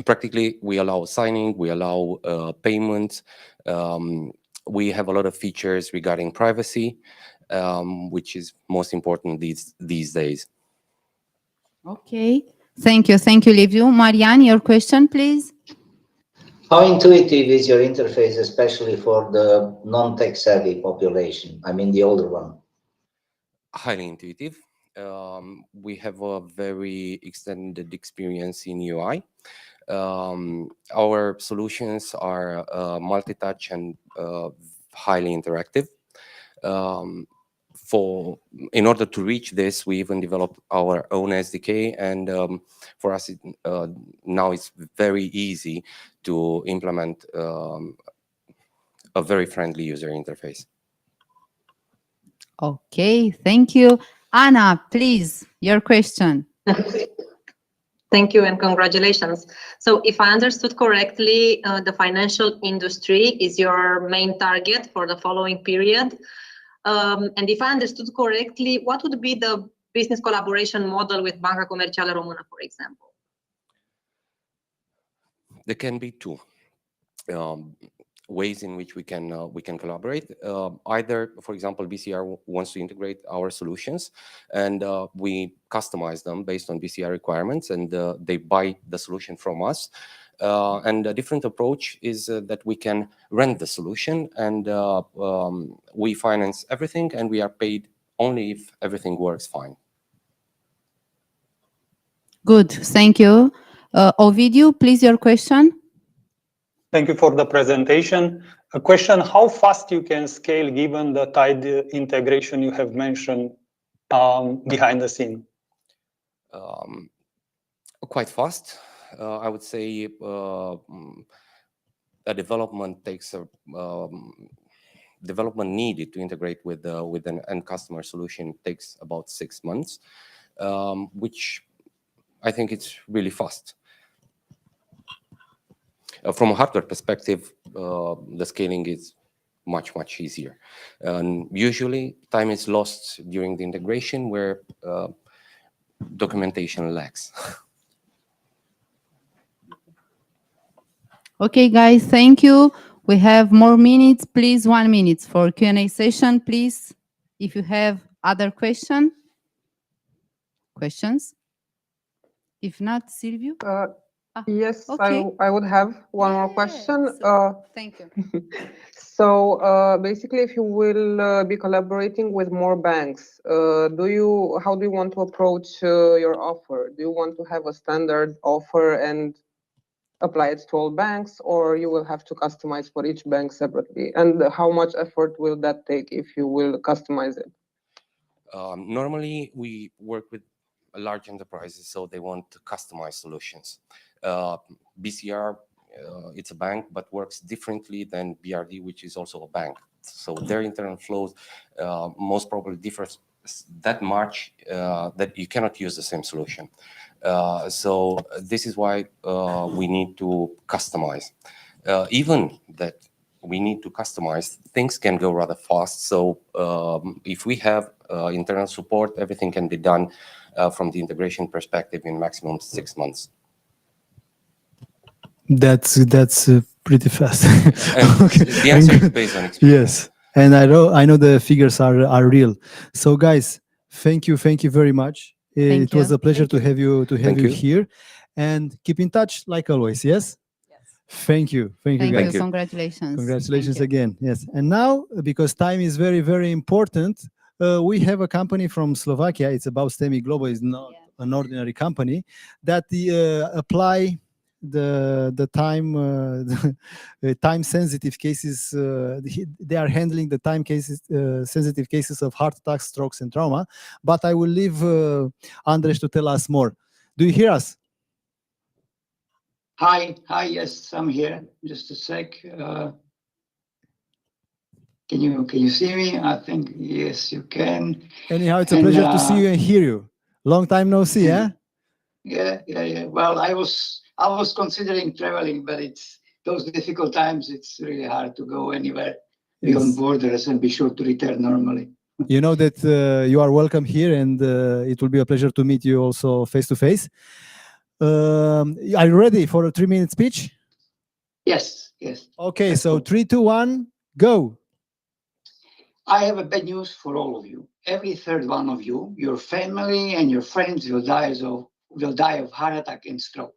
Speaker 2: Practically, we allow signing, we allow payments. We have a lot of features regarding privacy, which is most important these days.
Speaker 14: Okay, thank you, Liviu. Marian, your question, please.
Speaker 18: How intuitive is your interface, especially for the non-tech savvy population? I mean, the older one.
Speaker 2: Highly intuitive. We have a very extended experience in UI. Our solutions are multi-touch and highly interactive. In order to reach this, we even developed our own SDK, and for us now it's very easy to implement a very friendly user interface.
Speaker 14: Okay, thank you. Anna, please, your question.
Speaker 23: Thank you and congratulations. So if I understood correctly, the financial industry is your main target for the following period. And if I understood correctly, what would be the business collaboration model with Banca Comercială Română, for example?
Speaker 2: There can be two. ways in which we can collaborate. Either, for example, BCR wants to integrate our solutions, and we customize them based on BCR requirements, and they buy the solution from us. And a different approach is that we can rent the solution, and we finance everything, and we are paid only if everything works fine.
Speaker 14: Good, thank you. Ovidiu, please, your question.
Speaker 22: Thank you for the presentation. A question, how fast you can scale given the tight integration you have mentioned behind the scene?
Speaker 2: Quite fast. I would say a development takes development needed to integrate with an end customer solution takes about 6 months, which I think it's really fast. From a hardware perspective, the scaling is much easier. And usually, time is lost during the integration where documentation lacks.
Speaker 14: Okay, guys, thank you. We have more minutes. Please, 1 minute for Q&A session, please. If you have other questions. If not, Silviu?
Speaker 19: Yes,
Speaker 14: okay.
Speaker 19: I would have one more question.
Speaker 14: Thank you.
Speaker 19: So basically, if you will be collaborating with more banks, how do you want to approach your offer? Do you want to have a standard offer and apply it to all banks, or you will have to customize for each bank separately? And how much effort will that take if you will customize it?
Speaker 2: Normally, we work with large enterprises, so they want customized solutions. BCR, it's a bank, but works differently than BRD, which is also a bank. So their internal flows most probably differs that much that you cannot use the same solution. So this is why we need to customize. Even that we need to customize, things can go rather fast. So if we have internal support, everything can be done from the integration perspective in maximum 6 months.
Speaker 13: That's pretty fast.
Speaker 2: Okay. The answer is based on experience.
Speaker 13: Yes, and I know the figures are real. So guys, thank you very much. It was a pleasure to have you here, and keep in touch like always. Yes. Thank you guys.
Speaker 14: Congratulations.
Speaker 13: Congratulations again. Yes, and now because time is very important, we have a company from Slovakia. It's about STEMI Global. It's not an ordinary company that apply the time sensitive cases. They are handling the time cases, sensitive cases of heart attacks, strokes, and trauma. But I will leave Andres to tell us more. Do you hear us?
Speaker 1: Hi, yes, I'm here. Just a sec. Can you see me? I think yes, you can.
Speaker 13: Anyhow, it's a pleasure to see you and hear you. Long time no see, eh?
Speaker 1: Yeah. Well, I was considering traveling, but it's those difficult times. It's really hard to go anywhere beyond borders and be sure to return normally.
Speaker 13: You know that you are welcome here, and it will be a pleasure to meet you also face to face. Are you ready for a 3-minute speech?
Speaker 1: Yes.
Speaker 13: Okay, so 3, 2, 1, go.
Speaker 1: I have a bad news for all of you. Every third one of you, your family and your friends will die of heart attack and stroke.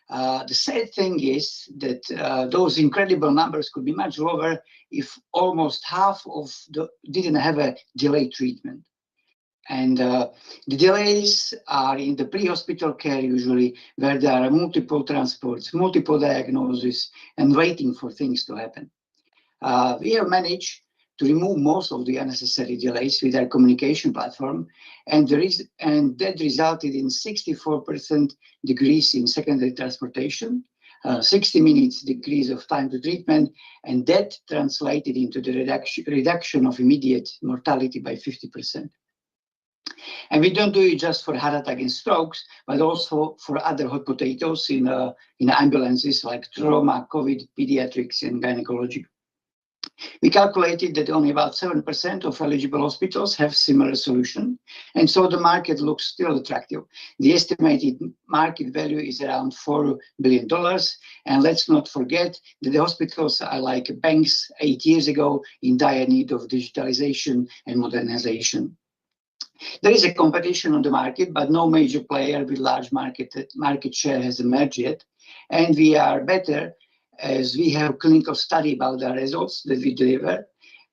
Speaker 1: The sad thing is that those incredible numbers could be much lower if almost half of didn't have a delayed treatment. And the delays are in the pre-hospital care usually, where there are multiple transports, multiple diagnoses, and waiting for things to happen. We have managed to remove most of the unnecessary delays with our communication platform, and that resulted in 64% decrease in secondary transportation, 60 minutes decrease of time to treatment, and that translated into the reduction of immediate mortality by 50%. And we don't do it just for heart attack and strokes, but also for other hot potatoes in ambulances like trauma, COVID, pediatrics, and gynecology. We calculated that only about 7% of eligible hospitals have similar solution, and so the market looks still attractive. The estimated market value is around $4 billion, and let's not forget that the hospitals are like banks 8 years ago in dire need of digitalization and modernization. There is a competition on the market, but no major player with large market share has emerged yet, and we are better as we have clinical study about the results that we deliver,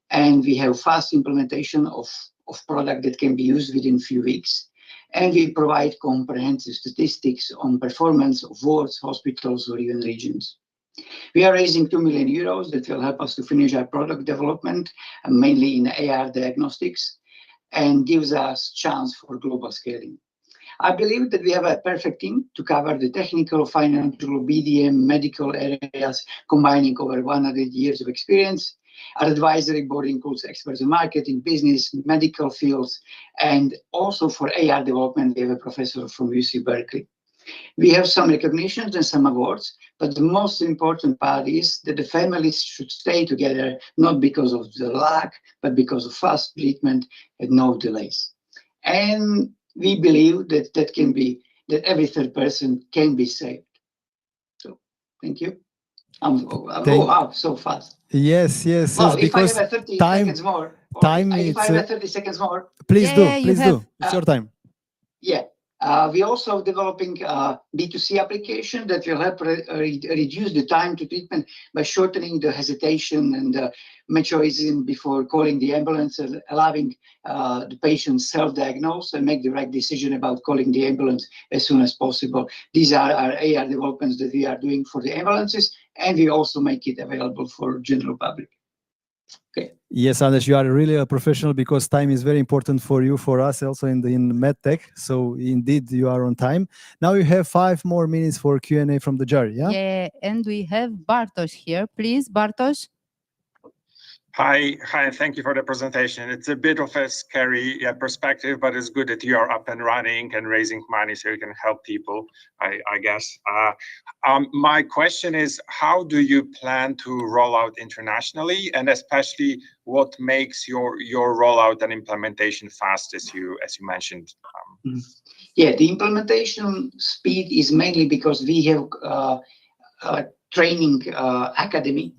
Speaker 1: and we have fast implementation of product that can be used within few weeks, and we provide comprehensive statistics on performance of wards, hospitals, or even regions. We are raising 2 million euros that will help us to finish our product development, mainly in AR diagnostics, and gives us chance for global scaling. I believe that we have a perfect team to cover the technical, financial, BDM, medical areas, combining over 100 years of experience. Our advisory board includes experts in marketing, business, medical fields, and also for AR development, we have a professor from UC Berkeley. We have some recognitions and some awards, but the most important part is that the families should stay together, not because of the luck, but because of fast treatment and no delays. And we believe that that every third person can be saved. So, thank you. Wow, so fast.
Speaker 13: Yes,
Speaker 1: Well, if I
Speaker 13: because
Speaker 1: have 30
Speaker 13: time,
Speaker 1: seconds more,
Speaker 13: it's,
Speaker 1: if I have 30 seconds more,
Speaker 13: please do. It's your time.
Speaker 1: Yeah. We're also developing a B2C application that will help reduce the time to treatment by shortening the hesitation and the maturation before calling the ambulance, and allowing the patient self-diagnose and make the right decision about calling the ambulance as soon as possible. These are our AR developments that we are doing for the ambulances, and we also make it available for general public. Okay.
Speaker 13: Yes, Anders, you are really a professional because time is very important for you, for us also in MedTech. So indeed, you are on time. Now you have 5 more minutes for Q&A from the jury, yeah?
Speaker 14: Yeah, and we have Bartosz here. Please, Bartosz.
Speaker 4: Hi, thank you for the presentation. It's a bit of a scary perspective, but it's good that you are up and running and raising money so you can help people, I guess. My question is, how do you plan to roll out internationally, and especially what makes your rollout and implementation fast, as you mentioned?
Speaker 1: Yeah, the implementation speed is mainly because we have a training academy.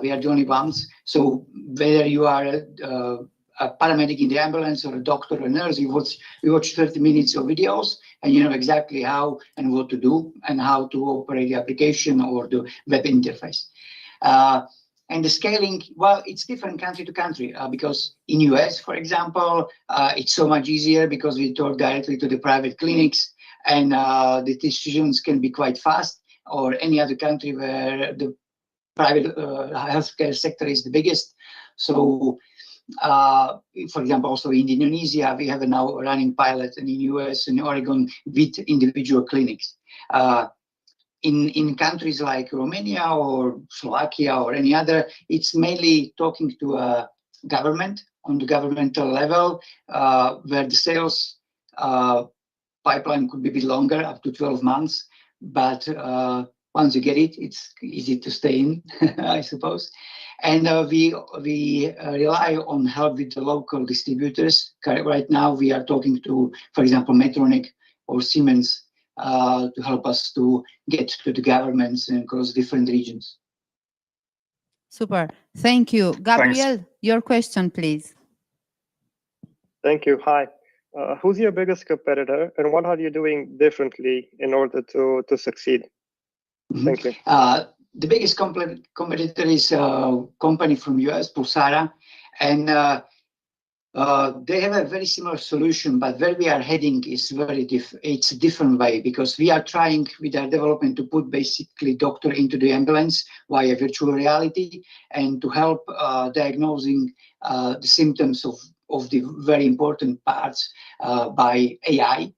Speaker 1: We are the only ones. So whether you are a paramedic in the ambulance or a doctor or a nurse, we watch 30 minutes of videos, and you know exactly how and what to do and how to operate the application or the web interface. And the scaling, well, it's different country to country because in US, for example, it's so much easier because we talk directly to the private clinics, and the decisions can be quite fast, or any other country where the private healthcare sector is the biggest. So, for example, also in Indonesia, we have a now running pilot, and in US and Oregon with individual clinics. In countries like Romania or Slovakia or any other, it's mainly talking to a government on the governmental level, where the sales pipeline could be a bit longer, up to 12 months. But once you get it, it's easy to stay in, I suppose. And we rely on help with the local distributors. Right now, we are talking to, for example, Medtronic or Siemens to help us to get to the governments and across different regions.
Speaker 14: Super. Thank you. Gabriel,
Speaker 4: Thanks.
Speaker 14: Your question, please.
Speaker 20: Thank you. Hi. Who's your biggest competitor, and what are you doing differently in order to succeed? Thank you.
Speaker 1: The biggest competitor is a company from US, Pulsara, and they have a very similar solution, but where we are heading is it's a different way, because we are trying with our development to put basically doctor into the ambulance via virtual reality and to help diagnosing the symptoms of the very important parts by AI.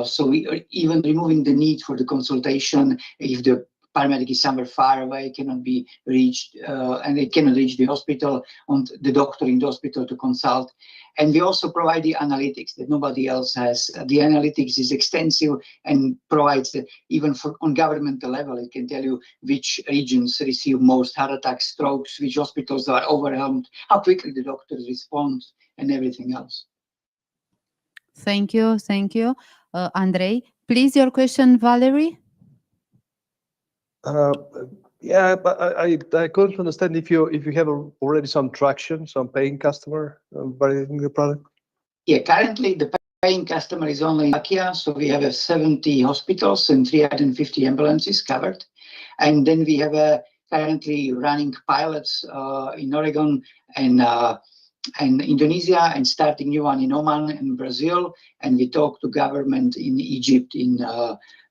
Speaker 1: So we are even removing the need for the consultation if the paramedic is somewhere far away, cannot be reached, and they cannot reach the hospital, and the doctor in the hospital to consult. And we also provide the analytics that nobody else has. The analytics is extensive and provides that even on governmental level, it can tell you which regions receive most heart attacks, strokes, which hospitals are overwhelmed, how quickly the doctors respond, and everything else.
Speaker 14: Thank you. Thank you. Andrei, please, your question, Valerie?
Speaker 6: Yeah, but I couldn't understand if you have already some traction, some paying customer buying the product.
Speaker 1: Yeah, currently the paying customer is only in Slovakia, so we have 70 hospitals and 350 ambulances covered. And then we have currently running pilots in Oregon and Indonesia, and starting new one in Oman and Brazil. And we talk to government in Egypt, in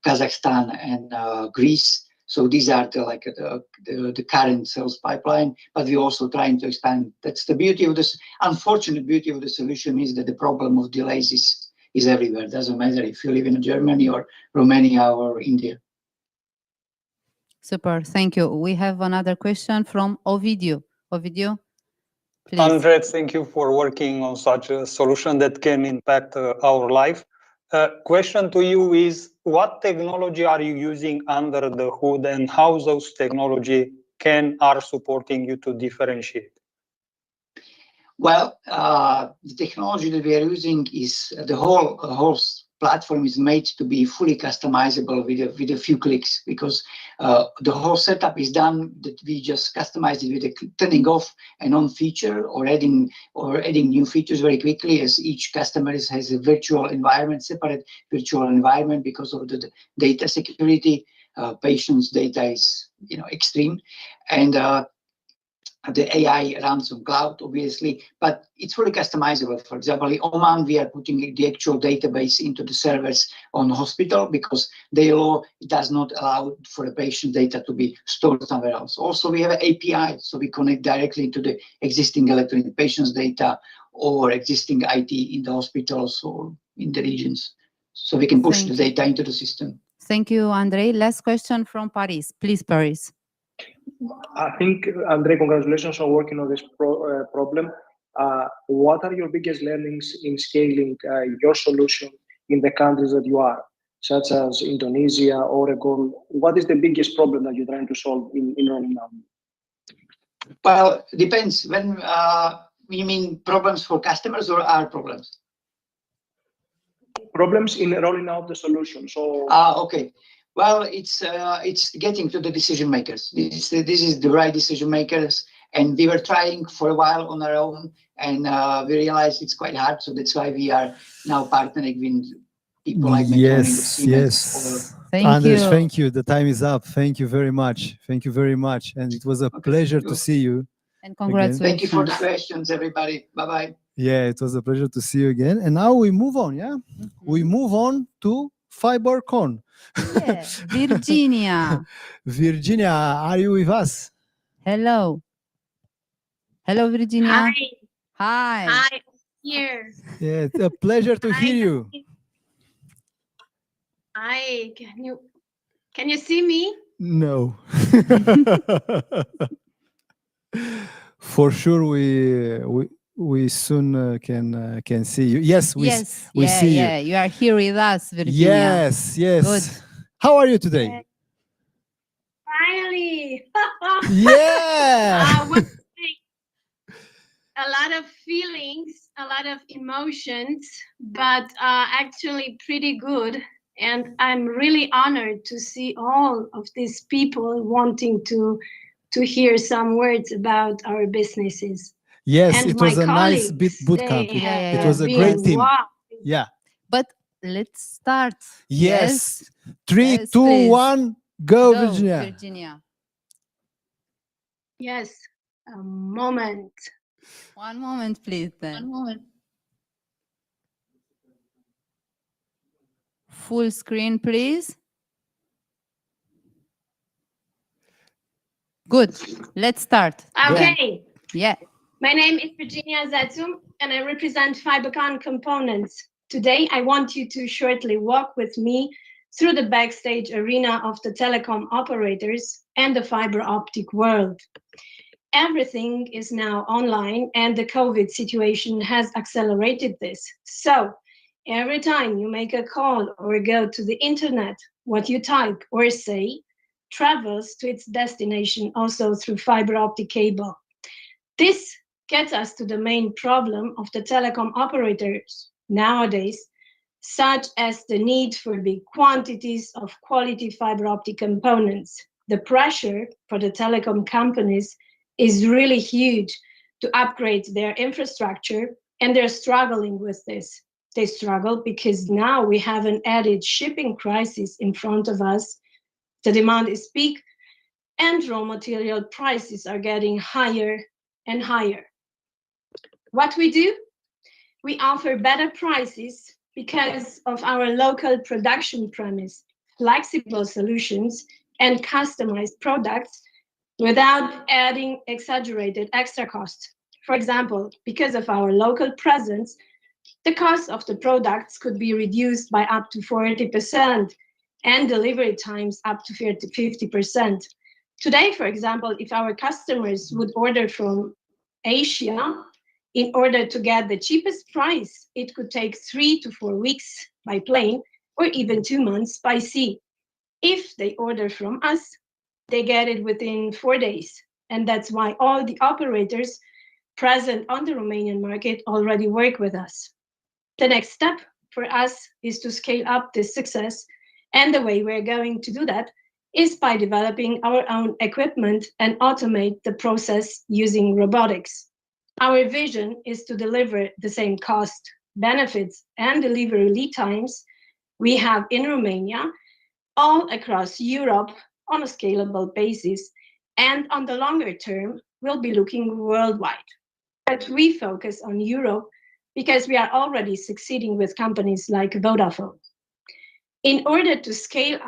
Speaker 1: Kazakhstan and Greece. So these are the current sales pipeline, but we're also trying to expand. That's the beauty of this. Unfortunate beauty of the solution is that the problem of delays is everywhere. It doesn't matter if you live in Germany or Romania or India.
Speaker 14: Super, thank you. We have another question from Ovidiu. Ovidiu, please.
Speaker 22: Andre, thank you for working on such a solution that can impact our life. Question to you is, what technology are you using under the hood, and how those technology are supporting you to differentiate?
Speaker 1: Well, the technology that we are using is the whole platform is made to be fully customizable with a few clicks, because the whole setup is done that we just customize it with a turning off and on feature, or adding new features very quickly, as each customer has a virtual environment, separate virtual environment because of the data security. Patients' data is extreme, and the AI runs on cloud, obviously, but it's fully customizable. For example, in Oman, we are putting the actual database into the servers on the hospital because the law does not allow for the patient data to be stored somewhere else. Also, we have an API, so we connect directly to the existing electronic patient's data or existing IT in the hospitals or in the regions. So we can push the data into the system.
Speaker 14: Thank you, Andrei. Last question from Paris. Please, Paris.
Speaker 7: I think, Andrei, congratulations on working on this problem. What are your biggest learnings in scaling your solution in the countries that you are, such as Indonesia, Oregon? What is the biggest problem that you're trying to solve in Romania?
Speaker 1: Well, it depends. When you mean problems for customers or our problems?
Speaker 7: Problems in rolling out the solution. So.
Speaker 1: Okay. Well, it's getting to the decision makers. This is the right decision makers, and we were trying for a while on our own, and we realized it's quite hard. So that's why we are now partnering with people like
Speaker 13: Yes. Anders, thank you. The time is up. Thank you very much. Thank you very much, and it was a pleasure to see you.
Speaker 14: And congratulations.
Speaker 1: Thank you for the questions, everybody. Bye bye.
Speaker 13: Yeah, it was a pleasure to see you again. And now we move on. Yeah, we move on to FiberCon.
Speaker 14: Yeah. Virginia.
Speaker 13: Virginia, are you with us?
Speaker 14: Hello. Hello, Virginia.
Speaker 15: Hi.
Speaker 14: Hi.
Speaker 15: Hi. Here.
Speaker 13: Yeah, it's a pleasure to hear you.
Speaker 15: Hi. Can you see me?
Speaker 13: No. For sure, we soon can see you. Yes, we see you.
Speaker 14: You are here with us, Virginia.
Speaker 13: Yes.
Speaker 14: Good.
Speaker 13: How are you today?
Speaker 15: Finally.
Speaker 13: Yeah.
Speaker 15: A lot of feelings, a lot of emotions, but actually pretty good. And I'm really honored to see all of these people wanting to hear some words about our businesses.
Speaker 13: Yes,
Speaker 15: and
Speaker 13: it was a nice boot camp. It was a great team.
Speaker 15: Wow.
Speaker 13: Yeah.
Speaker 14: But let's start.
Speaker 13: Yes. 3, 2, 1, go, Virginia.
Speaker 15: Yes. A moment.
Speaker 14: One moment, please. Then.
Speaker 15: One moment.
Speaker 14: Full screen, please. Good. Let's start.
Speaker 15: Okay.
Speaker 14: Yeah.
Speaker 15: My name is Virginia Zatum, and I represent FiberCon Components. Today, I want you to shortly walk with me through the backstage arena of the telecom operators and the fiber optic world. Everything is now online, and the COVID situation has accelerated this. So every time you make a call or go to the internet, what you type or say travels to its destination also through fiber optic cable. This gets us to the main problem of the telecom operators nowadays, such as the need for big quantities of quality fiber optic components. The pressure for the telecom companies is really huge to upgrade their infrastructure, and they're struggling with this. They struggle because now we have an added shipping crisis in front of us. The demand is big, and raw material prices are getting higher and higher. What we do? We offer better prices because of our local production premise, flexible solutions, and customized products without adding exaggerated extra costs. For example, because of our local presence, the cost of the products could be reduced by up to 40% and delivery times up to 50%. Today, for example, if our customers would order from Asia, in order to get the cheapest price, it could take 3 to 4 weeks by plane or even 2 months by sea. If they order from us, they get it within 4 days. And that's why all the operators present on the Romanian market already work with us. The next step for us is to scale up this success. And the way we're going to do that is by developing our own equipment and automate the process using robotics. Our vision is to deliver the same cost, benefits, and delivery lead times we have in Romania all across Europe on a scalable basis, and on the longer term, we'll be looking worldwide. But we focus on Europe because we are already succeeding with companies like Vodafone. In order to scale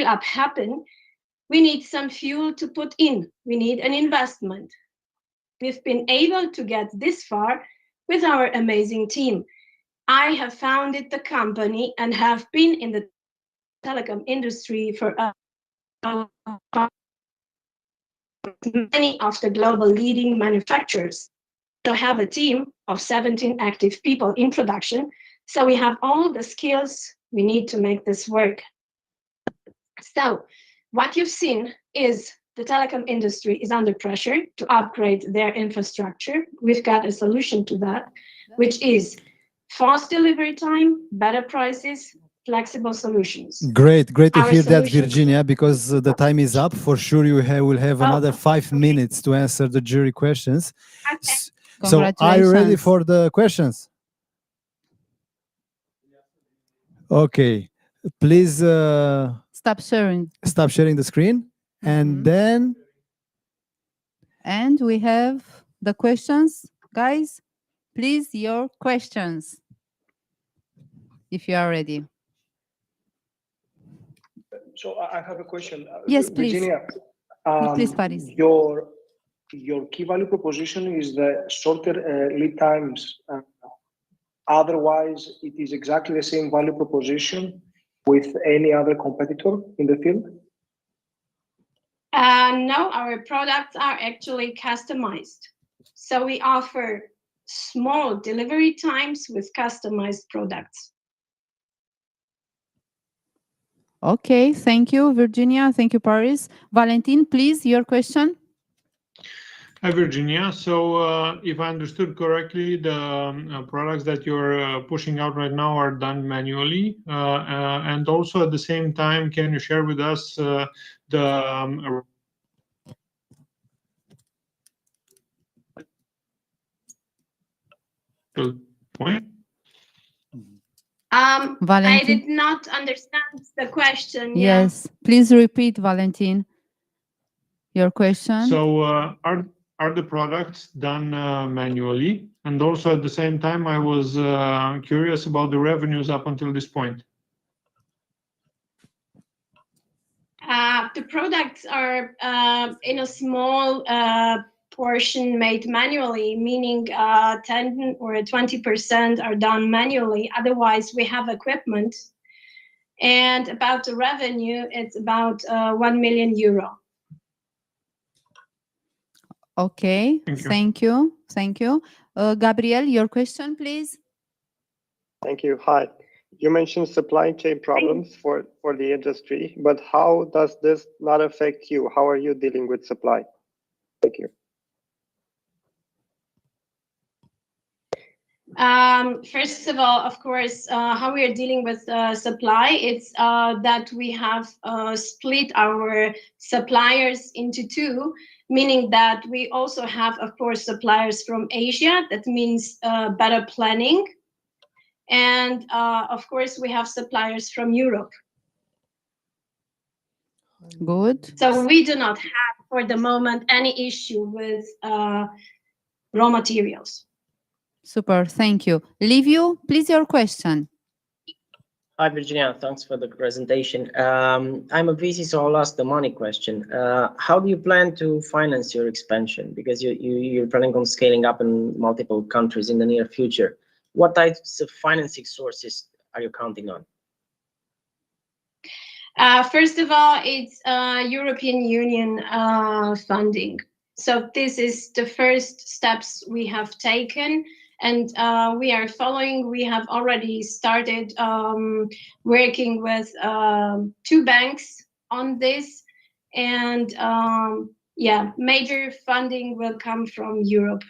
Speaker 15: up happen, we need some fuel to put in. We need an investment. We've been able to get this far with our amazing team. I have founded the company and have been in the telecom industry for many of the global leading manufacturers. So I have a team of 17 active people in production. So we have all the skills we need to make this work. So what you've seen is the telecom industry is under pressure to upgrade their infrastructure. We've got a solution to that, which is fast delivery time, better prices, flexible solutions.
Speaker 13: Great to
Speaker 15: Our
Speaker 13: hear that,
Speaker 15: solution-
Speaker 13: Virginia, because the time is up. For sure, you will have another 5 minutes to answer the jury questions. So, are you ready for the questions? Okay, please
Speaker 14: Stop sharing.
Speaker 13: stop sharing the screen, and then
Speaker 14: And we have the questions. Guys, please, your questions, if you are ready.
Speaker 7: So I have a question.
Speaker 14: Yes, please.
Speaker 7: Virginia,
Speaker 14: Please, Paris.
Speaker 7: Your key value proposition is the shorter lead times. Otherwise, it is exactly the same value proposition with any other competitor in the field?
Speaker 15: No, our products are actually customized. So we offer small delivery times with customized products.
Speaker 14: Okay, thank you, Virginia. Thank you, Paris. Valentin, please, your question.
Speaker 10: Hi, Virginia. So if I understood correctly, the products that you're pushing out right now are done manually. And also at the same time, can you share with us the point?
Speaker 15: I
Speaker 14: Valentin?
Speaker 15: did not understand the question.
Speaker 14: Yes, please repeat, Valentin, your question.
Speaker 10: So are the products done manually? And also at the same time, I was curious about the revenues up until this point.
Speaker 15: The products are in a small portion made manually, meaning 10 or 20% are done manually. Otherwise, we have equipment And about the revenue, it's about 1 million euro.
Speaker 14: Okay, thank you. Thank you. Gabriel, your question, please.
Speaker 20: Thank you. Hi. You mentioned supply chain problems for the industry, but how does this not affect you? How are you dealing with supply? Thank you.
Speaker 15: First of all, of course, how we are dealing with supply, it's that we have split our suppliers into two, meaning that we also have, of course, suppliers from Asia. That means better planning. And of course, we have suppliers from Europe.
Speaker 14: Good.
Speaker 15: So we do not have, for the moment, any issue with raw materials.
Speaker 14: Super, thank you. Liviu, please, your question.
Speaker 3: Hi, Virginia. Thanks for the presentation. I'm a VC, so I'll ask the money question. How do you plan to finance your expansion? Because you're planning on scaling up in multiple countries in the near future. What types of financing sources are you counting on?
Speaker 15: First of all, it's European Union funding. So this is the first steps we have taken. And we are following. We have already started working with 2 banks on this, and yeah, major funding will come from Europe,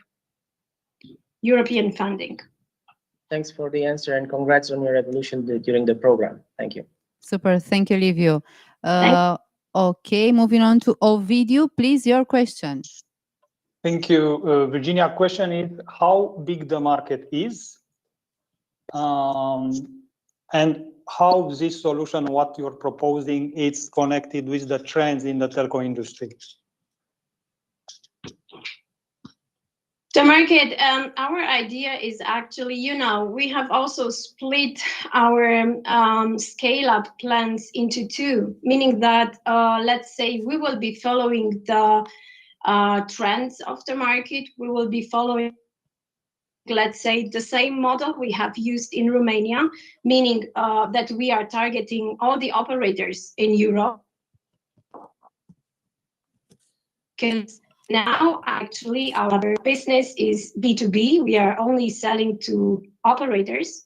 Speaker 15: European funding.
Speaker 3: Thanks for the answer and congrats on your evolution during the program. Thank you.
Speaker 14: Super, thank you, Liviu. Okay, moving on to Ovidiu, please, your question.
Speaker 22: Thank you, Virginia. Question is how big the market is, and how this solution, what you're proposing, is connected with the trends in the telco industry.
Speaker 15: The market, our idea is actually, you know, we have also split our scale-up plans into 2, meaning that, let's say, we will be following the trends of the market. We will be following, let's say, the same model we have used in Romania, meaning that we are targeting all the operators in Europe. Because now, actually, our business is B2B. We are only selling to operators.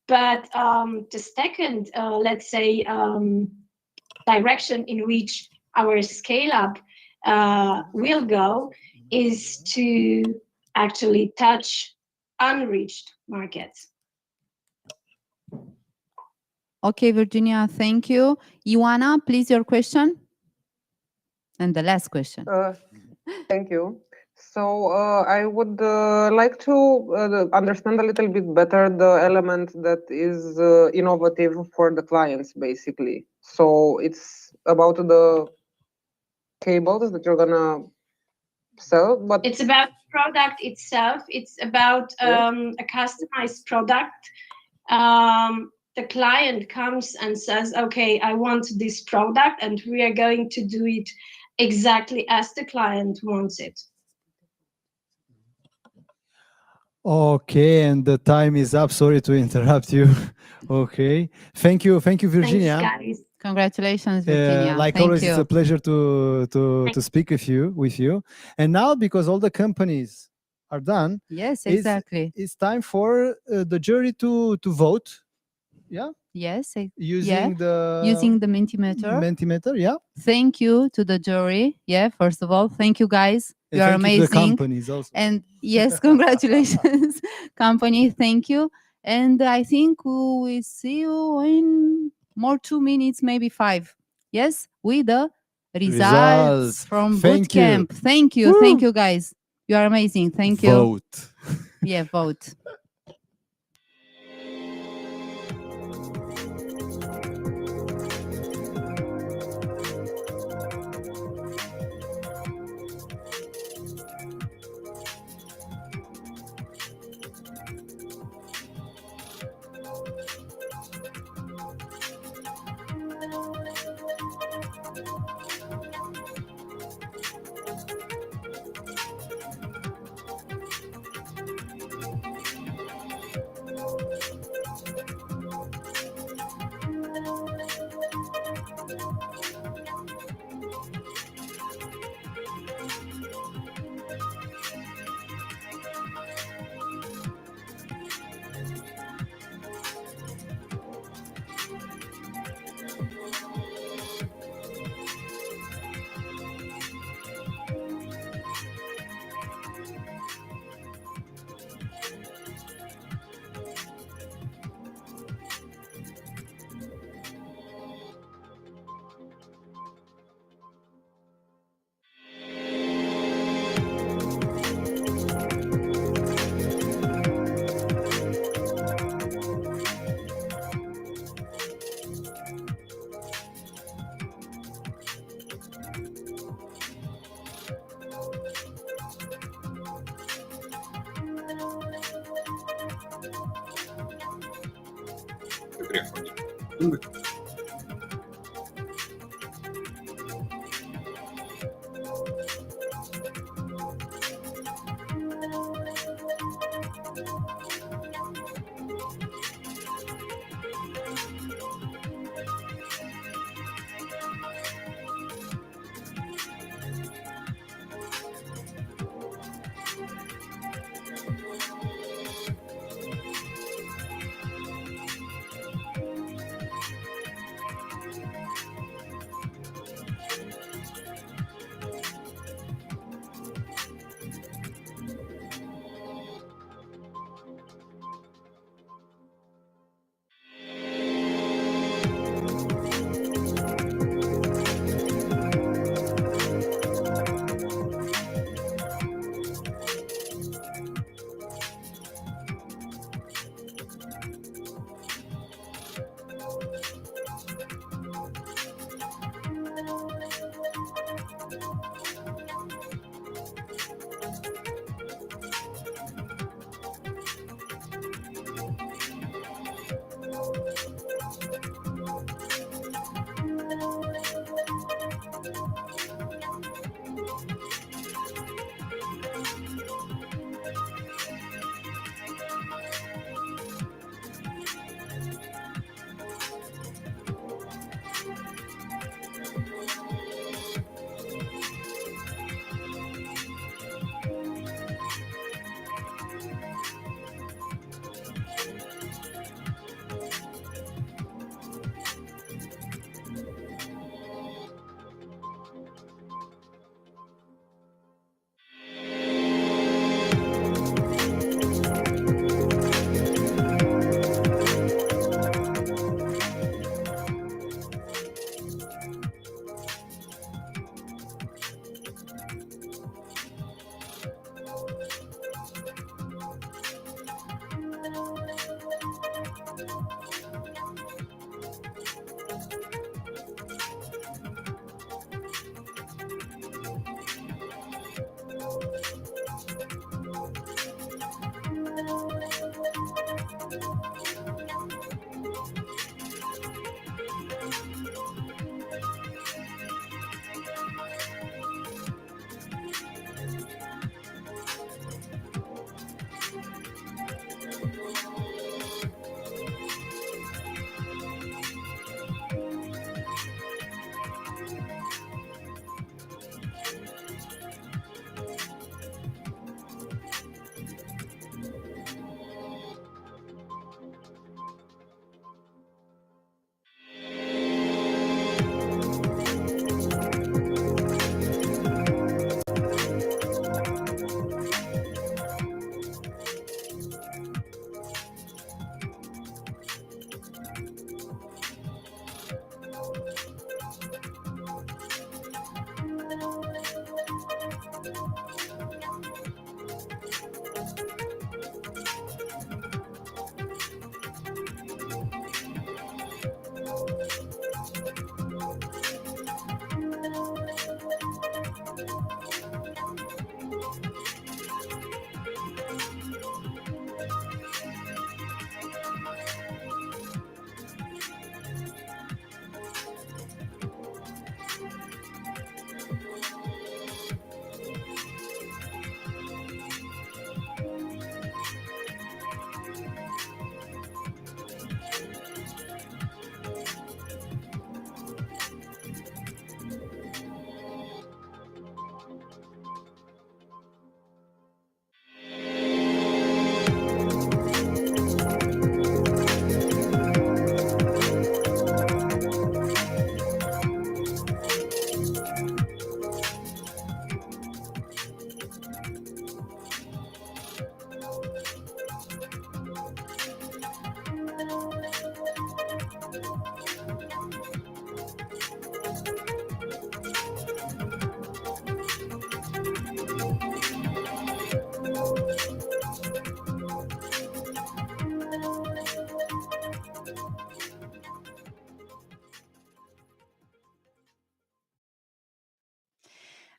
Speaker 15: But the second, let's say, direction in which our scale-up will go is to actually touch unreached markets.
Speaker 14: Okay, Virginia, thank you. Ioana, please, your question. And the last question.
Speaker 19: Thank you. So I would like to understand a little bit better the element that is innovative for the clients, basically. So it's about the cables that you're gonna sell, but
Speaker 15: it's about the product itself. It's about a customized product. The client comes and says, okay, I want this product, and we are going to do it exactly as the client wants it.
Speaker 13: Okay, and the time is up. Sorry to interrupt you. Okay, thank you, Virginia.
Speaker 15: Thanks, guys.
Speaker 14: Congratulations, Virginia.
Speaker 13: Like
Speaker 14: Thank
Speaker 13: always,
Speaker 14: you.
Speaker 13: it's a pleasure to speak with you. And now, because all the companies are done,
Speaker 14: yes, exactly,
Speaker 13: it's time for the jury to vote. Yeah.
Speaker 14: Yes.
Speaker 13: Using the
Speaker 14: Mentimeter.
Speaker 13: Yeah.
Speaker 14: Thank you to the jury. Yeah. First of all, thank you guys.
Speaker 13: And
Speaker 14: you are
Speaker 13: thank you
Speaker 14: amazing.
Speaker 13: to the companies also.
Speaker 14: And yes, congratulations, company. Thank you. And I think we will see you in more 2 minutes, maybe 5. Yes, with the results from boot camp. Thank you. Thank you, guys. You are amazing. Thank you.
Speaker 13: Vote.
Speaker 14: Yeah, vote.
Speaker 8: good effort.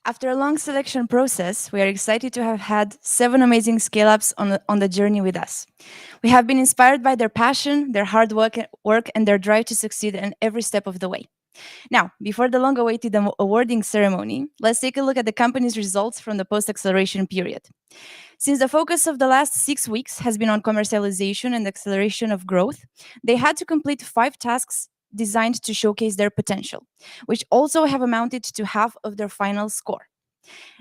Speaker 8: After a long selection process, we are excited to have had 7 amazing scale-ups on the journey with us. We have been inspired by their passion, their hard work, and their drive to succeed in every step of the way. Now, before the long-awaited awarding ceremony, let's take a look at the company's results from the post-acceleration period. Since the focus of the last 6 weeks has been on commercialization and acceleration of growth, they had to complete 5 tasks designed to showcase their potential, which also have amounted to half of their final score.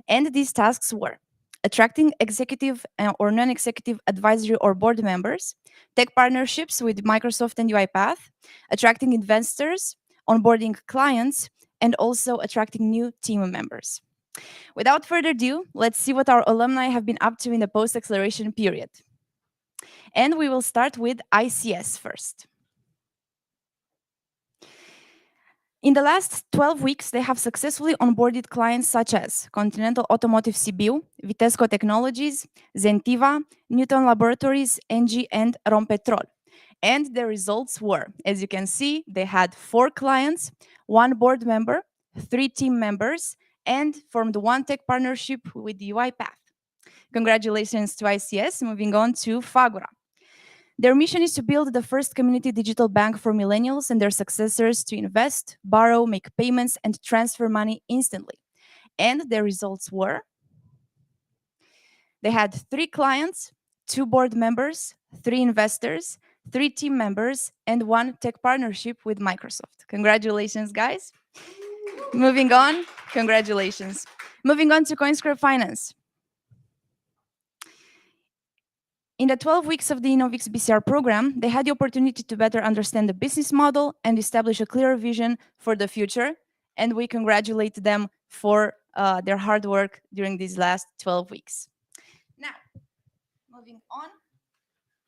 Speaker 8: And these tasks were attracting executive or non-executive advisory or board members, tech partnerships with Microsoft and UiPath, attracting investors, onboarding clients, and also attracting new team members. Without further ado, let's see what our alumni have been up to in the post-acceleration period. And we will start with ICS first. In the last 12 weeks, they have successfully onboarded clients such as Continental Automotive Sibiu, Vitesco Technologies, Zentiva, Newton Laboratories, Engie, and Rompetrol. And the results were, as you can see, they had 4 clients, 1 board member, 3 team members, and formed 1 tech partnership with the UiPath. Congratulations to ICS. Moving on to Fagura. Their mission is to build the first community digital bank for millennials and their successors to invest, borrow, make payments, and transfer money instantly. And their results were, they had 3 clients, 2 board members, 3 investors, 3 team members, and 1 tech partnership with Microsoft. Congratulations, guys. Moving on, congratulations. Moving on to CoinSquare Finance. In the 12 weeks of the InnovX-BCR program, they had the opportunity to better understand the business model and establish a clearer vision for the future. And we congratulate them for their hard work during these last 12 weeks. Now,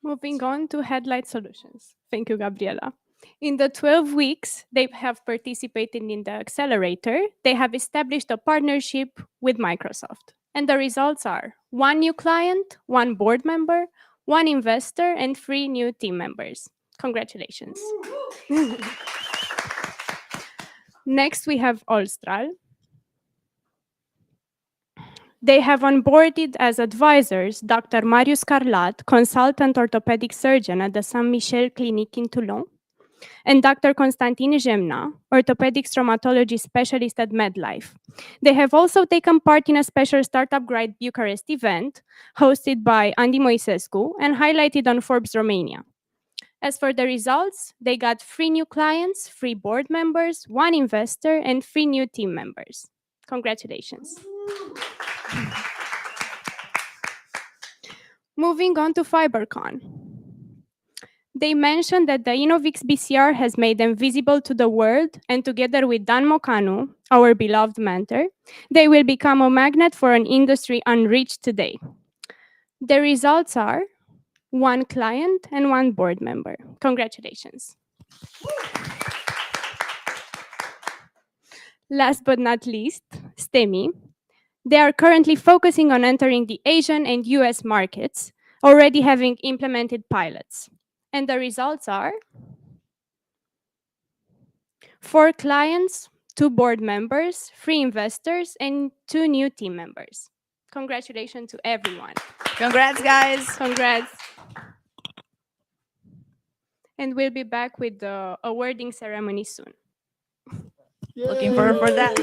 Speaker 17: moving on to Headlight Solutions. Thank you, Gabriela. In the 12 weeks they have participated in the accelerator, they have established a partnership with Microsoft. And the results are 1 new client, 1 board member, 1 investor, and 3 new team members. Congratulations. Next, we have Austral. They have onboarded as advisors Dr. Marius Carlat, consultant orthopedic surgeon at the Saint-Michel Clinic in Toulon, and Dr. Constantin Jemna, orthopedic traumatology specialist at MedLife. They have also taken part in a special Startup Guide Bucharest event hosted by Andy Moisescu and highlighted on Forbes Romania. As for the results, they got 3 new clients, 3 board members, 1 investor, and 3 new team members. Congratulations. Moving on to FiberCon. They mentioned that the InnovX-BCR has made them visible to the world, and together with Dan Mocanu, our beloved mentor, they will become a magnet for an industry unreached today. The results are 1 client and 1 board member. Congratulations. Last but not least, STEMI. They are currently focusing on entering the Asian and US markets, already having implemented pilots. And the results are 4 clients, 2 board members, 3 investors, and 2 new team members. Congratulations to everyone.
Speaker 8: Congrats, guys.
Speaker 17: Congrats. And we'll be back with the awarding ceremony soon.
Speaker 8: Looking forward for that.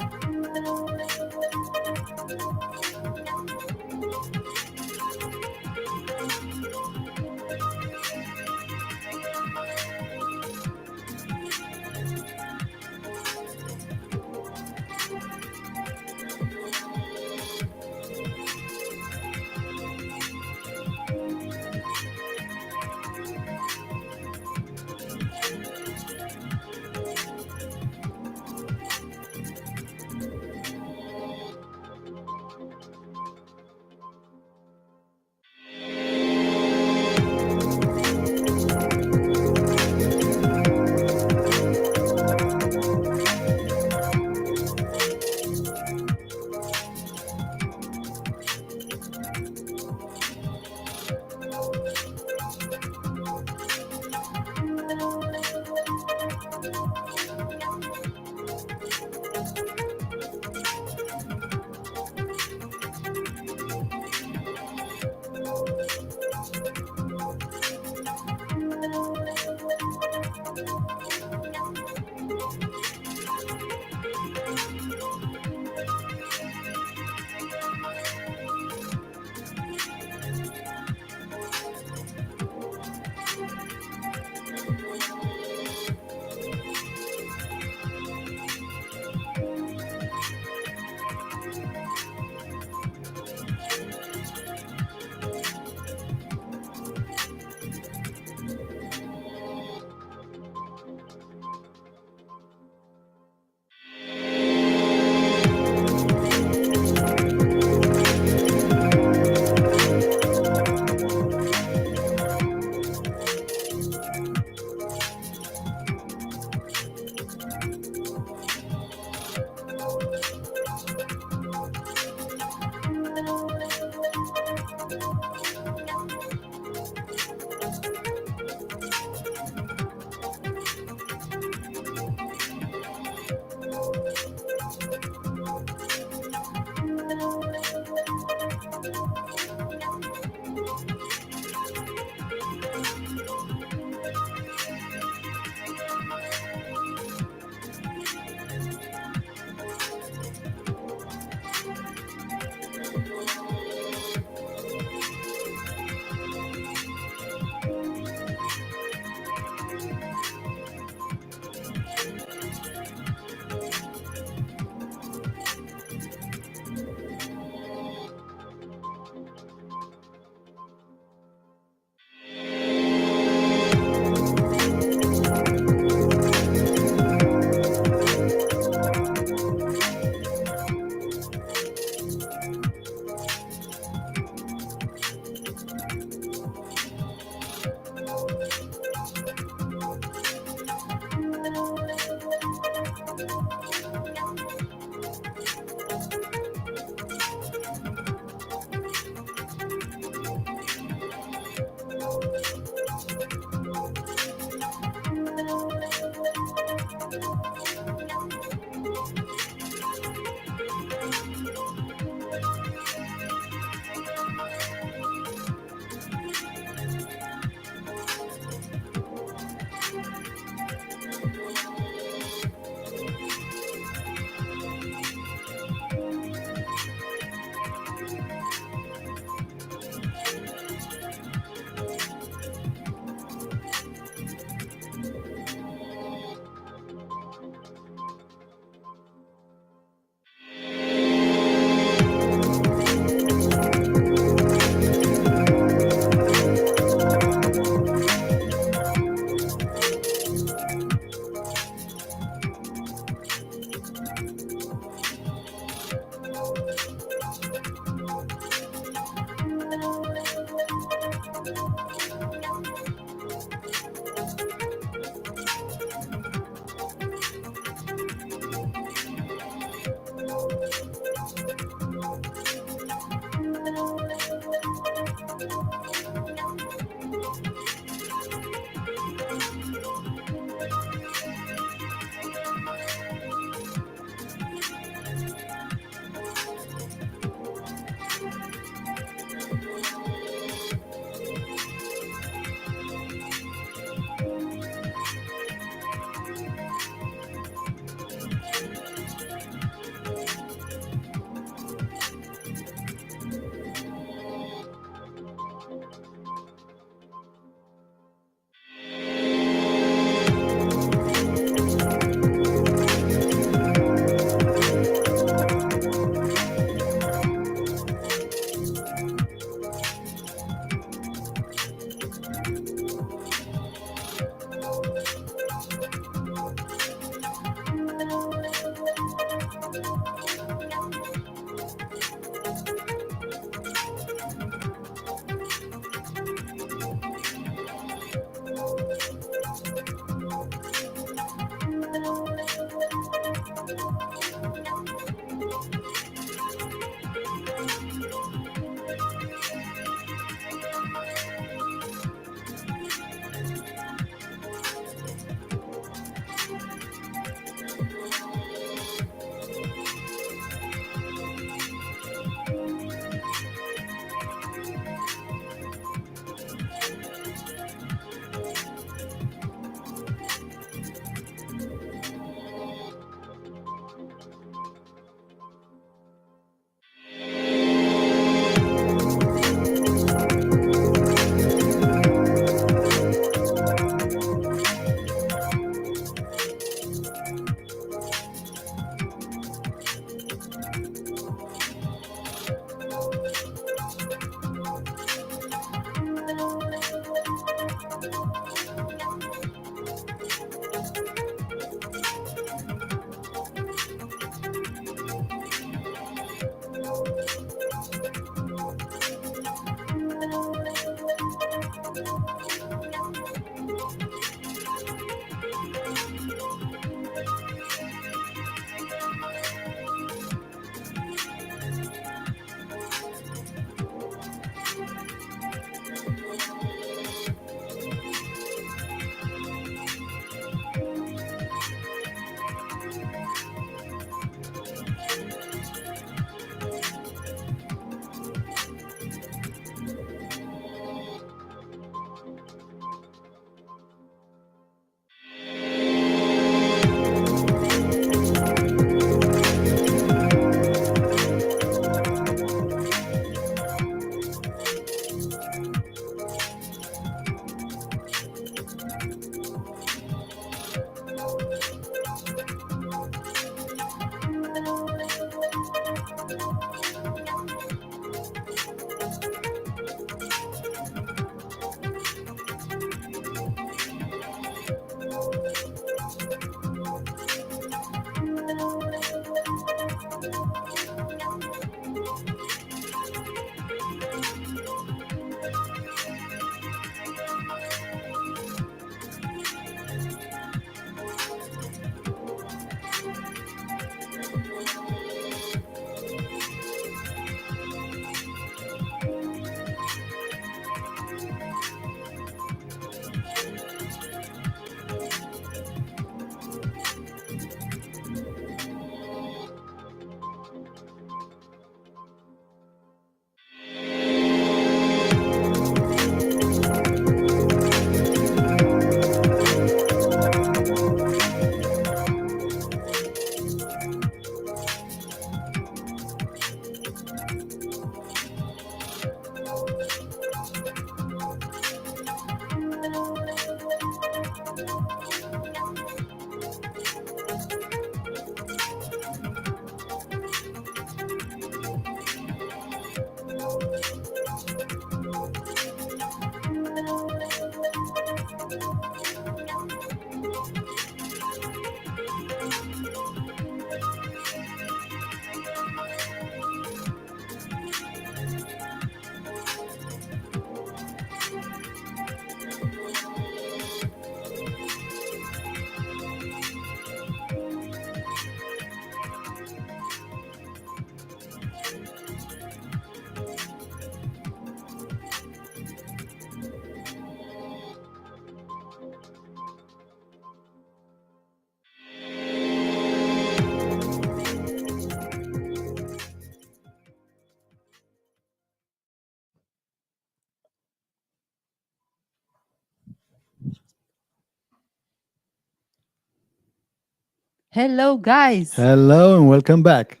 Speaker 14: Hello, guys.
Speaker 13: Hello and welcome back.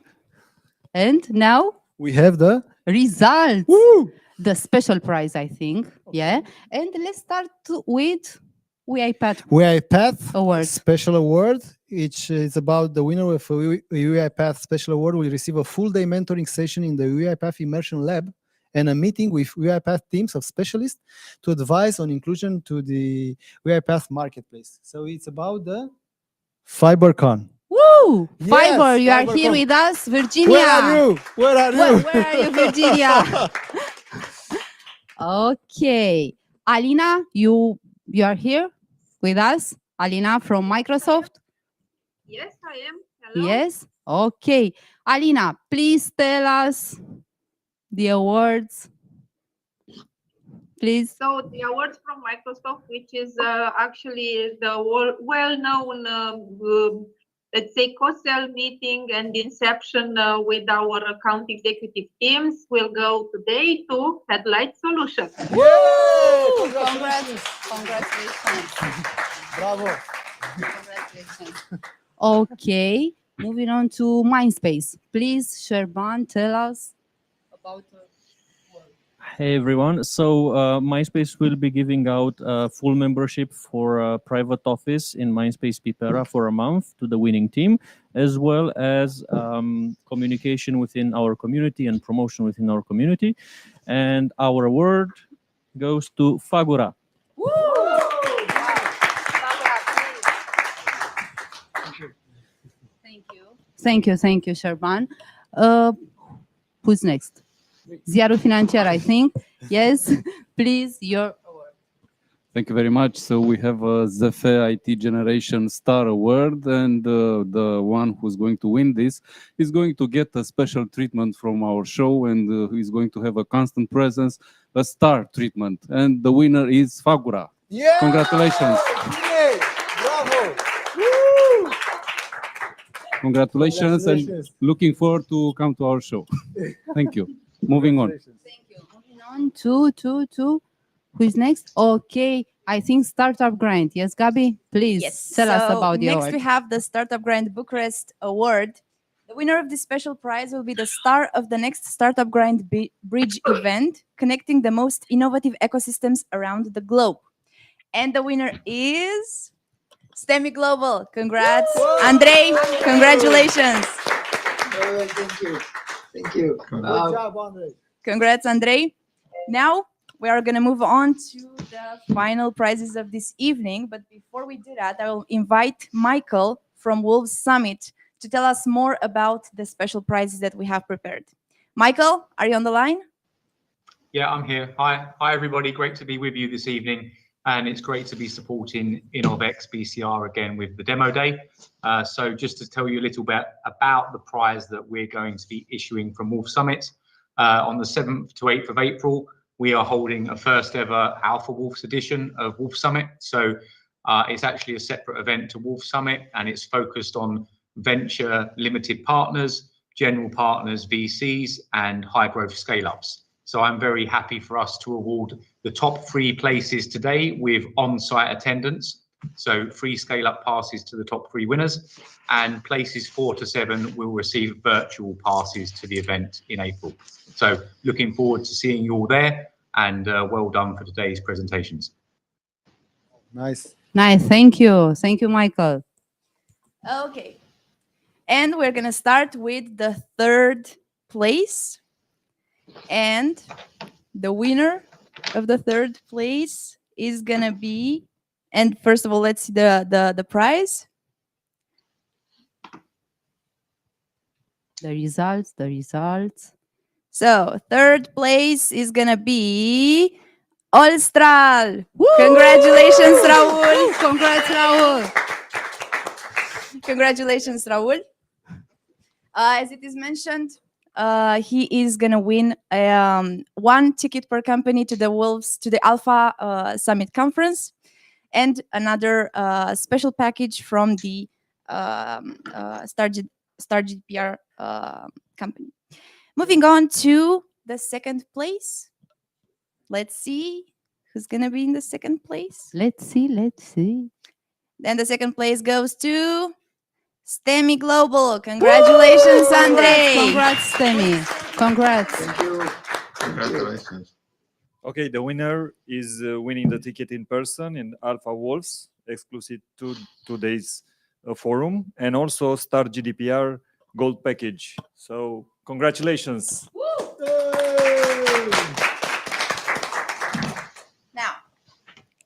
Speaker 14: And now
Speaker 13: We have the
Speaker 14: results.
Speaker 13: Woo!
Speaker 14: The special prize, I think. Yeah. And let's start with UiPath
Speaker 13: UiPath
Speaker 14: award.
Speaker 13: Special Award, which is about the winner of a UiPath Special Award will receive a full day mentoring session in the UiPath Immersion Lab and a meeting with UiPath teams of specialists to advise on inclusion to the UiPath marketplace. So it's about the FiberCon.
Speaker 14: Woo!
Speaker 13: Yes,
Speaker 14: Fiber, you are
Speaker 13: FiberCon.
Speaker 14: here with us, Virginia.
Speaker 13: Where are you? Where are you?
Speaker 14: Where are you, Virginia? Okay. Alina, you are here with us? Alina from Microsoft?
Speaker 23: Yes, I am. Hello.
Speaker 14: Yes? Okay. Alina, please tell us the awards. Please.
Speaker 23: So the awards from Microsoft, which is actually the well-known, let's say, co-sell meeting and inception with our account executive teams, will go today to Headlight Solutions.
Speaker 14: Woo! Congratulations.
Speaker 13: Bravo.
Speaker 14: Congratulations. Okay, moving on to Mindspace. Please, Sherban, tell us about
Speaker 11: Hey everyone, so Mindspace will be giving out full membership for private office in Mindspace Pipera for a month to the winning team, as well as communication within our community and promotion within our community. And our award goes to Fagura.
Speaker 14: Thank you, Sherban. Who's next? Ziarul Financiar, I think. Yes, please, your award.
Speaker 16: Thank you very much. So we have a ZFE IT Generation Star Award, and the one who's going to win this is going to get a special treatment from our show, and he's going to have a constant presence, a star treatment. And the winner is Fagura.
Speaker 13: Yeah!
Speaker 16: Congratulations.
Speaker 13: Yay! Bravo! Woo!
Speaker 16: Congratulations, and looking forward to come to our show. Thank you. Moving on.
Speaker 14: Moving on to who is next? Okay, I think Startup Grind. Yes, Gabi, please tell us about the
Speaker 8: next
Speaker 14: award.
Speaker 8: we have the Startup Grind Bucharest Award. The winner of this special prize will be the star of the next Startup Grind Bridge event, connecting the most innovative ecosystems around the globe. And the winner is STEMI Global. Congrats, Andrei. Congratulations.
Speaker 1: Thank you. Thank you.
Speaker 13: Good job, Andre.
Speaker 8: Congrats, Andrei. Now we are going to move on to the final prizes of this evening. But before we do that, I will invite Michael from Wolves Summit to tell us more about the special prizes that we have prepared. Michael, are you on the line?
Speaker 21: Yeah, I'm here. Hi, everybody. Great to be with you this evening. And it's great to be supporting InnovX-BCR again with the demo day. So just to tell you a little bit about the prize that we're going to be issuing from Wolf Summit. On the 7th to 8th of April, we are holding a first ever Alpha Wolves edition of Wolf Summit. So it's actually a separate event to Wolf Summit, and it's focused on venture limited partners, general partners, VCs, and high growth scale-ups. So I'm very happy for us to award the top 3 places today with on-site attendance. So 3 scale-up passes to the top 3 winners, and places 4 to 7 will receive virtual passes to the event in April. So looking forward to seeing you all there, and well done for today's presentations.
Speaker 13: Nice.
Speaker 14: Nice, thank you, Michael.
Speaker 8: Okay. And we're going to start with the 3rd place. And the winner of the 3rd place is going to be, and first of all, let's see the prize.
Speaker 14: The results.
Speaker 8: So 3rd place is going to be Olstral. Congratulations, Raul.
Speaker 14: Congrats, Raul.
Speaker 8: Congratulations, Raul. As it is mentioned, he is gonna win 1 ticket per company to the Alpha Summit Conference, and another special package from the Stargit PR company. Moving on to the 2nd place. Let's see who's gonna be in the 2nd place.
Speaker 14: Let's see.
Speaker 8: Then the 2nd place goes to STEMI Global. Congratulations, Andrei.
Speaker 14: Congrats, Temi. Congrats.
Speaker 5: Thank you. Congratulations.
Speaker 9: Okay, the winner is winning the ticket in person in Alpha Wolves, exclusive to today's forum, and also Star GDPR Gold Package. So congratulations.
Speaker 8: Now,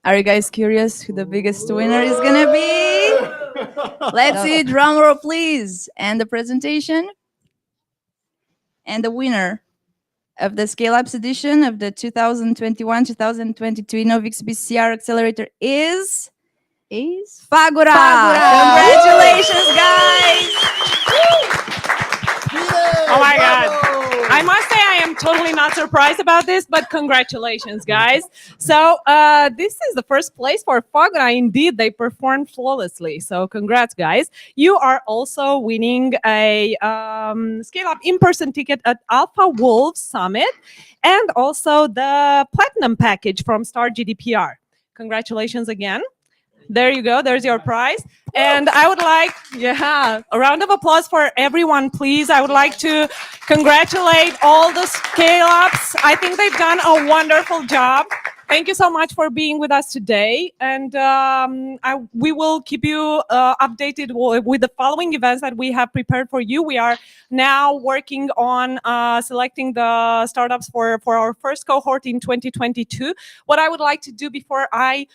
Speaker 8: are you guys curious who the biggest winner is gonna be? Let's see, drum roll, please. And the presentation. And the winner of the Scale Ups edition of the 2021-2022 InnovX-BCR Accelerator is Fagura. Congratulations, guys.
Speaker 12: Oh my God. I must say I am totally not surprised about this, but congratulations, guys. So this is the first place for Fagura. Indeed, they performed flawlessly. So congrats, guys. You are also winning a Scale Up in-person ticket at Alpha Wolves Summit and also the Platinum package from Star GDPR. Congratulations again. There you go. There's your prize. And I would like, a round of applause for everyone, please. I would like to congratulate all the scale-ups. I think they've done a wonderful job. Thank you so much for being with us today. And we will keep you updated with the following events that we have prepared for you. We are now working on selecting the startups for our first cohort in 2022. What I would like to do before I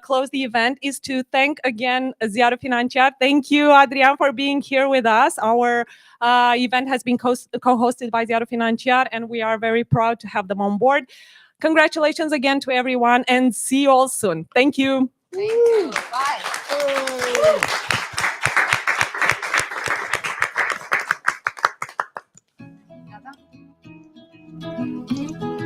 Speaker 12: close the event is to thank again Ziarul Financiar. Thank you, Adrian, for being here with us. Our event has been co-hosted by Ziarul Financiar, and we are very proud to have them on board. Congratulations again to everyone, and see you all soon. Thank you.
Speaker 8: Thank you. Bye.